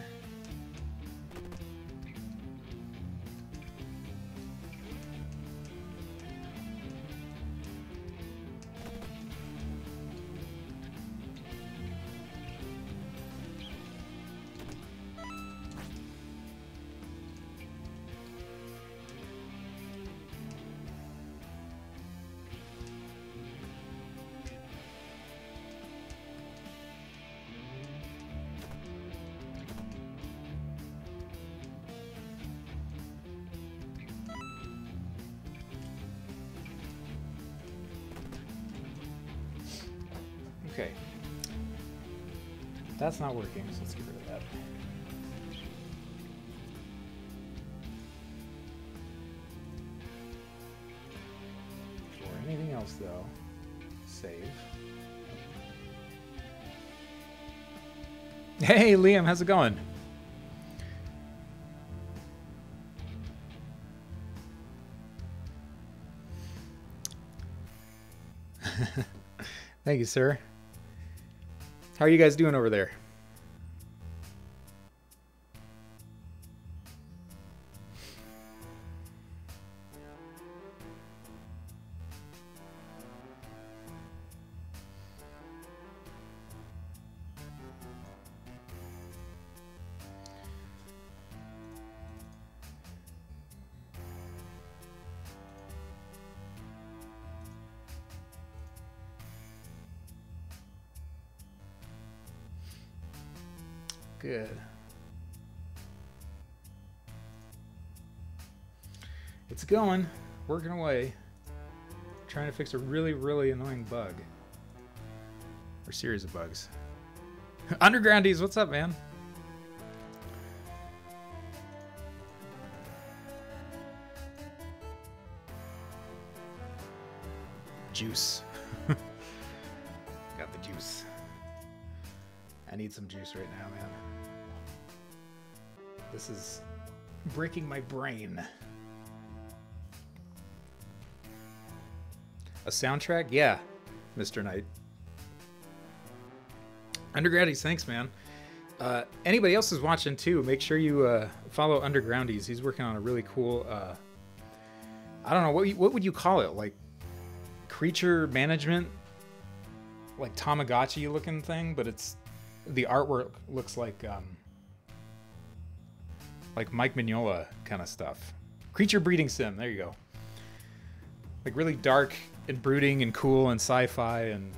Okay. That's not working, so let's get rid of that. For anything else, though, save. Hey, Liam, how's it going? Thank you, sir. How are you guys doing over there? Good. It's going, working away, trying to fix a really, really annoying bug. Or series of bugs. Undergroundies, what's up, man? Juice. Got the juice. I need some juice right now, man. This is breaking my brain. A soundtrack? Yeah, Mr. Knight. Undergroundies, thanks, man. Anybody else is watching too, make sure you follow Undergroundies. He's working on a really cool, I don't know, what would you call it? Like creature management? Like Tamagotchi looking thing, but it's the artwork looks like Mike Mignola kind of stuff. Creature breeding sim, there you go. Like really dark and brooding and cool and sci-fi, and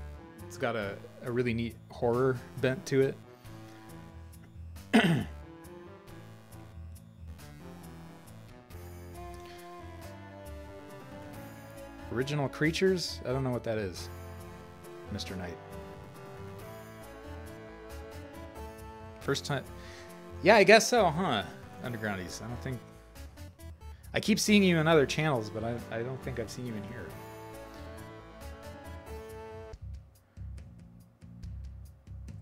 it's got a really neat horror bent to it. Original creatures? I don't know what that is, Mr. Knight. First time. Yeah, I guess so, huh? Undergroundies. I don't think. I keep seeing you in other channels, but I don't think I've seen you in here.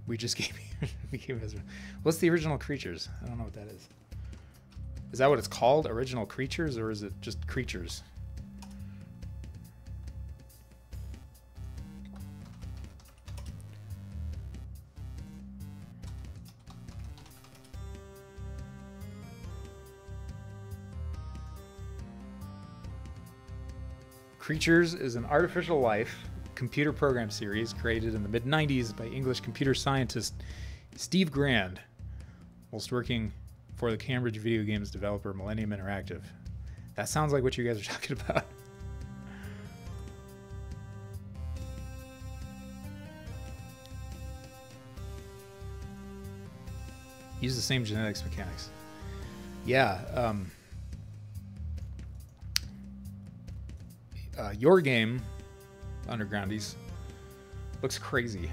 We just gave you. What's the original creatures? I don't know what that is. Is that what it's called? Original creatures, or is it just creatures? Creatures is an artificial life computer program series created in the mid-90s by English computer scientist Steve Grand, whilst working for the Cambridge video games developer Millennium Interactive. That sounds like what you guys are talking about. Use the same genetics mechanics. Yeah, your game, Undergroundies, looks crazy.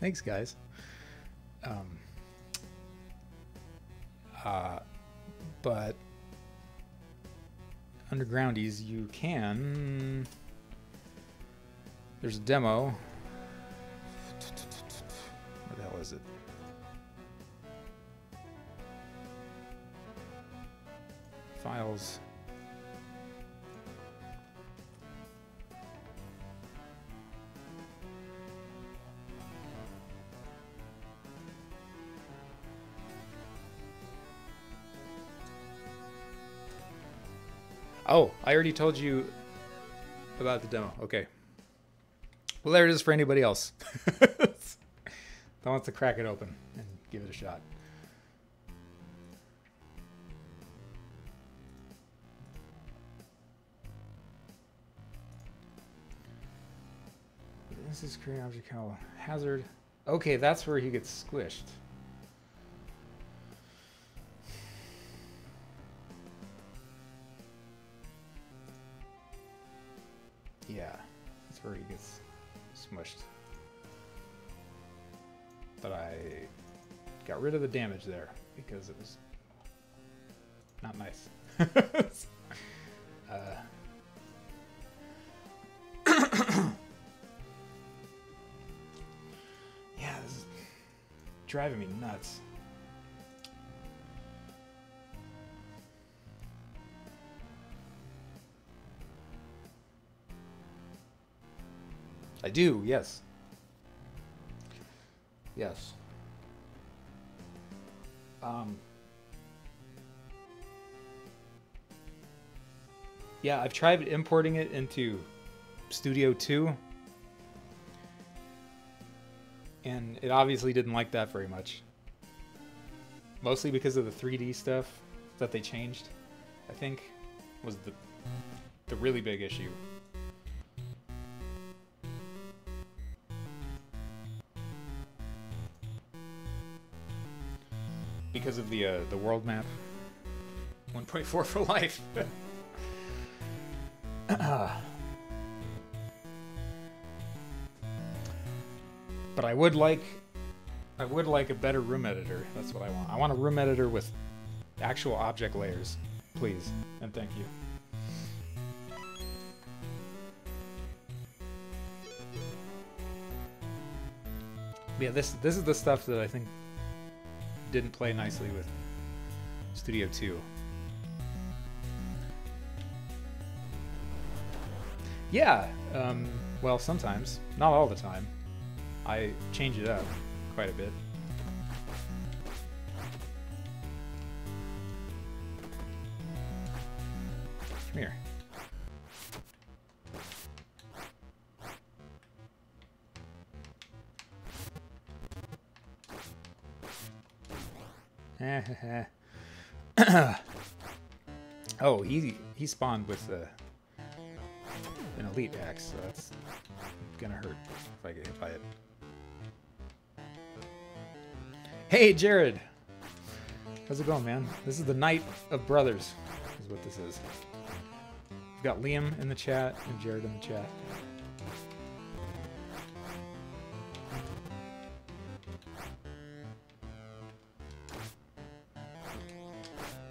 Thanks guys. But Undergroundies, you can. There's a demo. Where the hell is it? Files. Oh, I already told you about the demo. Okay. Well, there it is for anybody else that wants to crack it open and give it a shot. This is create object called hazard. Okay, that's where he gets squished. Yeah, that's where he gets smushed. But I got rid of the damage there because it was not nice. Yeah, this is driving me nuts. I do, yes. Yes. Yeah, I've tried importing it into Studio 2. And it obviously didn't like that very much. Mostly because of the 3D stuff that they changed, I think, was the really big issue. Because of the world map. 1.4 for life. But I would like a better room editor. That's what I want. I want a room editor with actual object layers, please, and thank you. Yeah, this is the stuff that I think didn't play nicely with Studio 2. Yeah, well, sometimes, not all the time. I change it up quite a bit. Come here. Oh, he spawned with an elite axe, so that's gonna hurt if I get hit by it. Hey, Jared! How's it going, man? This is the Night of Brothers, is what this is. We've got Liam in the chat and Jared in the chat.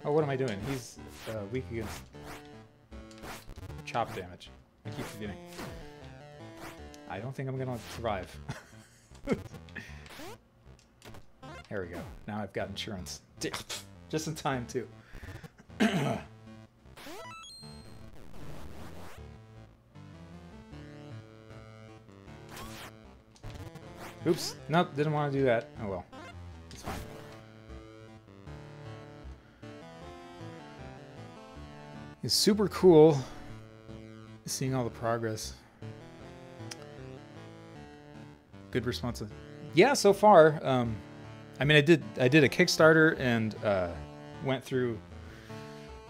Oh, what am I doing? He's weak against chop damage. I keep forgetting. I don't think I'm gonna survive. There we go. Now I've got insurance. Just in time, too. Oops. Nope, didn't want to do that. Oh well. It's fine. It's super cool seeing all the progress. Good response. Yeah, so far. I mean, I did a Kickstarter and went through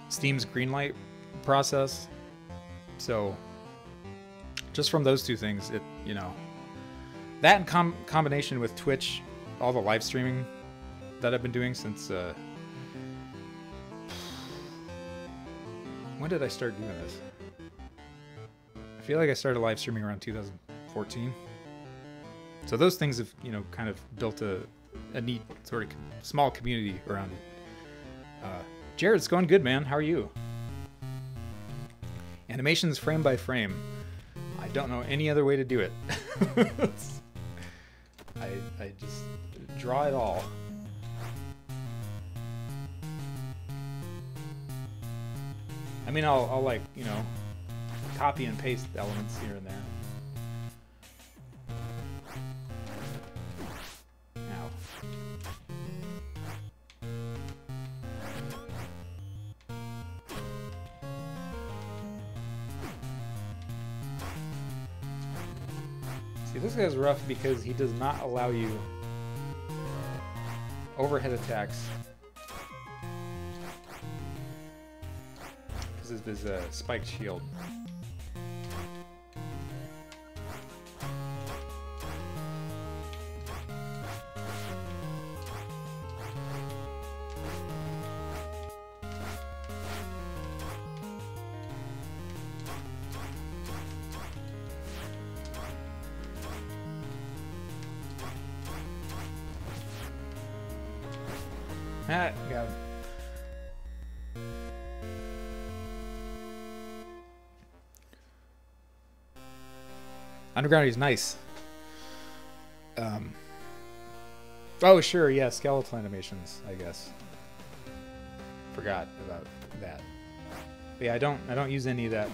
Steam's greenlight process. So just from those two things, it, you know, that in combination with Twitch, all the live streaming that I've been doing since when did I start doing this? I feel like I started live streaming around 2014. So those things have, you know, kind of built a neat sort of small community around it. Jared, it's going good, man. How are you? Animations frame by frame. I don't know any other way to do it. I just draw it all. I mean, I'll like, you know, copy and paste elements here and there. Ow. See, this guy's rough because he does not allow you overhead attacks. Because of his spiked shield. Ah, got him. Underground is nice. Oh, sure, yeah, skeletal animations, I guess. Forgot about that. But yeah, I don't use any of that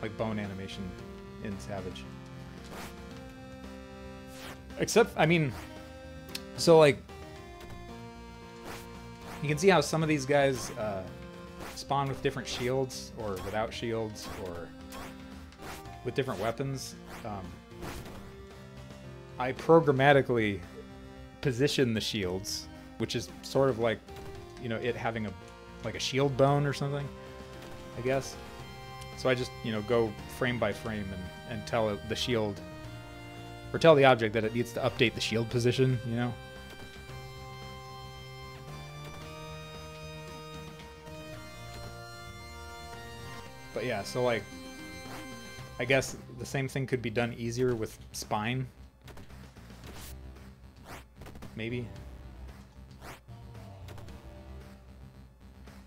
like bone animation in Savage. Except, I mean, so like, you can see how some of these guys spawn with different shields, or without shields, or with different weapons. I programmatically position the shields, which is sort of like, you know, it having a shield bone or something, I guess. So I just, you know, go frame by frame and tell it the shield, or tell the object that it needs to update the shield position, you know. But yeah, so like, I guess the same thing could be done easier with spine. Maybe.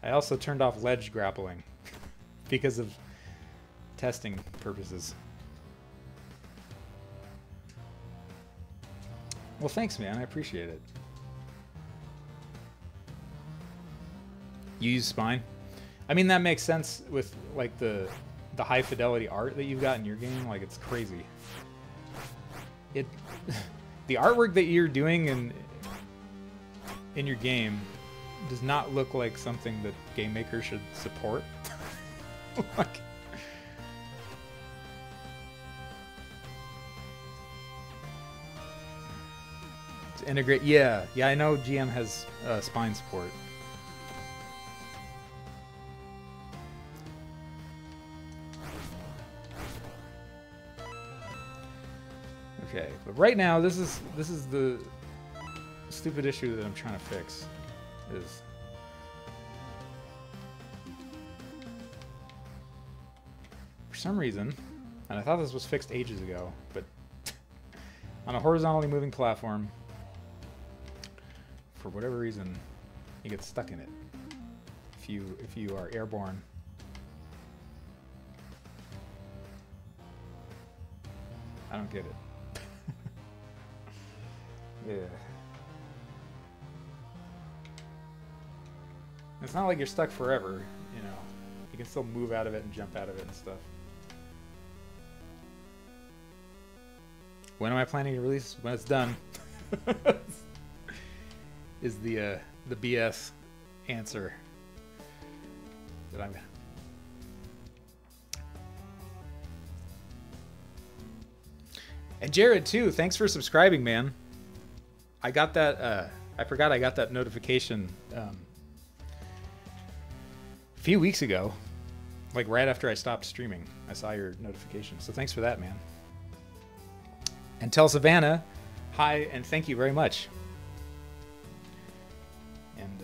I also turned off ledge grappling because of testing purposes. Well, thanks, man. I appreciate it. You use spine? I mean, that makes sense with like the high fidelity art that you've got in your game. Like, it's crazy. The artwork that you're doing in your game does not look like something that game makers should support. Like, to integrate, yeah, I know GM has spine support. Okay, but right now this is the stupid issue that I'm trying to fix. Is for some reason, and I thought this was fixed ages ago, but on a horizontally moving platform, for whatever reason, you get stuck in it if you are airborne. I don't get it. Yeah. It's not like you're stuck forever, you know. You can still move out of it and jump out of it and stuff. When am I planning to release? When it's done. Is the BS answer that I'm. And Jared too, thanks for subscribing, man. I got that. I forgot I got that notification a few weeks ago, like right after I stopped streaming. I saw your notification, so thanks for that, man. And tell Savannah hi and thank you very much. And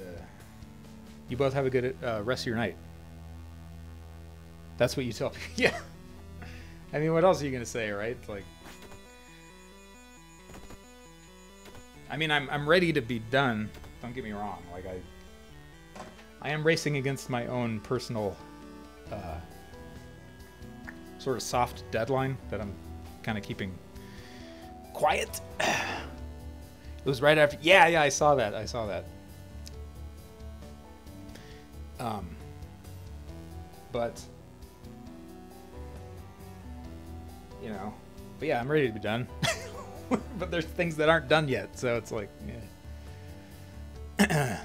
you both have a good rest of your night. That's what you tell people. Yeah. I mean, what else are you gonna say, right? Like. I mean, I'm ready to be done. Don't get me wrong. Like I am racing against my own personal sort of soft deadline that I'm kind of keeping quiet. It was right after. Yeah, I saw that. But you know, but yeah, I'm ready to be done. But there's things that aren't done yet, so it's like, yeah.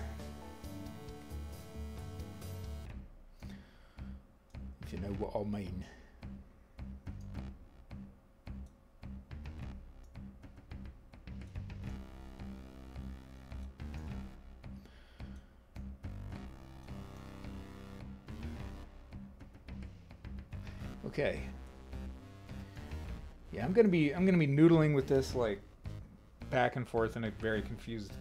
If you know what I mean. Okay. Yeah, I'm gonna be noodling with this like back and forth in a very confused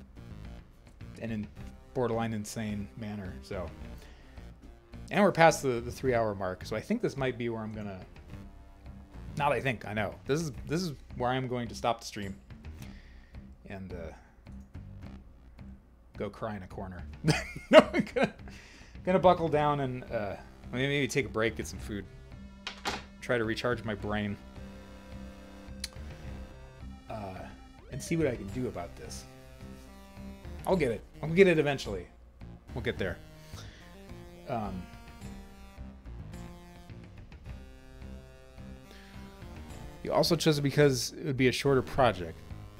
and in borderline insane manner. So, and we're past the 3-hour mark, so I think this might be where I'm gonna. Not I think, I know. This is where I'm going to stop the stream and go cry in a corner. No, I'm gonna buckle down and maybe take a break, get some food, try to recharge my brain. And see what I can do about this. I'll get it. I'll get it eventually. We'll get there. You also chose it because it would be a shorter project,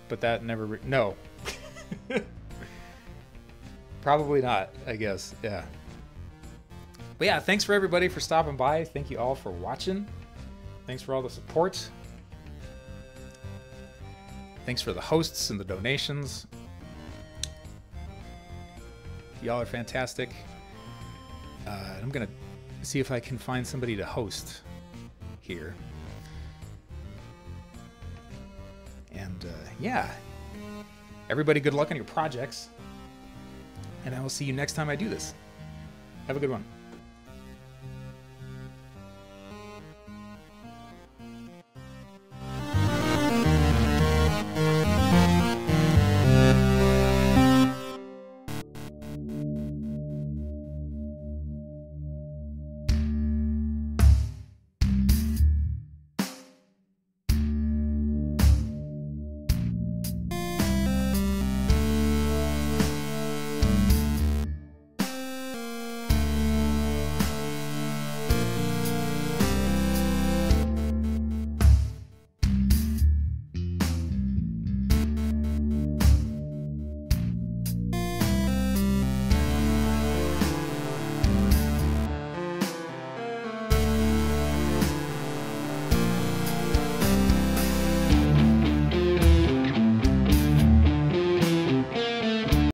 but that never. No. Probably not, I guess. Yeah. But yeah, thanks for everybody for stopping by. Thank you all for watching. Thanks for all the support. Thanks for the hosts and the donations. Y'all are fantastic. I'm going to see if I can find somebody to host here. And yeah, everybody good luck on your projects. And I will see you next time I do this. Have a good one.